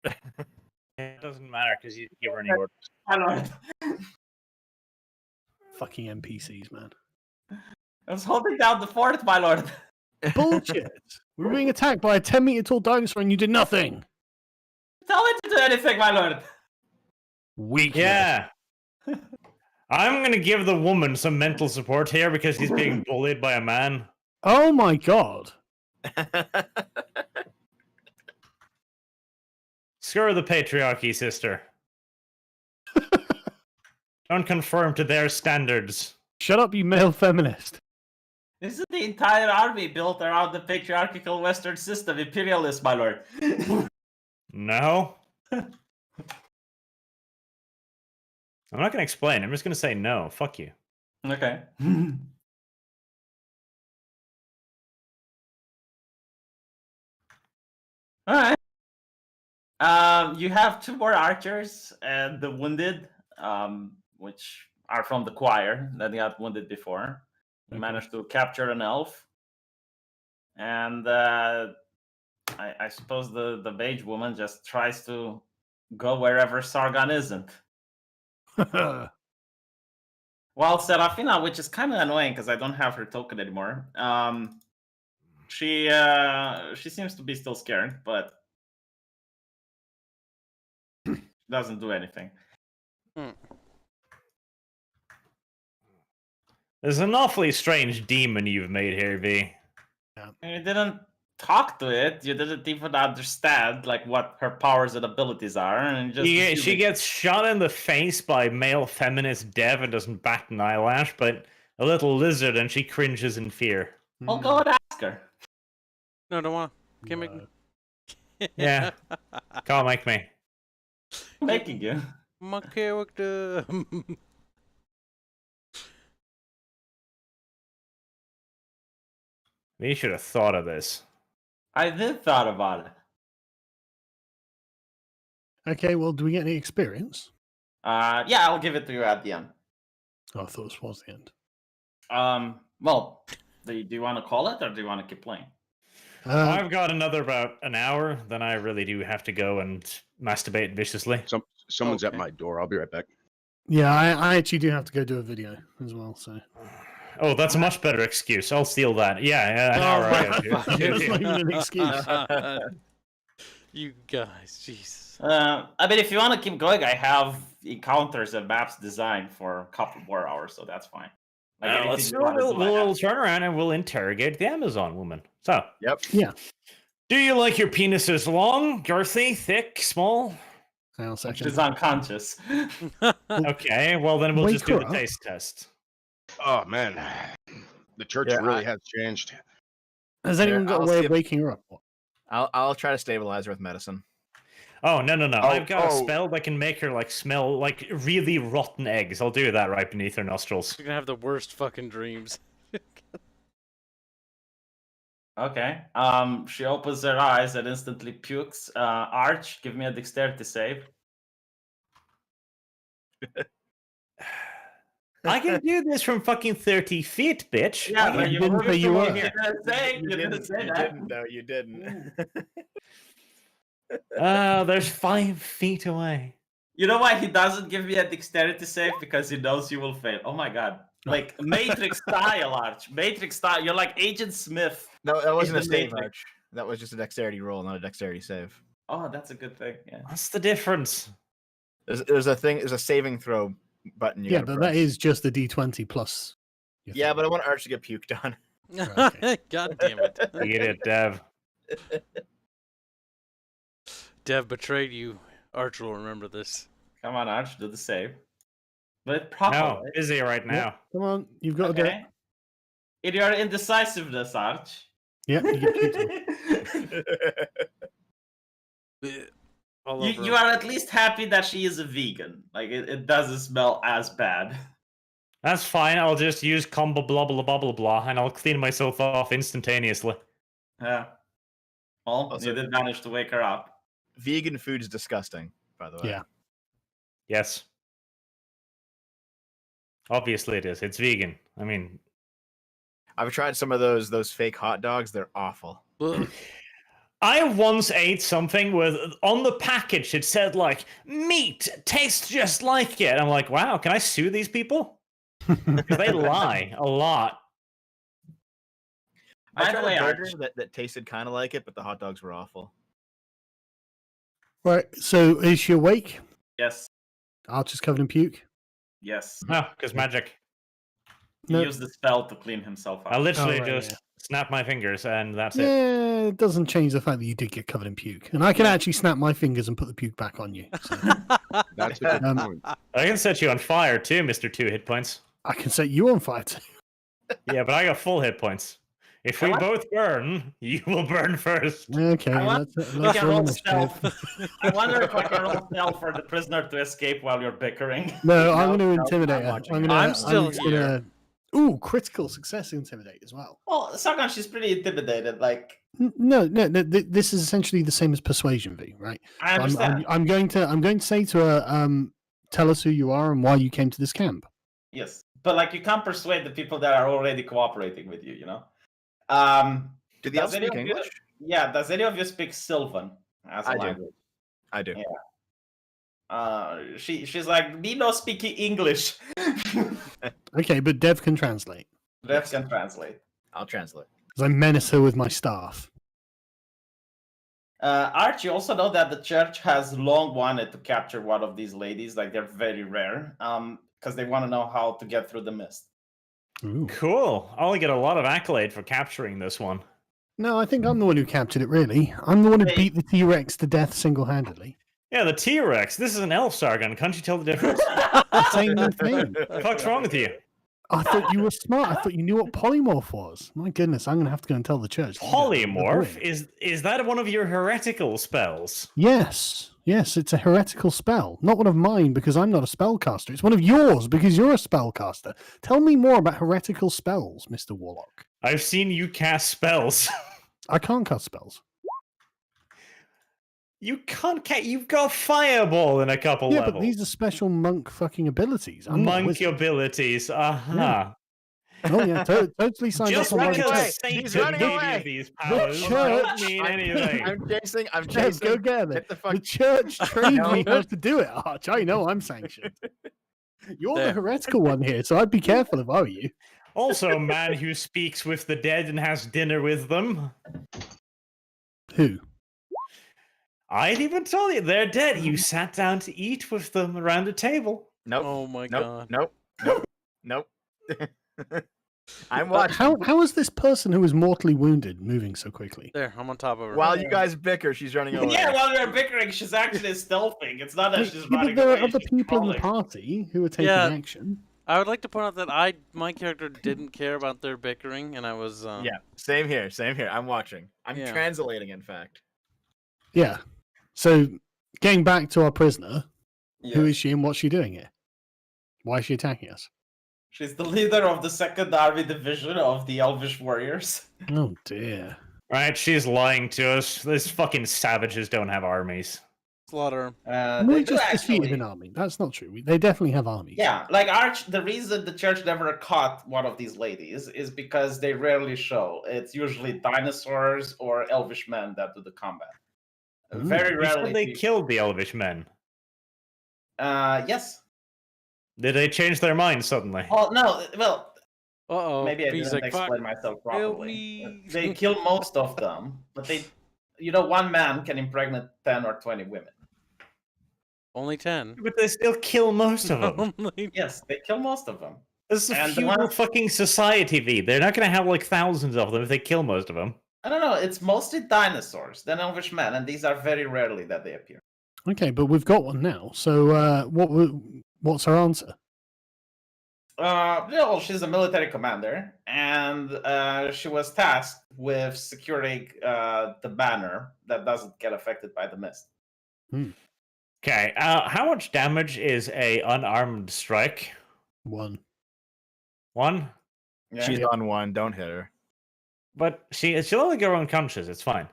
It doesn't matter because you didn't give her any orders. my lord. Fucking NPCs, man. I was holding down the fort, my lord. Bullshit. We were being attacked by a 10-meter tall dinosaur, and you did nothing. Tell me to do anything, my lord. Weak. Yeah. I'm going to give the woman some mental support here because he's being bullied by a man. Oh my god. Screw the patriarchy, sister. Don't conform to their standards. Shut up, you male feminist. This is the entire army built around the patriarchal Western system, imperialist, my lord. No. I'm not going to explain. I'm just going to say no. Fuck you. Okay. All right. You have 2 more archers and the wounded, which are from the choir that got wounded before. You managed to capture an elf, and I suppose the mage woman just tries to go wherever Sargon isn't. Well, Serafina, which is kind of annoying because I don't have her token anymore. She seems to be still scared, but doesn't do anything. There's an awfully strange demon you've made here, V. You didn't talk to it. You didn't even understand like what her powers and abilities are, and just She gets shot in the face by male feminist Dev and doesn't bat an eyelash, but a little lizard and she cringes in fear. I'll go and ask her. No, don't want. Can't make. Yeah. Can't make me. I'm making you. My character. You should have thought of this. I did thought about it. Okay, well, do we get any experience? Yeah, I'll give it to you at the end. Oh, I thought this was the end. Well, do you want to call it, or do you want to keep playing? I've got another about an hour, then I really do have to go and masturbate viciously. Someone's at Okay. my door. I'll be right back. Yeah, I actually do have to go do a video as well, so. Oh, that's a much better excuse. I'll steal that. Yeah, an hour. I got you. That's not even an excuse. You guys, Jesus. I mean, if you want to keep going, I have encounters and maps designed for a couple more hours, so that's fine. Like anything Let's you want to do, I we'll have. turn around and we'll interrogate the Amazon woman. So, Yep. Yeah. do you like your penises long, girthy, thick, small? Hang on a second. She's unconscious. Okay, well then we'll Wake just do her the up. taste test. Oh man, the church Yeah, really has changed. Has anyone got I'll a way see of if- waking her up? I'll try to stabilize her with medicine. Oh no! Oh, I've got a oh. spell that can make her like smell like really rotten eggs. I'll do that right beneath her nostrils. You're gonna have the worst fucking dreams. Okay. She opens her eyes and instantly pukes. Arch, give me a dexterity save. I can do this from fucking 30 feet, bitch. Yeah, I but can you do didn't this say from you over were. here. You didn't say You that. didn't, though. You didn't. There's 5 feet away. You know why he doesn't give me a dexterity save? Because he knows you will fail. Oh my god. Like Matrix style, Arch. Matrix style. You're like Agent Smith. No, that wasn't a the save, Matrix. Arch. That was just a dexterity roll, not a dexterity save. Oh, that's a good thing. Yeah. What's the difference? There's a saving throw button. You Yeah, gotta but press. that is just a D20 plus. your Yeah, thing. but I want Arch to get puked on. Okay. God damn it. Eat it, Dev. Dev betrayed you. Arch will remember this. Come on, Arch, do the save. But No, properly. busy right now. Come on, you've got to do it. Okay. In your indecisiveness, Arch. Yeah, you get puked on. All You, over you him. are at least happy that she is a vegan. Like, it doesn't smell as bad. That's fine. I'll just use combo blah blah blah blah blah, and I'll clean myself off instantaneously. Yeah. Well, Also- you did manage to wake her up. Vegan food is disgusting, by the way. Yeah. Yes. Obviously it is. It's vegan. I mean, I've tried some of those fake hot dogs. They're awful. Ugh. I once ate something with on the package it said like meat tastes just like it. I'm like, wow, can I sue these people? Because they lie a lot. I By tried the way, a burger Arch. that tasted kind of like it, but the hot dogs were awful. Right, so is she awake? Yes. Arch is covered in puke. Yes. No, because magic. He No. used the spell to clean himself I up. literally right, just yeah. snap my fingers and that's it. Yeah, it doesn't change the fact that you did get covered in puke. And I can actually snap my fingers and put the puke back on you. So That's a good Um, point. I can set you on fire too, Mr. 2 hit points. I can set you on fire too. Yeah, but I got full hit points. If we What? both burn, you will burn first. Okay, I want- let's can roll roll initiative. stealth. I wonder if I can roll stealth for the prisoner to escape while you're bickering. No, I'm going to no, intimidate I'm her. watching I'm it. gonna, I'm still just gonna... Ooh, critical success intimidate as well. Well, Sagan, she's pretty intimidated. Like, No, this is essentially the same as persuasion V, right? I understand. I'm going to say to her, tell us who you are and why you came to this camp. Yes, but like, you can't persuade the people that are already cooperating with you. You know. Do the elves Does any speak of you- English? Yeah. Does any of you speak Sylvan as a I do. language? I do. Yeah. She's like, me no speaking English. Okay, but Dev can translate. Ref can translate. I'll translate. Because I menace her with my staff. Arch, you also know that the church has long wanted to capture one of these ladies. Like, they're very rare. Because they want to know how to get through the mist. Ooh. Cool. I'll get a lot of accolade for capturing this one. No, I think I'm the one who captured it, really. I'm the one who Hey. beat the T-Rex to death single-handedly. Yeah, the T-Rex. This is an elf, Sargon. Can't you tell the difference? Same thing. What the fuck's wrong with you? I thought you were smart. I thought you knew what polymorph was. My goodness, I'm going to have to go and tell the church. Polymorph? Is that one of your heretical spells? Yes, it's a heretical spell. Not one of mine because I'm not a spellcaster. It's one of yours because you're a spellcaster. Tell me more about heretical spells, Mr. Warlock. I've seen you cast spells. I can't cast spells. You can't you've got fireball in a couple Yeah, levels. but these are special monk fucking abilities. I'm not a Monk wizard. abilities. Uh-huh. Yeah. Oh yeah, totally signed Just up on my because away. Satan He's gave running you away. these powers church- don't mean anything. I'm chasing. I'm Jeff, chasing. go get it. Get the fuck. The church trained No. me how to do it, Arch. I know I'm sanctioned. You're There. the heretical one here, so I'd be careful if I were you. Also, a man who speaks with the dead and has dinner with them. Who? I'd even told you they're dead. You sat down to eat with them around a table. Nope. Oh my Nope. god. Nope. I'm watching. How is this person who was mortally wounded moving so quickly? There, I'm on top of her. While you guys bicker, she's running away. Yeah, while they're bickering, she's actually stealthing. It's not that she's Yeah, but running there away. are other she's people in the crawling. party who are taking Yeah. action. I would like to point out that my character didn't care about their bickering, and I was. Yeah, same here. I'm watching. I'm Yeah. translating, in fact. Yeah. So, getting back to our prisoner, who Yes. is she and what's she doing here? Why is she attacking us? She's the leader of the 2nd Army Division of the Elvish Warriors. Oh dear. Right, she's lying to us. These fucking savages don't have armies. Slaughter. We They do just defeated actually. an army. That's not true. They definitely have armies. Yeah, like the reason the church never caught one of these ladies is because they rarely show. It's usually dinosaurs or elvish men that do the combat. Very You said rarely. they killed the Elvish men. Yes. Did they change their minds suddenly? Oh no. Well, Uh-oh. maybe I He's didn't like, explain fuck. myself Help properly. me. They kill most of them, but one man can impregnate 10 or 20 women. Only 10. But they still kill most of them. Only- Yes, they kill most of them. This is a And the feudal ones- fucking society, V. They're not going to have like thousands of them if they kill most of them. I don't know. It's mostly dinosaurs, then elvish men, and these are very rarely that they appear. Okay, but we've got one now. So, what's her answer? Well, she's a military commander, and she was tasked with securing the banner that doesn't get affected by the mist. Okay, how much damage is a unarmed strike? 1. 1? Yeah. She's on 1. Don't hit her. But she'll only go unconscious. It's fine.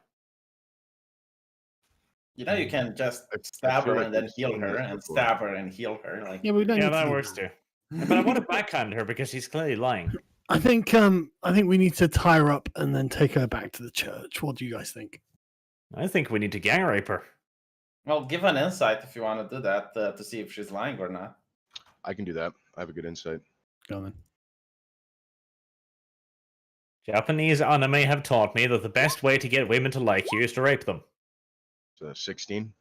You can just I stab feel her like and then we've heal seen her, this and before. stab her and heal her. Like, Yeah, we don't. Yeah, need to that do works too. But I want to backhand her because she's clearly lying. I think we need to tie her up and then take her back to the church. What do you guys think? I think we need to gang rape her. well, give an insight if you want to do that to see if she's lying or not. I can do that. I have a good insight. Go on then. Japanese anime have taught me that the best way to get women to like you is to rape them. 16.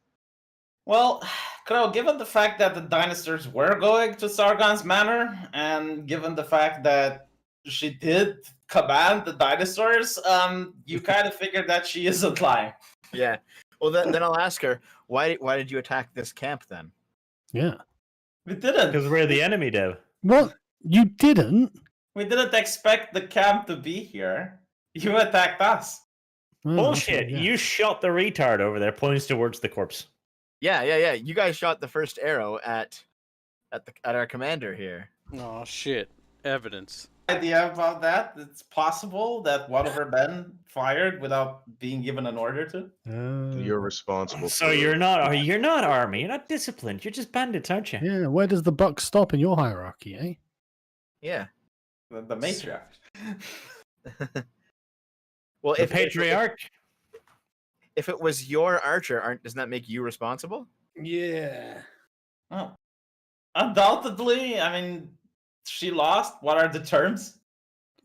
Well, Crow, given the fact that the dinosaurs were going to Sargon's manor, and given the fact that she did command the dinosaurs, you kind of figured that she isn't lying. Yeah. Well, then I'll ask her, why did you attack this camp then? Yeah. We didn't. Because we're the enemy, Dev. What? You didn't? We didn't expect the camp to be here. You attacked us. Oh, Bullshit. okay, yeah. You shot the retard over there, points towards the corpse. Yeah. You guys shot the first arrow at our commander here. Oh, shit. Evidence. Idea about that? It's possible that one of her men fired without being given an order to. You're responsible. So for you're not army, you're not disciplined. You're just bandits, aren't you? Yeah. Where does the buck stop in your hierarchy, eh? Yeah. The matriarch. Well, The if patriarch. if it was your archer, doesn't that make you responsible? Yeah. Oh. Undoubtedly, I mean, she lost. What are the terms?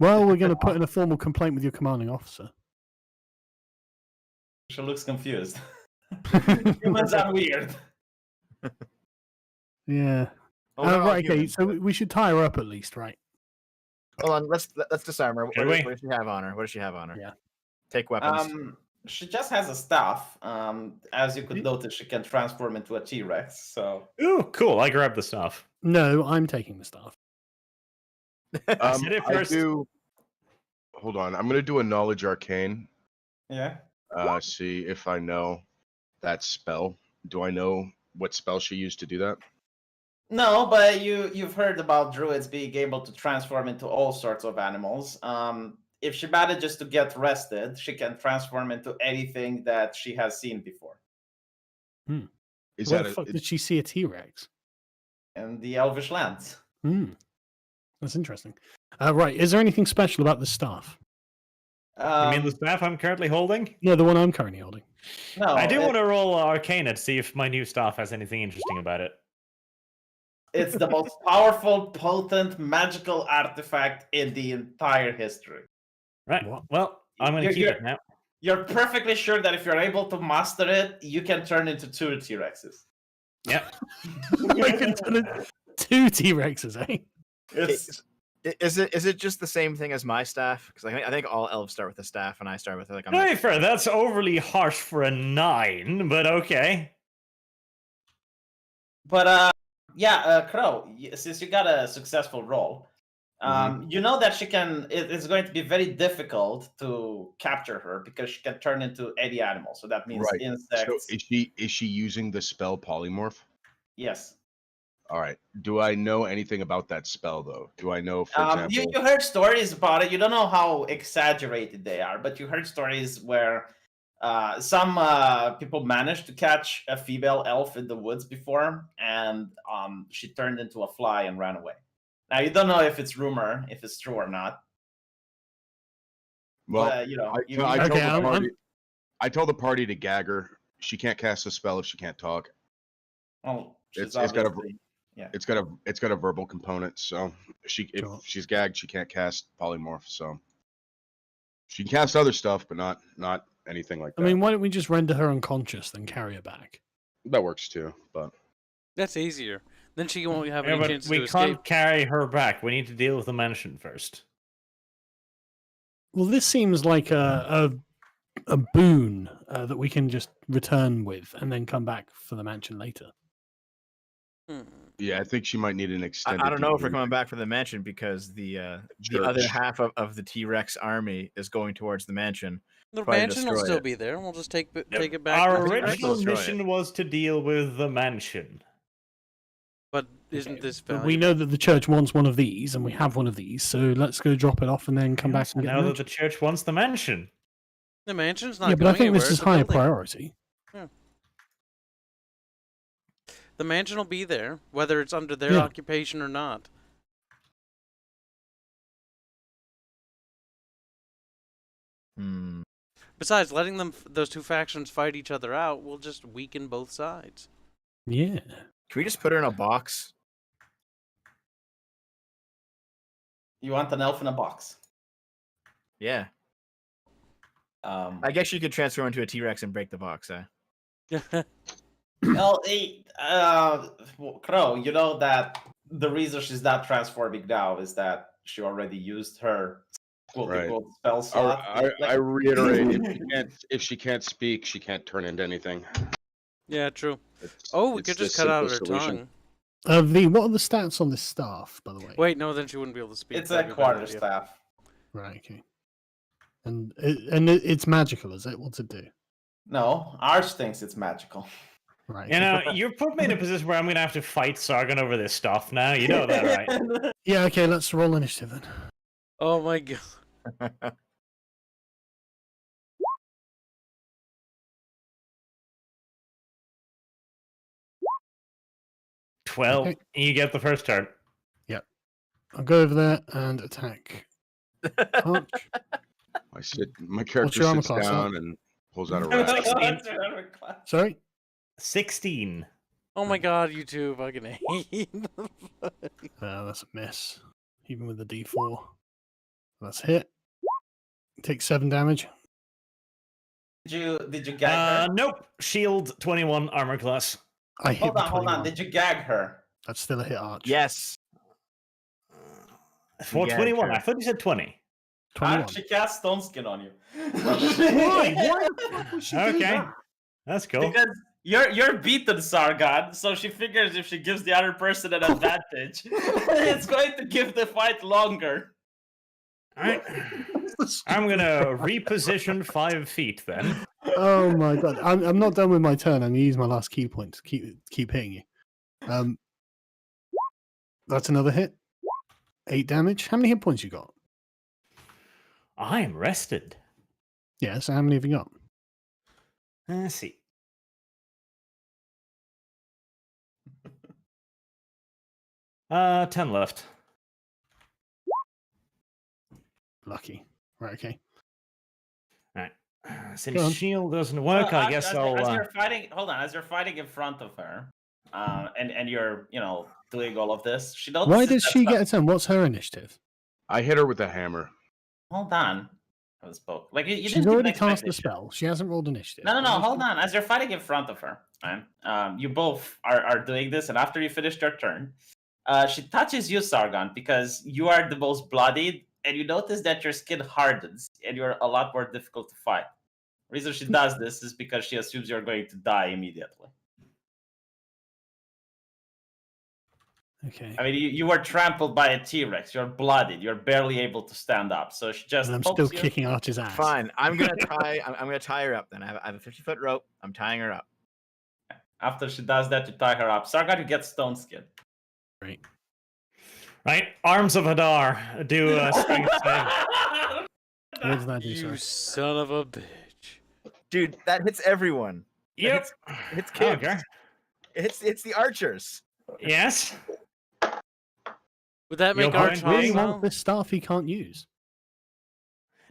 Well, we're going to put in a formal complaint with your commanding officer. She looks confused. Humans are weird. Yeah. Oh, they're all Right. Okay. humans, So but- we should tie her up at least, right? Hold on. Let's disarm her. Should What we? does she have on her? What does she have on her? Yeah. Take weapons. She just has a staff. As you could notice, she can transform into a T-Rex. So Ooh, cool. I grabbed the stuff. No, I'm taking the staff. said it first. Hold on. I'm gonna do a knowledge arcane. yeah. See if I know that spell. Do I know what spell she used to do that? No, but you've heard about druids being able to transform into all sorts of animals. If she manages to get rested, she can transform into anything that she has seen before. Is Where that the fuck did she see a T-Rex? In the Elvish lands. That's interesting. Right. Is there anything special about the staff? You mean the staff I'm currently holding? No, the one I'm currently holding. No, I do want to roll Arcana to see if my new staff has anything interesting about it. It's the most powerful, potent, magical artifact in the entire history. Right. What? Well, I'm going to You're- keep you're- it now. You're perfectly sure that if you're able to master it, you can turn into 2 T-Rexes. Yep. I can turn it 2 T-Rexes, eh? It's, Is it just the same thing as my staff? Because I think all elves start with a staff, and I start with like. To be fair, that's overly harsh for a 9, but okay. but Crow, since you got a successful roll, you know that she can. It's going to be very difficult to capture her because she can turn into any animal. So that means Right. insects. So is she using the spell polymorph? Yes. All right. Do I know anything about that spell though? Do I know, for example? You heard stories about it. You don't know how exaggerated they are, but you heard stories where some people managed to catch a female elf in the woods before, and she turned into a fly and ran away. Now you don't know if it's rumor, if it's true or not. Well, But, you know, I told the party to gag her. She can't cast a spell if she can't talk. well, It's got a yeah. it's got a verbal component. So if she's gagged, she can't cast polymorph. So she can cast other stuff, but not anything like that. I mean, why don't we just render her unconscious, then carry her back? That works too, but That's easier. Then she won't have Yeah, any but chance we to can't escape. carry her back. We need to deal with the mansion first. Well, this seems like a boon that we can just return with and then come back for the mansion later. yeah, I think she might need an extended. I don't know if we're debrief. coming back for the mansion because the Church. other half of the T-Rex army is going towards the mansion. The Try to mansion will destroy still it. be there. We'll just take it back. Our to the T-Rex. original Destroy it. mission was to deal with the mansion. But isn't this But valuable? we know that the church wants one of these, and we have one of these, so let's go drop it off and then come back and And get now the that the mansion. church wants the mansion. The mansion's not Yeah, but I going think this anywhere, is it's a higher building. priority. The mansion will be there, whether it's under their Yeah. occupation or not. Hmm. Besides, letting those two factions fight each other out will just weaken both sides. Yeah. Can we just put her in a box? You want an elf in a box. Yeah. I guess you could transform into a T-Rex and break the box. Well, hey, Crow, you know that the reason she's not transforming now is that she already used her quote-unquote spell slot. I reiterate, if she can't speak, she can't turn into anything. Yeah, true. It's- Oh, we it's could the just cut out her simplest solution. tongue. What are the stats on this staff, by the way? Wait, no, then she wouldn't be able to speak. It's a That'd be bad idea. quarterstaff. Right, okay. And it's magical, is it? What's it do? No, ours thinks it's magical. Right. You okay. know, you put me in a position where I'm going to have to fight Sargon over this stuff now. You know that, right? Yeah, okay, let's roll initiative then. Oh my god. Huh? 12. Okay. You get the first turn. I'll go over there and attack. Punch. My character your armor sits class, down and pulls out a rat. Sorry? 16. Oh my god, you two fucking hate. That's a miss. Even with the D4. That's hit. Take 7 damage. Did you gag her? Nope. Shield 21 armor class. I hit Hold on. with Did you gag her? That's still a hit arch. Yes. For Yeah, 21. sure. I thought you said 20. 21. She cast stone skin on you. Why? Why the fuck would she do Okay. that? That's cool. Because you're beaten, Sargon, so she figures if she gives the other person an advantage, it's going to give the fight longer. All right. I'm going to reposition 5 feet then. Oh my god. I'm not done with my turn. I'm going to use my last key point to keep hitting you. That's another hit. 8 damage. How many hit points you got? I'm rested. Yeah, so how many have you got? Let's see. Uh, 10 left. Lucky. Right, okay. All right. Go on. Since shield doesn't work, I guess I'll. As you're fighting, hold on. As you're fighting in front of her, and you're doing all of this, she notices. Why does she get a turn? What's her initiative? I hit her with a hammer. Hold on. spoke. Like you She's didn't even already expect cast the this shit. spell. She hasn't rolled initiative. No, hold on. As you're fighting in front of her, right? You both are doing this, and after you finish your turn, she touches you, Sargon, because you are the most bloodied, and you notice that your skin hardens, and you're a lot more difficult to fight. The reason she does this is because she assumes you're going to die immediately. Okay. I mean, you were trampled by a T-Rex. You're bloodied. You're barely able to stand up. So she just And I'm pokes still you. kicking Archer's ass. Fine. I'm gonna tie. I'm gonna tie her up. Then I have a 50-foot rope. I'm tying her up. After she does that, you tie her up. Sargon, you get stone skin. Great. Right, Arms of Hadar, do a strength save. What does that do, You sorry? son of a bitch. Dude, that hits everyone. Yep. It's kids. Okay. It's the archers. Yes. Would that make Your Arch point Really being- hostile? want this staff he can't use?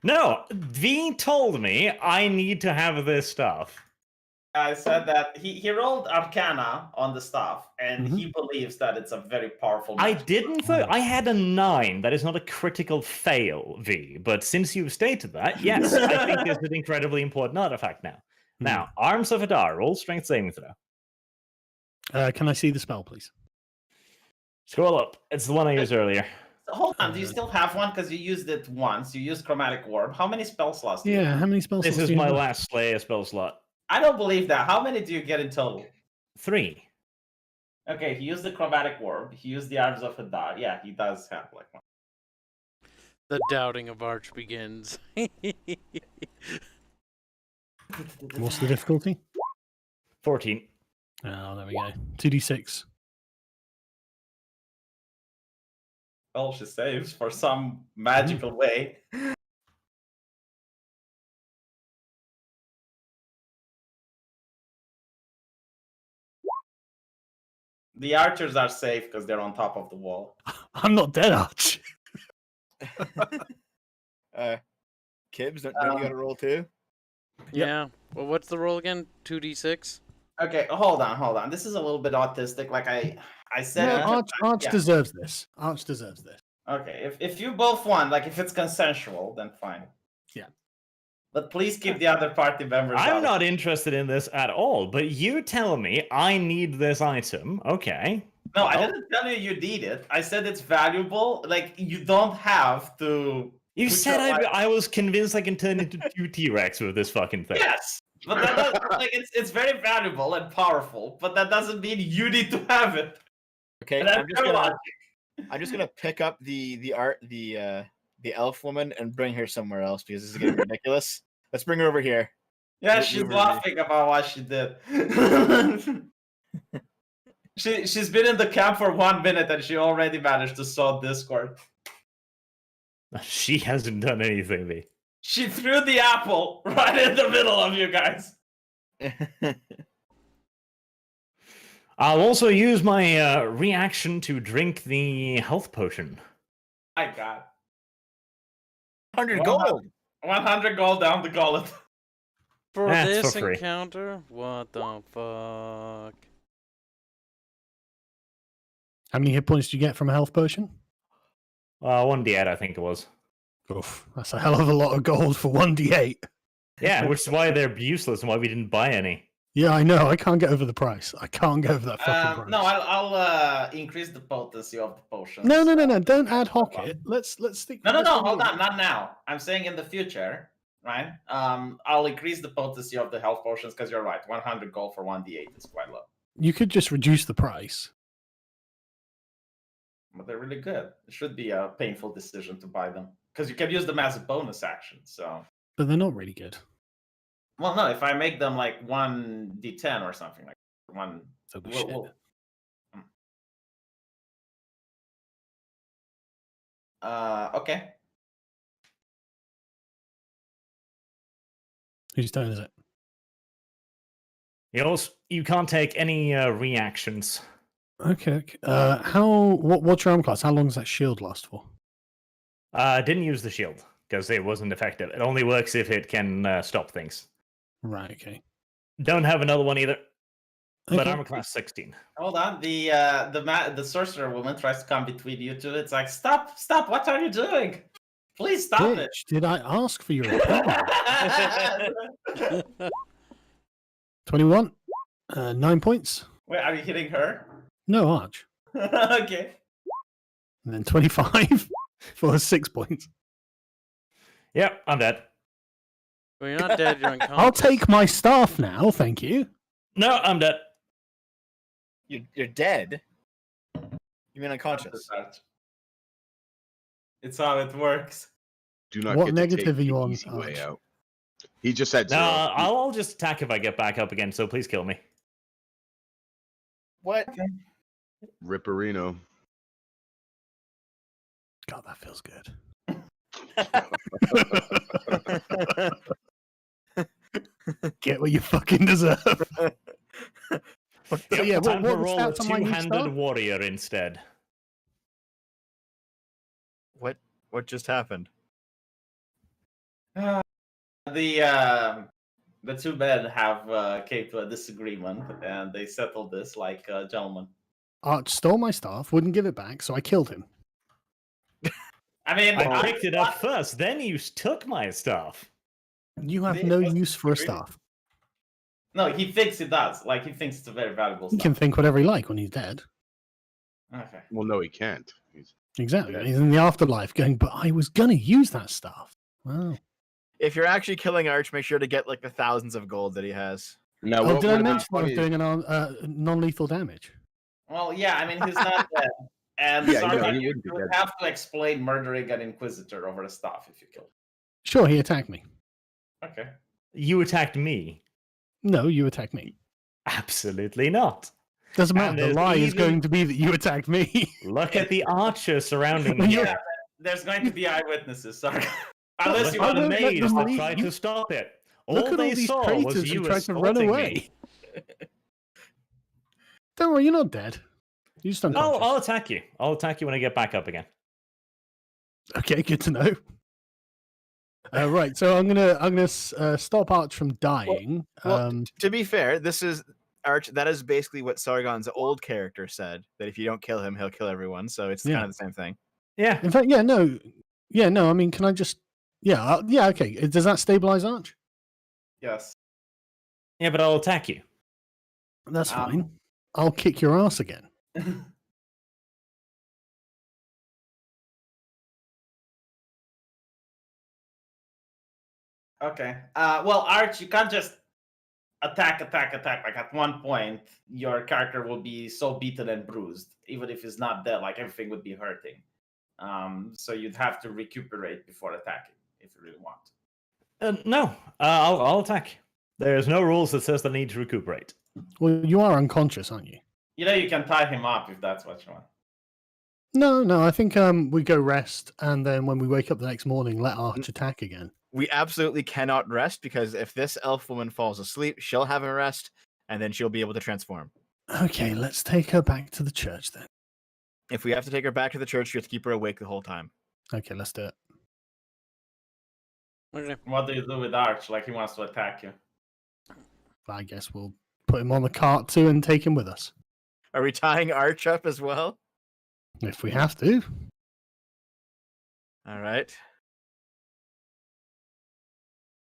No, V told me I need to have this stuff. I said that he rolled Arcana on the staff, and Mhm. he believes that it's a very powerful I magic. didn't though. I had a 9. That is not a critical fail, V. But since you've stated that, yes, I think it's an incredibly important artifact now. Now, Arms of Hadar, roll strength saving throw. Can I see the spell, please? Scroll up. It's the one I used earlier. So hold on, do you still have one? Because you used it once. You used Chromatic Orb. How many spell slots do you Yeah, have? how many spells? This slots is do you my have? last Slayer spell slot. I don't believe that. How many do you get in total? 3. Okay, he used the Chromatic Orb. He used the Arms of Hadar. Yeah, he does have like one. The doubting of Arch begins. What's the difficulty? 14. Oh, there we go. 2d6. Well, she saves for some magical way. The archers are safe because they're on top of the wall. I'm not dead, Arch. Kibbs, don't you got to roll too? Yeah. Well, what's the roll again? 2d6? Okay, hold on. This is a little bit autistic. Like I said. No, Arch yeah. deserves this. Arch deserves this. Okay, if you both want, like if it's consensual, then fine. Yeah. But please keep the other party members out. I'm not interested in this at all, but you tell me I need this item. Okay. No, I Well, didn't tell you you need it. I said it's valuable. Like you don't have to. You put said your life- I was convinced I can turn into 2 T-Rex with this fucking thing. Yes, but that like it's very valuable and powerful. But that doesn't mean you need to have it. Okay, And that's your logic. I'm just gonna pick up the elf woman and bring her somewhere else because this is getting ridiculous. Let's bring her over here. Yeah, You- she's you were- laughing about what she did. She's been in the camp for 1 minute and she already managed to solve Discord. She hasn't done anything, V. She threw the apple right in the middle of you guys. I'll also use my reaction to drink the health potion. My God, 100 Wow. gold. 100 gold down the gullet. For That's this for free. encounter? What the fuck? How many hit points do you get from a health potion? 1d8, I think it was. Oof, that's a hell of a lot of gold for 1d8. Yeah, which is why they're useless and why we didn't buy any. Yeah, I know. I can't get over the price. I can't get over that fucking price. No, I'll increase the potency of the potions. No. Don't ad hoc it. Let's stick. No, with this hold one. on, not now. I'm saying in the future, right? I'll increase the potency of the health potions because you're right. 100 gold for 1d8 is quite low, You could just reduce the price. but they're really good. It should be a painful decision to buy them because you can use them as a bonus action. So, But they're not really good. well, no, if I make them like 1d10 or something like one. So Whoa, shit. whoa. Okay. Whose turn is it? You can't take any reactions. Okay. What's your arm class? How long does that shield last for? Didn't use the shield because it wasn't effective. It only works if it can stop things. Right. Okay. Don't have another one either. But Okay. armor class 16. Hold on. The sorcerer woman tries to come between you two. It's like, stop! What are you doing? Please stop it. Bitch, did I ask for your opinion? 21. 9 points. Wait, are you hitting her? No, Arch. Okay. And then 25 for 6 points. Yep, I'm dead. Well, you're not dead, you're unconscious. I'll take my staff now, thank you. No, I'm dead. You're dead. You mean unconscious? It's how it works. Do not What get negative to take are you the on, easy way Arch? out. He just said No, 0. I'll just attack if I get back up again, so please kill me. What? Ripperino. God, that feels good. Get what you fucking deserve. So, yeah, Time what to were the roll a stats on my new two-handed staff? warrior instead. What just happened? The two men have came to a disagreement, and they settled this like gentlemen. Arch stole my staff, wouldn't give it back, so I killed him. I mean, I picked it up first, then you took my stuff. You have They no must use for a disagree. staff. No, he thinks he does. Like, he thinks it's a very valuable He stuff. can think whatever he like when he's dead. Okay. Well, no, he can't. Exactly. He's in the afterlife going, but I was going to use that stuff. Wow. If you're actually killing Arch, make sure to get like the thousands of gold that he has. Now, Oh, what did I would have been mention I was funny- doing an non-lethal damage? Well, yeah, I mean, he's not dead. And Yeah, Sargon, no, he you wouldn't be would dead. have to explain murdering an Inquisitor over a staff if you kill him. Sure, he attacked me. Okay. You attacked me. No, you attacked me. Absolutely not. Doesn't And matter. The there's lie is even- going to be that you attacked me. Look at the archer surrounding When me. you're- Yeah, there's going to be eyewitnesses, sorry. Unless you I want the to don't let maze them that leave. tried You- to stop it. Look All at they all these saw was traitors you who tried to run assaulting away. me. Don't worry, you're not dead. You're just unconscious. I'll attack you. I'll attack you when I get back up again. Okay, good to know. Right, so I'm gonna stop Arch from dying. Well, to be fair, this is Arch. That is basically what Sargon's old character said. That if you don't kill him, he'll kill everyone. So it's Yeah. kind of the same thing. Yeah. In fact, no. I mean, can I just? Yeah, okay. Does that stabilize Arch? Yes. Yeah, but I'll attack you. That's fine. I'll kick your ass again. Okay. Well, Arch, you can't just attack. Like, at one point, your character will be so beaten and bruised. Even if he's not dead, like, everything would be hurting. So you'd have to recuperate before attacking, if you really want. No, I'll attack. There's no rules that says I need to recuperate. Well, you are unconscious, aren't you? You know, you can tie him up if that's what you want. No. I think we go rest, and then when we wake up the next morning, let Arch attack again. We absolutely cannot rest because if this elf woman falls asleep, she'll have a rest, and then she'll be able to transform. Okay, let's take her back to the church then. If we have to take her back to the church, you have to keep her awake the whole time. Okay, let's do it. Okay. What do you do with Arch? Like, he wants to attack you. I guess we'll put him on the cart too and take him with us Are we tying Arch up as well? if we have to. All right.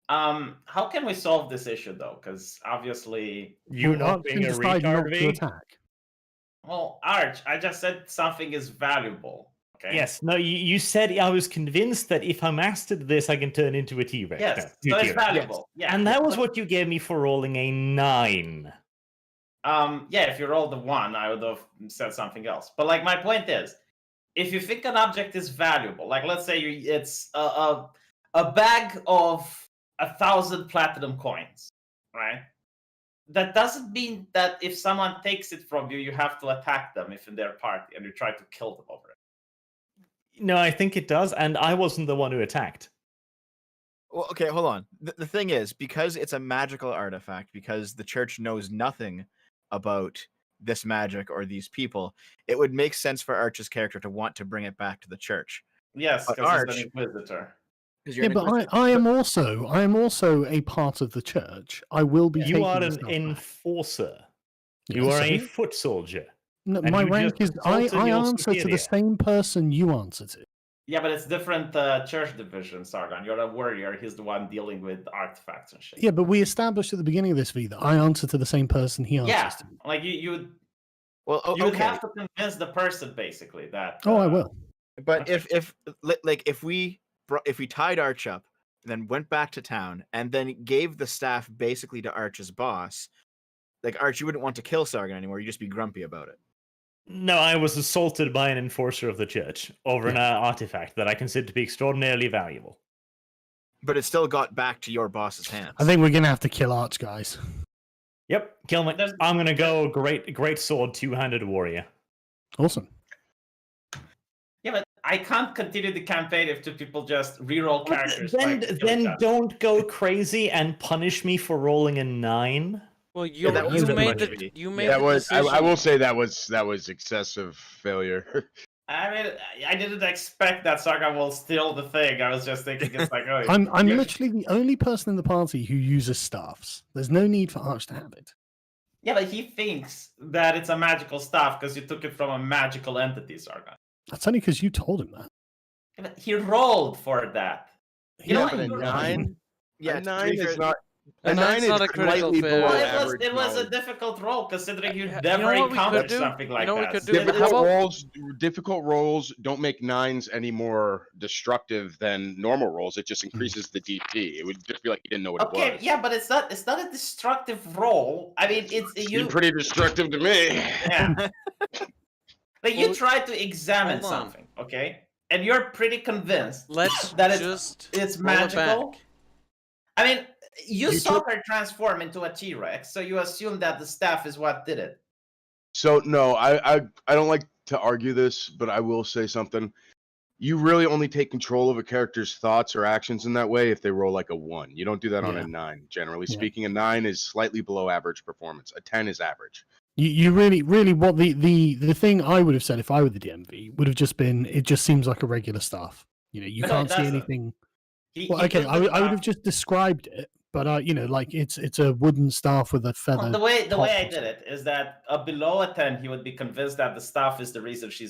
How can we solve this issue, though? Because obviously... You Well, not Arch being can a decide not retard, to V? attack. Well, Arch, I just said something is valuable. Okay. Yes. No, you said I was convinced that if I mastered this, I can turn into a T-Rex. Yes. No, So it's T-Rex. valuable. Yeah. And that was what you gave me for rolling a 9. Yeah, if you rolled a 1, I would have said something else. But, like, my point is, if you think an object is valuable, like, let's say it's a bag of 1,000 platinum coins, right? That doesn't mean that if someone takes it from you, you have to attack them if in their party and you try to kill them over it. No, I think it does, and I wasn't the one who attacked. Well, okay, hold on. The thing is, because it's a magical artifact, because the church knows nothing about this magic or these people, it would make sense for Arch's character to want to bring it back to the church. Yes, But because he's Arch- an Inquisitor. 'Cause Yeah, you're an but Inquisitor. I am also a part of the church. I will be. You taking are the an stuff back. enforcer. Yeah, You are a so- foot soldier. No, and my you rank just is I insulted your answer to superior. the same person you answer to. Yeah, but it's different church division, Sargon. You're a warrior. He's the one dealing with artifacts and shit. Yeah, but we established at the beginning of this V that I answer to the same person he answers Yeah, to. like you Well, you would okay. have to convince the person basically that. Oh, I will. But Okay. if we tied Arch up, then went back to town, and then gave the staff basically to Arch's boss, like Arch, you wouldn't want to kill Sargon anymore. You'd just be grumpy about it. No, I was assaulted by an enforcer of the church over an artifact that I consider to be extraordinarily valuable. But it still got back to your boss's hands. I think we're gonna have to kill Arch, guys. Yep, kill me. There's- I'm gonna go great sword, two-handed warrior. Awesome. Yeah, but I can't continue the campaign if two people just reroll characters. Then like, kill each other. don't go crazy and punish me for rolling a 9. Well, you that was the made punishment. the you made That the was. I decision. will say that was excessive failure. I mean, I didn't expect that Sargon will steal the thing. I was just thinking it's like, oh, I'm yeah. literally the only person in the party who uses staffs. There's no need for Arch to have it. Yeah, but he thinks that it's a magical staff because you took it from a magical entity, Sargon. That's only because you told him that. Yeah, but he rolled for that. You know Yeah, what? but a You're 9. Yeah, a to 9 be fair, is not. A And 9 that's is not a critical slightly failure. below Well, average. it was a knowledge. difficult roll considering you You know never what we could encountered do? something like You know what we that. could do? How Difficult about- rolls, difficult rolls don't make 9s any more destructive than normal rolls. It just increases the DP. It would just be like you didn't know what it Okay, was. yeah, but it's not a destructive roll. I mean, it's you. Seemed pretty destructive to me. Yeah. Like you Well, try to examine hold on. something, okay, and you're pretty convinced Let's that just it's roll it magical. back. I mean, you You saw took- her transform into a T-Rex, so you assume that the staff is what did it. So no, I don't like to argue this, but I will say something. You really only take control of a character's thoughts or actions in that way if they roll like a 1. You don't do that on Yeah. a 9. Generally Yeah. speaking, a 9 is slightly below average performance. A 10 is average. You really what the thing I would have said if I were the DMV would have just been it just seems like a regular staff. You know, you But no, it can't see doesn't. anything. He Well, okay, took I the would have staff- just described it, but you know, like it's a wooden staff with a feather. Well, the way I top. did it is that below a 10, he would be convinced that the staff is the reason she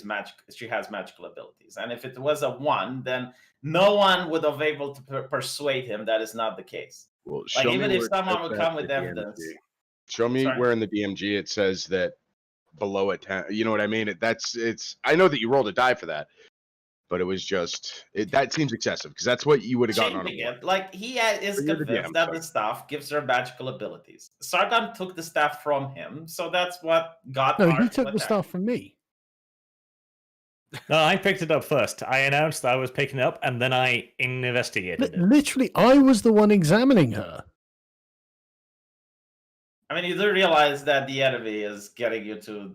has magical abilities, and if it was a 1, then no one would have able to persuade him that is not the case. Well, Like show me even where if it someone says would that come in with the evidence. DMG. Show me Sorry. where in the DMG it says that below a 10. You know what I mean? It's. I know that you rolled a die for that, but it was just that seems excessive because that's what you would have gotten on a Changing 1. it, like he is But you're the convinced DM, that so- the staff gives her magical abilities. Sargon took the staff from him, so that's what got. No, he Arch took to the attack. staff from me. No, I picked it up first. I announced that I was picking it up, and then I investigated it. Literally, I was the one examining her. I mean, you do realize that the enemy is getting you to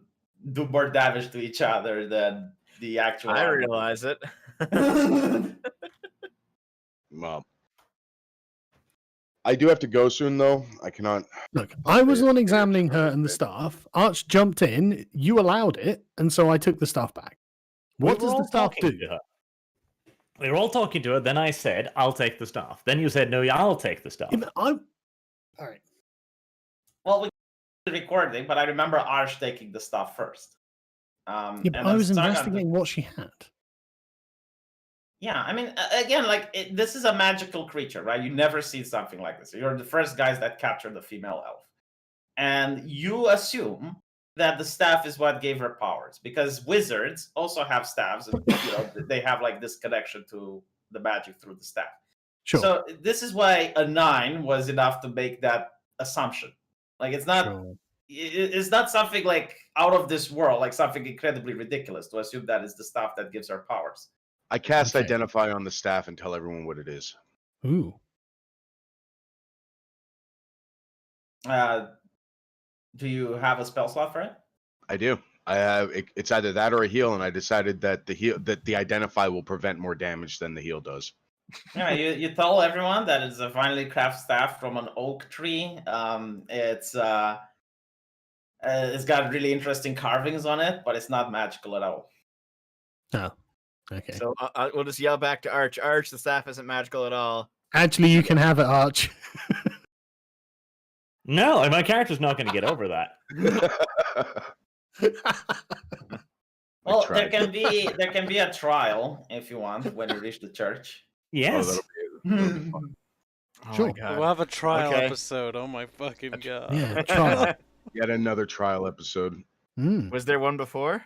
do more damage to each other than the actual. I army. realize it. Well, I do have to go soon though. I cannot. Look, I was the one Yeah, examining her sure. and the staff. Arch jumped in, you allowed it, and so I took the staff back. What We were does the all staff talking do? to her. We were all talking to her. Then I said, "I'll take the staff." Then you said, "No, I'll take the staff." Yeah, but all right. Well, we did the recording, but I remember Arch taking the stuff first. Yeah, but and I then was Sargon took- investigating what she had. Yeah, I mean, again, like this is a magical creature, right? You never see something like this. You're the first guys that captured the female elf, and you assume that the staff is what gave her powers because wizards also have staffs, and you know they have like this connection to the magic through the staff. Sure. So this is why a 9 was enough to make that assumption. Like it's not. Sure. It's not something like out of this world, like something incredibly ridiculous to assume that is the stuff that gives her powers. I cast Okay. identify on the staff and tell everyone what it is. Ooh. Do you have a spell slot for it? I do. I have. It's either that or a heal, and I decided that the identify will prevent more damage than the heal does. Yeah, you tell everyone that it's a finely crafted staff from an oak tree. It's got really interesting carvings on it, but it's not magical at all. Oh. Okay. So we'll just yell back to Arch. Arch, the staff isn't magical at all. Actually, you can have it, Arch. No, and my character's not going to get over that. Well, tried. there can be a trial if you want when you reach the church. Yes. That'll be fun. Oh Sure. my god. We'll have a trial Okay. episode. Oh my fucking god. Yeah, trial. Yet another trial episode. Mm. Was there one before?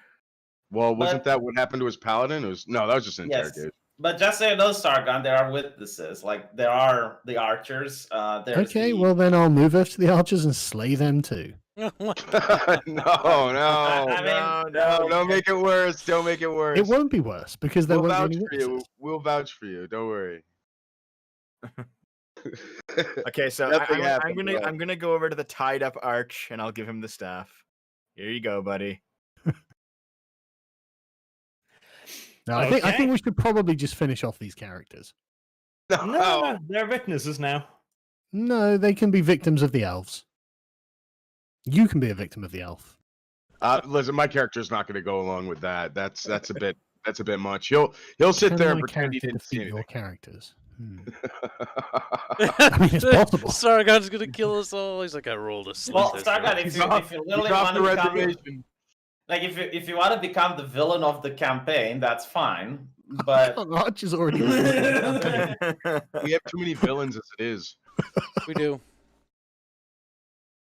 Well, wasn't But- that what happened to his paladin? It was that was just an Yes. interrogation. But just so you know, Sargon, there are witnesses. Like there are the archers. There's Okay, the... well then I'll move over to the archers and slay them too. no, I mean- no, don't make it worse. Don't make it worse. It won't be worse because there We'll won't be vouch any for you. witnesses. We'll vouch for you. Don't worry. Okay, so Nothing happened, I'm gonna go over to the tied up arch and I'll give him the staff. Here you go, buddy. No, I think Okay. we should probably just finish off these characters. No, they're witnesses now. No, they can be victims of the elves. You can be a victim of the elf. Listen, my character's not going to go along with that. That's a bit much. He'll sit Can there and my pretend he character didn't see defeat your anything. characters? I mean, it's possible. Sargon's gonna kill us all. He's like, I rolled a slit. Well, Sargon, if He's you off literally the want to become, reservation. like, if you want to become the villain of the campaign, that's fine. But Arch is already. We have too many villains as it is. We do.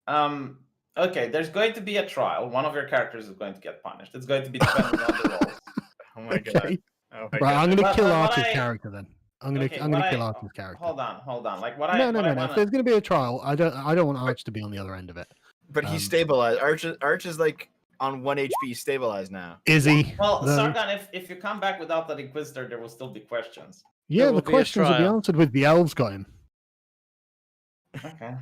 okay, there's going to be a trial. One of your characters is going to get punished. It's going to be depending on the roles. Oh my god. Okay. Oh my Right, god. I'm gonna But- kill but what Archer's I- character then. I'm gonna Okay, kill what Archer's character. Hold on. Like what No. I If wanna... there's gonna be a trial, I don't want Arch to be on the other end of it. But he's stabilized. Arch is like on 1 HP stabilized now. Is he? Well, No. Sargon, if you come back without that Inquisitor, there will still be questions. Yeah, There the will be a questions will be trial. answered with the elves got him. Okay.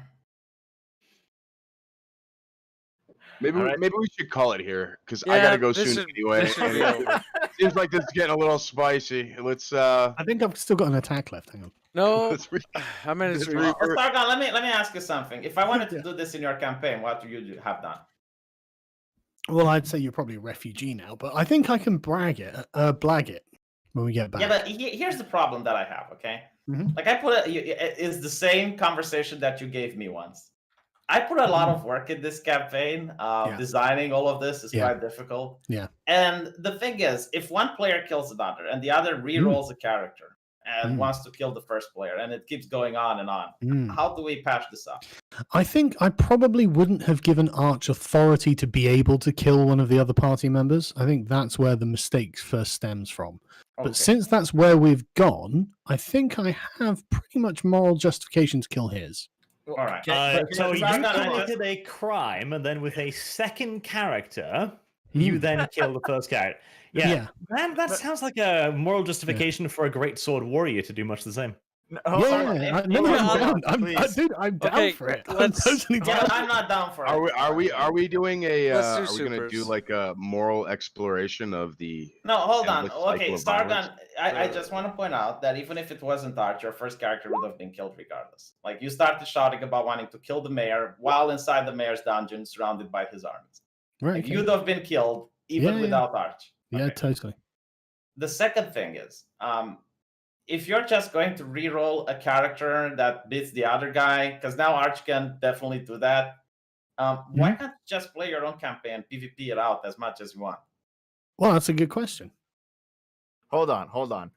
Maybe Alright. maybe we should call it here because I Yeah, gotta go this soon should- anyway. this should and be it seems like this is getting a little spicy. Let's I think I've still got an attack left. Hang on. No, let's re- I mean it's let's really. re- Sargon, let me ask you something. If I wanted to Yeah. do this in your campaign, what would you have done? Well, I'd say you're probably a refugee now, but I think I can blag it when we get back. Yeah, but here's the problem that I have. Okay, Mhm. like I put it's the same conversation that you gave me once. I put a lot of work in this campaign. Yeah. Designing all of this is Yeah. quite difficult. Yeah. And the thing is, if one player kills another and the other re-rolls a character and wants to kill the first player, and it keeps going on and on, Mm. how do we patch this up? I think I probably wouldn't have given Arch authority to be able to kill one of the other party members. I think that's where the mistake first stems from. Okay. But since that's where we've gone, I think I have pretty much moral justification to kill his. All right. So you Sargon, I just- committed a crime, and then with a second character, you then kill the first character. Yeah, man, that sounds like a moral justification for a great sword warrior to do much the same. Hold on. Yeah, if- dude, I'm down Okay, for it. I'm let's- totally Yeah, down. I'm not down for it. Are we doing a Let's are do we gonna do supers. like a moral exploration of the No, hold on. endless cycle Okay, of Sargon, violence? I just want to point out that even if it wasn't Arch, your first character would have been killed regardless. Like, you started shouting about wanting to kill the mayor while inside the mayor's dungeon, surrounded by his armies. Right, Like, okay. you'd have been killed even Yeah. without Arch. Yeah, Okay. totally. The second thing is, if you're just going to re-roll a character that beats the other guy, because now Arch can definitely do that, why not just play your own campaign and PvP it out as much as you want? Well, that's a good question. Hold on.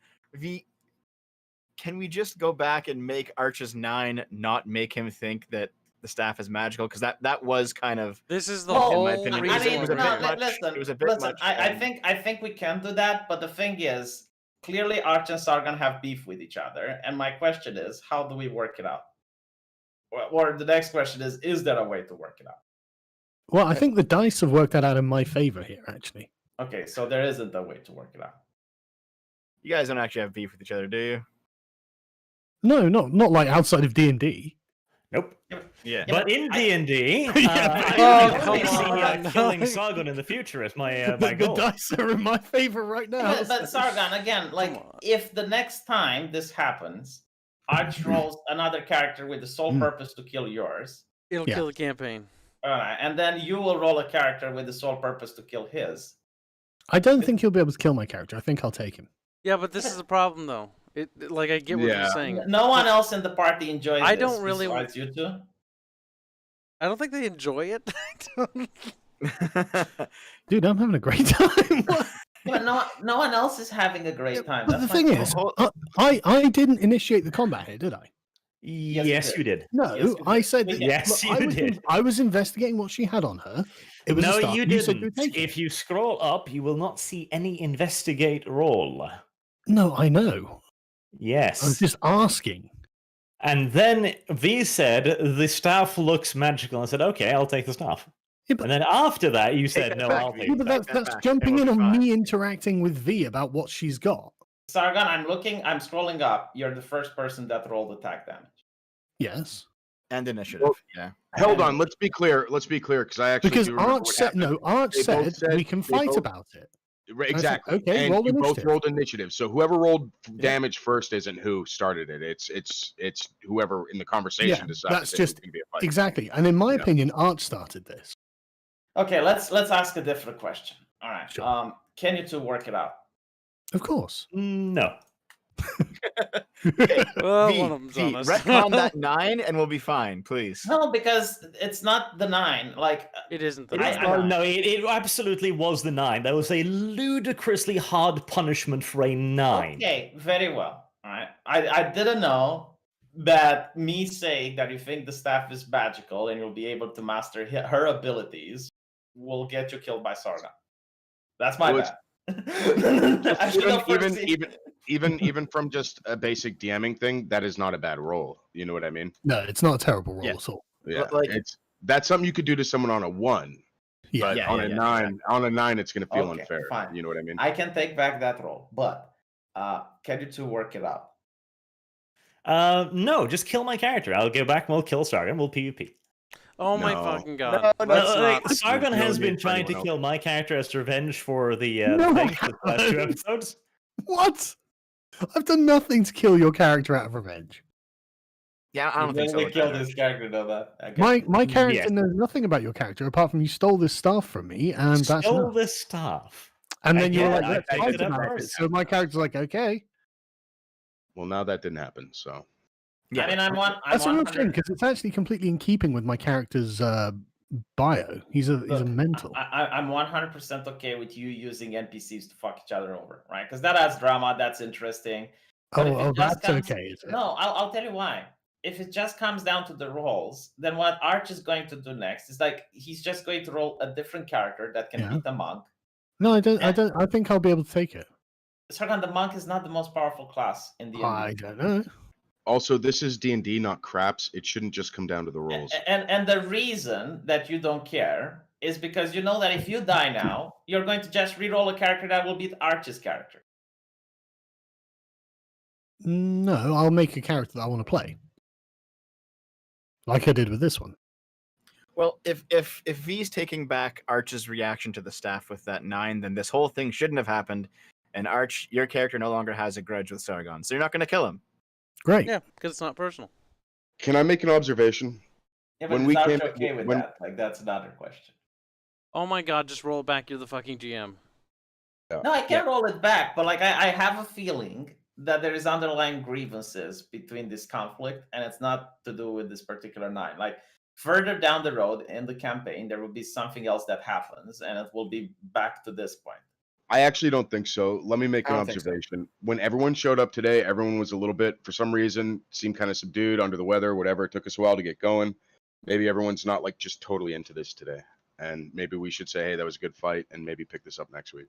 Can we just go back and make Arch's 9 not make him think that the staff is magical? Because that was kind of This is the Well, whole in my opinion, reason. it was a bit much. Listen, It was a bit much, I and- think we can do that, but the thing is, clearly Arch and Sargon have beef with each other, and my question is, how do we work it out? Or the next question is there a way to work it out? Well, I think the dice have worked that out in my favor here, actually. Okay, so there isn't a way to work it out. You guys don't actually have beef with each other, do you? No, not like outside of D&D. Nope. Yeah. But in D&D, Yeah, oh, I really come see on. killing Sargon in the future as my my the goal. dice are in my favor right now. But Sargon, again, like, on. if the next time this happens, Arch rolls another character with the sole purpose to kill yours, It'll Yeah. kill the campaign. and then you will roll a character with the sole purpose to kill his. I don't think he'll be able to kill my character. I think I'll take him. Yeah, but this is a problem though. Like I get what you're Yeah. saying. No one else in the party enjoys I this don't really besides you two. I don't think they enjoy it. I don't- Dude, I'm having a great time. But no one else is having a great time. But That's the thing my is, point. I didn't initiate the combat here, did I? Yes, you did. No, Yes, you I did. said that. Yes, look, you did. I was investigating what she had on her. It was a No, staff, you and said you didn't. would take If it. you scroll up, you will not see any investigate roll. No, I know. I was Yes. just asking. And then V said, the staff looks magical. And I said, okay, I'll take the staff. Yeah, but, And then after that, you said, that no, back, I'll V. take yeah, it. but Take that that's back, jumping and in we'll on be me interacting with V about what she's got. Sargon, I'm scrolling up. You're the first person that rolled attack damage. Yes. And initiative. Well, Yeah. Hold on, let's be clear, because I actually Because do remember Arch what said happened. Arch They both said we can they fight both- about it. Right, I said, exactly. okay, and roll you both initiative. rolled initiative. So whoever rolled damage first isn't who started it. It's whoever in the conversation decided that's that just- it was going to be a fight. Exactly. And in my Yeah. opinion, Arch started this. Okay, let's ask a different question. All right. Sure. Can you two work it out? Of course. No. Okay. Well, V, one of them's V, honest. retcon that 9 and we'll be fine, please. No, because it's not the 9. Like It isn't the It is nine. the Oh, nine. no, it absolutely was the 9. That was a ludicrously hard punishment for a 9. okay, very well. All right. I didn't know that me saying that you think the staff is magical and you'll be able to master her abilities will get you killed by Sargon. That's my Well, bad. I should have foreseen- even from just a basic DMing thing, that is not a bad roll. You know what I mean? No, it's not a terrible roll Yeah. at all. Yeah, Like- that's something you could do to someone on a 1, Yeah. but Yeah, on yeah, a yeah, 9, on a 9, it's going to feel Okay, unfair. fine. You know what I mean? I can take back that roll, but can you two work it out? No, just kill my character. I'll go back and we'll kill Sargon. We'll PvP. Oh my No. fucking god. No, Let's Like, not. Sargon No has need been for trying to anyone kill my character as revenge for the No, thing for the last 2 I- episodes. What? I've done nothing to kill your character out of revenge. Yeah, I don't think so. Literally killed this character, though. That okay. My character Yes. knows nothing about your character apart from you stole this staff from me, and that's Stole enough. this staff. And then you were Again, like, I let's picked fight it up about it. first. So my character's like, okay. Well, now that didn't happen. So Yeah. I mean, I'm That's a real 100 shame because it's actually completely in keeping with my character's bio. He's a Look, mental. I'm 100% okay with you using NPCs to fuck each other over, right? Because that adds drama. That's interesting. But if it Oh, just that's comes- okay. Is it? No, I'll tell you why. If it just comes down to the rolls, then what Arch is going to do next is like he's just going to roll a different character that can Yeah. beat the monk. No, I don't. I think I'll be able to take it. Sargon, the monk is not the most powerful class in D&D. I don't know. also, this is D&D, not craps. It shouldn't just come down to the rolls. And the reason that you don't care is because you know that if you die now, you're going to just re-roll a character that will beat Arch's character. No, I'll make a character that I want to play, like I did with this one. Well, if V's taking back Arch's reaction to the staff with that 9, then this whole thing shouldn't have happened, and Arch, your character no longer has a grudge with Sargon, so you're not going to kill him. Great. Yeah, because it's not personal. Can I make an observation? Yeah, but When is we Arch came- okay with when- that? Like, that's another question. Oh my god, just roll it back. You're the fucking GM. No, I can't roll it back, but like I have a feeling that there is underlying grievances between this conflict, and it's not to do with this particular 9. Like further down the road in the campaign, there will be something else that happens, and it will be back to this point. I actually don't think so. Let me make I an don't think so. observation. When everyone showed up today, everyone was a little bit, for some reason, seemed kind of subdued, under the weather, whatever. It took us a while to get going. Maybe everyone's not like just totally into this today. And maybe we should say, hey, that was a good fight, and maybe pick this up next week.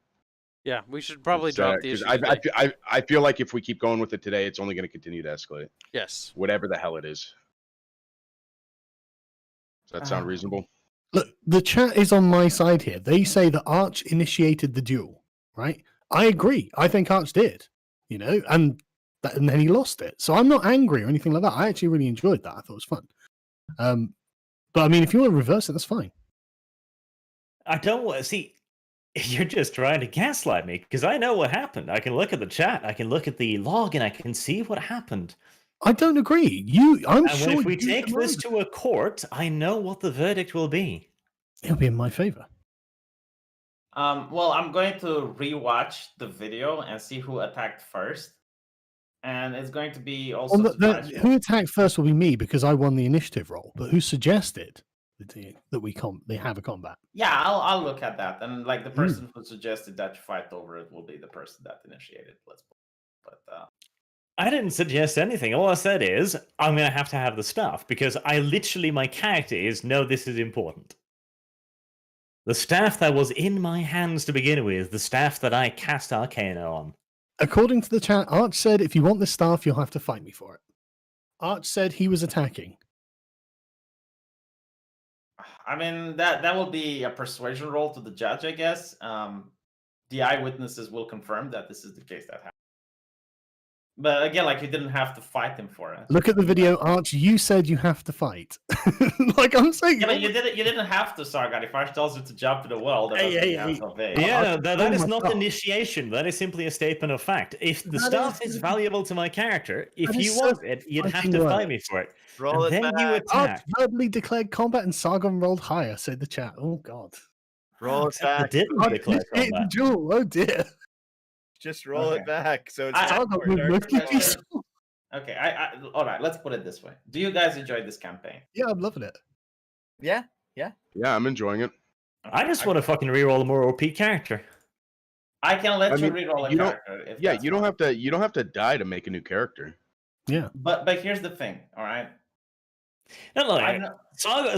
Yeah, we should probably drop the issue. I feel like if we keep going with it today, it's only going to continue to escalate, Yes. whatever the hell it is. Does that sound reasonable? Look, the chat is on my side here. They say that Arch initiated the duel, right? I agree. I think Arch did, and then he lost it. So I'm not angry or anything like that. I actually really enjoyed that. I thought it was fun. But I mean, if you want to reverse it, that's fine. I don't want to see. You're just trying to gaslight me because I know what happened. I can look at the chat, I can look at the log, and I can see what happened. I don't agree. I'm And sure if we you take this demanded- to a court, I know what the verdict will be. it'll be in my favor. Well, I'm going to rewatch the video and see who attacked first, and it's going to be also Well, surprise roll. who attacked first will be me because I won the initiative roll. But who suggested they have a combat. Yeah, I'll look at that. And like the person who suggested that you fight over it will be the person that initiated. But I didn't suggest anything. All I said is I'm going to have the staff because my character is no, this is important. The staff that was in my hands to begin with, the staff that I cast Arcana on. According to the chat, Arch said, if you want this staff, you'll have to fight me for it. Arch said he was attacking. I mean, that will be a persuasion roll to the judge, I guess. The eyewitnesses will confirm that this is the case that happened. But again, like, you didn't have to fight him for it. Look at the video, Arch. You said you have to fight. Like I'm saying. Yeah, but you didn't have to, Sargon. If Arch tells you to jump in the well, that that is not initiation. That is simply a statement of fact. If the staff is valuable to my character, if you want it, you'd have to fight me for it. Roll and it then back. you Arch attack. verbally declared combat and Sargon rolled higher, said the chat. Oh god. Roll it I back. didn't declare combat. Jewel. Oh dear. Just roll it back. So it's Sargon awkward. moved Dark most Knight. Okay, all right, let's put it this way. Do you guys enjoy this campaign? Yeah, I'm loving it. Yeah. Yeah, I'm enjoying it. I just want to fucking reroll a more OP character. I can let you mean, reroll a you don't- character. If Yeah, that's you don't fine. have to die to make a new character. Yeah. But here's the thing, all right? No, I'm not-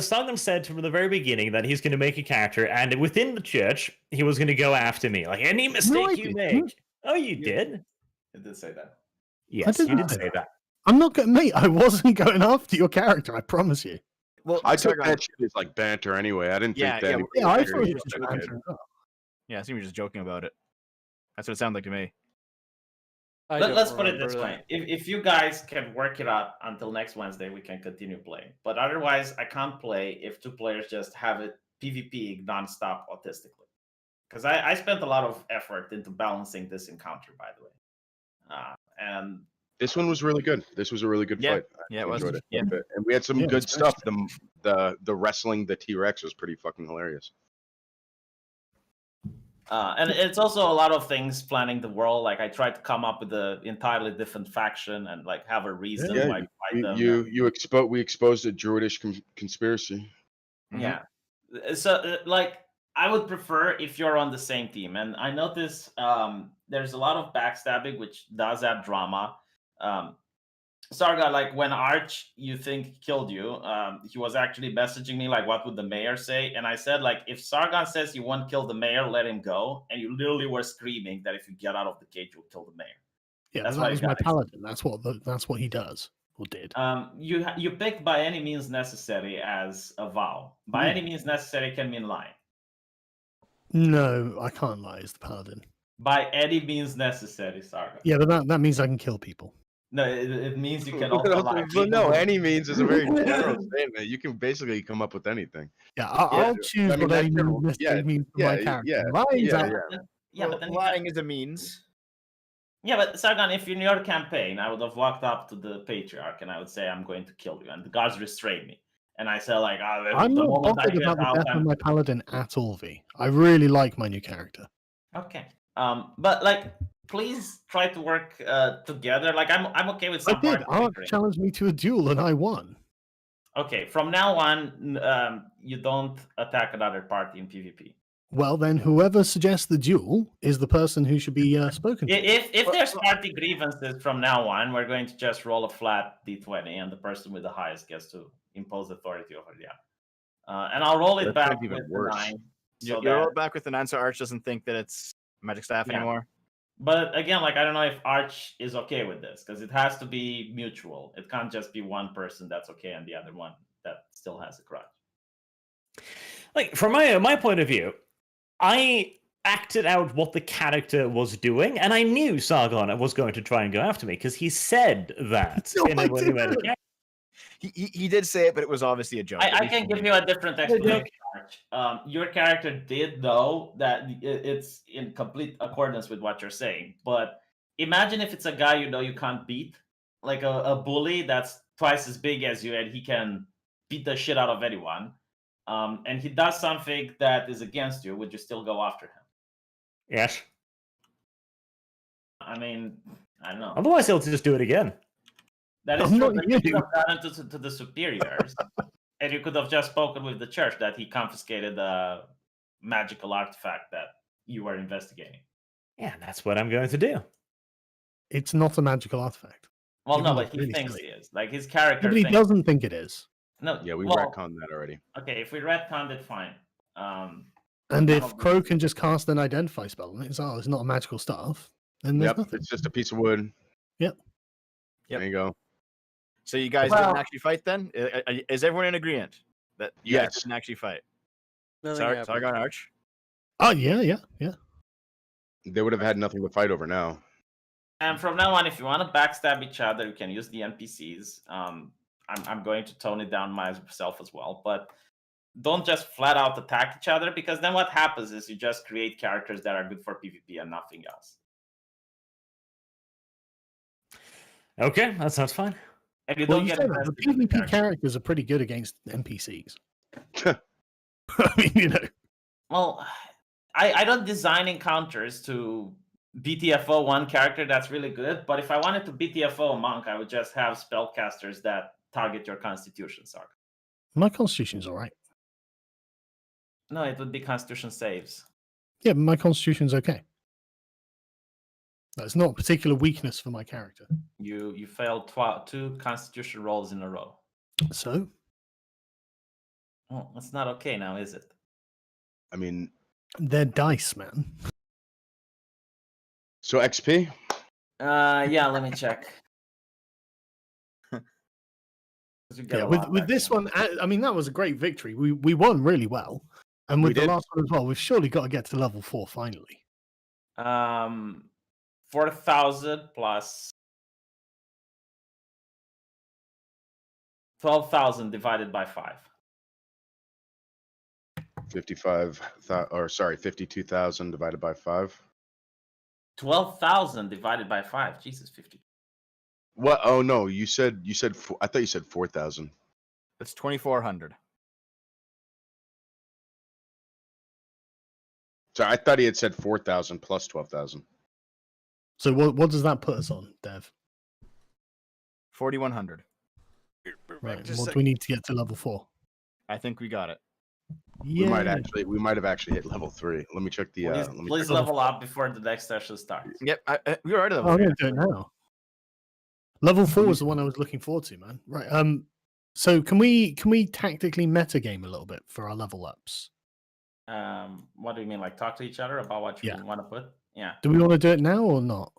Sargon said from the very beginning that he's going to make a character, and within the church, he was going to go after me. Like, any mistake I you didn't. make. Oh, you did? It did say that. Yes, didn't you did say say that. I'm not going, mate. I wasn't going after your character. I promise you. Well, I took Sargon- that shit as like banter anyway. I didn't Yeah, think that. yeah, anybody Yeah, I was thought it serious was just about that. banter. Yeah, I think we were just joking about it. That's what it sounded like to me. Let's put it this way. If you guys can work it out until next Wednesday, we can continue playing. But otherwise, I can't play if two players just have it PvP nonstop autistically. Because I spent a lot of effort into balancing this encounter, by the way. And This one was really good. This was a really good Yeah. fight. Yeah, it was. Enjoyed Yeah. quite a bit. And we had some Yeah, good it's stuff. The wrestling the T-Rex was pretty fucking hilarious. and it's also a lot of things planning the world. Like I tried to come up with an entirely different faction and like have a reason Yeah, why to fight them. We exposed a druidish conspiracy. Yeah. So, like, I would prefer if you're on the same team. And I notice there's a lot of backstabbing, which does add drama. Sarga, like, when Arch, you think, killed you, he was actually messaging me, like, what would the mayor say? And I said, like, if Sargon says you won't kill the mayor, let him go. And you literally were screaming that if you get out of the cage, you'll kill the mayor. Yeah, That's that why was you my got it. paladin. That's what he does or did. You picked by any means necessary as a vow. By any means necessary can mean lying. No, I can't lie. It's the paladin. By any means necessary, Sargon. Yeah, but that means I can kill people. No, it means you can also lie. Well, no, any means is a very general statement. You can basically come up with anything. Yeah, I'll choose I mean, what that's any general. means Yeah, means for yeah, my character. yeah, Lying's yeah, out. yeah. Yeah, Well, but then lying is a means. Yeah, but Sargon, if in your campaign I would have walked up to the patriarch and I would say I'm going to kill you, and the guards restrain me, and I say like, I'm the not moment I bothered get about the out, death I'm... of my paladin at all, V. I really like my new character. Okay. But like, please try to work together. Like, I'm okay with I some did. party Arch victory. challenged me to a duel and I won. Okay, from now on, you don't attack another party in PvP. Well, then whoever suggests the duel is the person who should be spoken to. If there's party grievances from now on, we're going to just roll a flat d20, and the person with the highest gets to impose authority over the other. And I'll roll it That back sounds even with worse. the 9. You So roll that, it back with the 9 so Arch doesn't think that it's magic staff Yeah. anymore. but again, like, I don't know if Arch is okay with this, because it has to be mutual. It can't just be one person that's okay and the other one that still has a grudge. Like, from my point of view, I acted out what the character was doing, and I knew Sargon was going to try and go after me because he said that. No, when I he went didn't. again. He did say it, but it was obviously a joke. I can give you a different explanation, Arch. Your character did know that it's in complete accordance with what you're saying, but imagine if it's a guy you know you can't beat, like a bully that's twice as big as you, and he can beat the shit out of anyone, and he does something that is against you. Would you still go after him? Yes. I mean, I don't know. Otherwise, he'll just do it again. That is I'm true. not But you you. have done it to the superiors. And you could have just spoken with the church that he confiscated a magical artifact that you were investigating. Yeah, that's what I'm going to do. It's not a magical artifact. Well, Even no, though but he really thinks silly. he is. Like his character Nobody thinks. doesn't think it is. No, Yeah, we well, retconned that already. Okay, if we retconned it, fine. And none if of Crow these- can just cast an identify spell and it's not a magical staff, then there's Yep, nothing. it's just a piece of wood. Yep. There you go. So you guys Well- didn't actually fight then? Is everyone in agreement that you guys Yes. didn't actually fight? Nothing Sorry, happened. Sargon Arch. Oh yeah. They would have had nothing to fight over now. And from now on, if you want to backstab each other, you can use the NPCs. I'm going to tone it down myself as well, but don't just flat out attack each other, because then what happens is you just create characters that are good for PvP and nothing else. Okay, that sounds fine. And you Well, don't you get said that. The invested in the PvP character. characters are pretty good against NPCs. I mean, you know. Well, I don't design encounters to BTFO one character that's really good, but if I wanted to BTFO a monk, I would just have spellcasters that target your constitution, Sark. My constitution's all right. No, it would be constitution saves. Yeah, but my constitution's okay. That's not a particular weakness for my character. You failed 2 constitution rolls in a row. So, Well, that's not okay now, is it? I mean, they're dice, man. so XP? Yeah, let me check. 'Cause you get Yeah, a with lot with back this then. one, I mean, that was a great victory. We won really well, and We with the did. last one as well, we've surely got to get to level 4 finally. 4,000 plus 12,000 divided by 5. 52,000 divided by 5. 12,000 divided by 5. Jesus, 50. What? Oh no, you said I thought you said 4,000. That's 2,400. So I thought he had said 4,000 plus 12,000. So what does that put us on, Dev? 4,100. Right. Just What a do we need to get to level 4? I think we got it. We might have actually hit level 3. Let me check the. Please, Let me please check- level up before the next session starts. Yep, we were already Oh, level I'm 3. going to do it now. Level 4 was the one I was looking forward to, man. Right. So can we tactically metagame a little bit for our level ups? What do you mean? Like talk to each other about what you Yeah. want to put? Yeah. Do we want to do it now or not?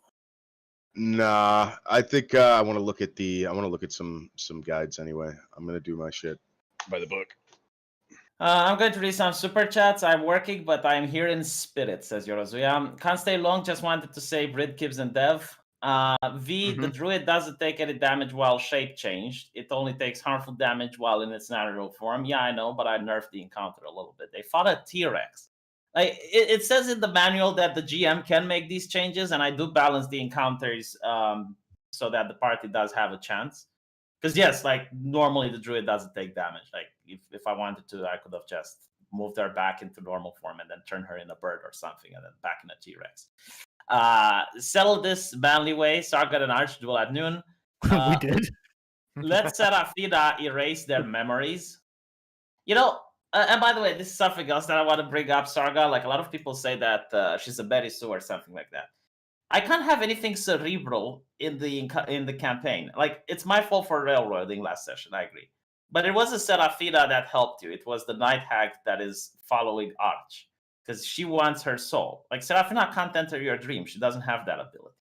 Nah, I think I want to look at some guides anyway. I'm gonna do my shit by the book. I'm going to read some super chats. I'm working, but I'm here in spirit, says Yorozuya. Can't stay long, just wanted to say Brid, Kibbs, and Dev. The druid doesn't take any damage while shape changed. It only takes harmful damage while in its natural form. Yeah, I know, but I nerfed the encounter a little bit. They fought a T-Rex. Like it says in the manual that the GM can make these changes, and I do balance the encounters so that the party does have a chance. Because yes, like normally the druid doesn't take damage. Like if I wanted to, I could have just moved her back into normal form and then turn her in a bird or something, and then back in a T-Rex. Settle this manly way. Sargon and Arch duel at noon. We did. Let Serafina erase their memories. You know, and by the way, this is something else that I want to bring up, Sargon. Like a lot of people say that she's a Betty Sue or something like that. I can't have anything cerebral in the campaign. Like it's my fault for railroading last session. I agree, but it was a Serafina that helped you. It was the night hag that is following Arch because she wants her soul. Like Serafina can't enter your dream. She doesn't have that ability.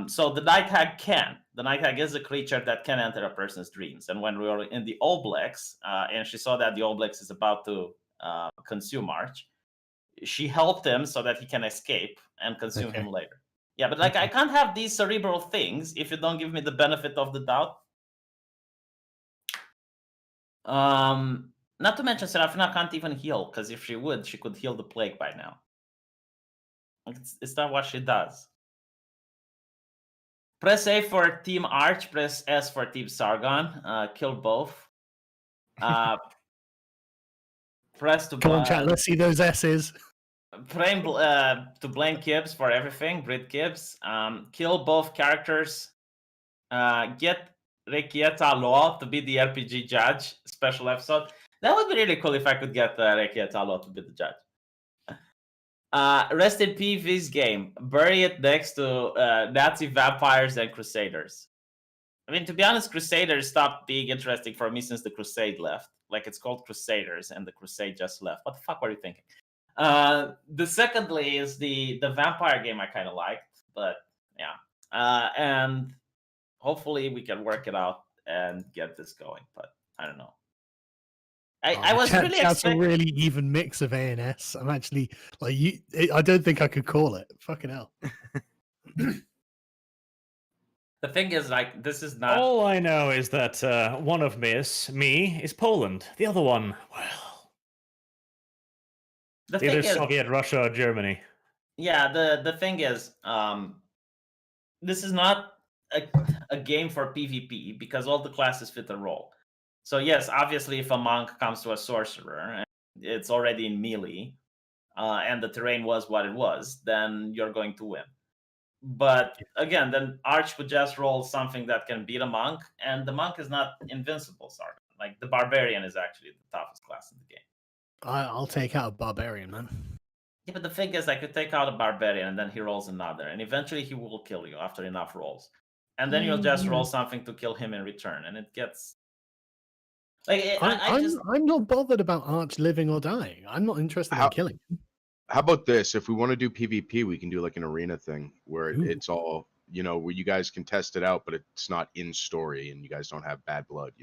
So the night hag can. The night hag is a creature that can enter a person's dreams. And when we were in the Oblex, and she saw that the Oblex is about to consume Arch, she helped him so that he can escape and consume him later. Yeah, but like I can't have these cerebral things if you don't give me the benefit of the doubt. Not to mention Serafina can't even heal, because if she would, she could heal the plague by now. It's not what she does. Press A for Team Arch, press S for Team Sargon. Kill both. Press to Come on, chat. Let's see those S's. to blame Kibbs for everything. Brit Kibbs. Kill both characters. Get Rekieta Law to be the RPG judge special episode. That would be really cool if I could get Rekieta Law to be the judge. Rest in peace game. Bury it next to Nazi vampires and Crusaders. I mean, to be honest, Crusaders stopped being interesting for me since the Crusade left. Like, it's called Crusaders, and the Crusade just left. What the fuck were you thinking? The secondly is the vampire game I kind of liked, but yeah. And hopefully we can work it out and get this going, but I don't know. I was really That's a expecting... really even mix of A and S. I'm actually like you. I don't think I could call it. Fucking hell. The thing is, like, this is not... All I know is that one of me, is Poland. The other one, well... Either Soviet, Russia, or Germany. Yeah, the thing is, this is not a game for PvP, because all the classes fit the role. So yes, obviously, if a monk comes to a sorcerer, and it's already in melee, and the terrain was what it was, then you're going to win. But again, then Arch would just roll something that can beat a monk, and the monk is not invincible, Sargon. Like, the barbarian is actually the toughest class in the game. I'll take out a barbarian, man. Yeah, but the thing is, I could take out a barbarian, and then he rolls another, and eventually he will kill you after enough rolls. And then you'll just roll something to kill him in return, and it gets... Like, I'm not bothered about Arch living or dying. I'm not interested in killing him. How about this? If we want to do PvP, we can do like an arena thing where Ooh. it's all, where you guys can test it out, but it's not in story and you guys don't have bad blood,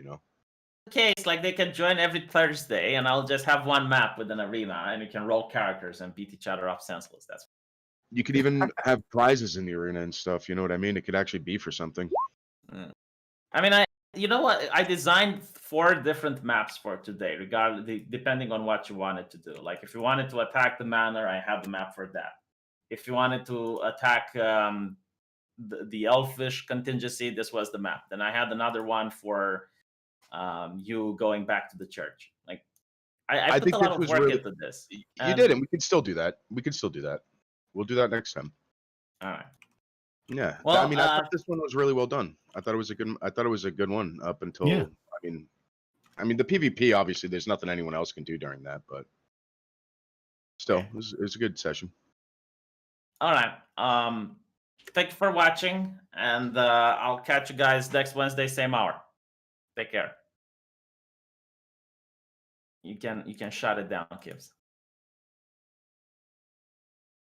Case, like, they can join every Thursday, and I'll just have one map with an arena, and you can roll characters and beat each other up senseless. That's... You could even have prizes in the arena and stuff. You know what I mean? It could actually be for something. I mean, you know what? I designed 4 different maps for today, depending on what you wanted to do. Like, if you wanted to attack the manor, I had the map for that. If you wanted to attack the elfish contingency, this was the map. Then I had another one for you going back to the church. Like, I put think a lot this of work was into this. You did, and we can still do that. We'll do that next time. All right. Yeah. Well, I mean, I thought this one was really well done. I thought it was a good one up until. Yeah. I mean, the PvP, obviously, there's nothing anyone else can do during that, but still, it was a good session. All right. Thank you for watching, and I'll catch you guys next Wednesday, same hour. Take care. You can shut it down, Gibbs.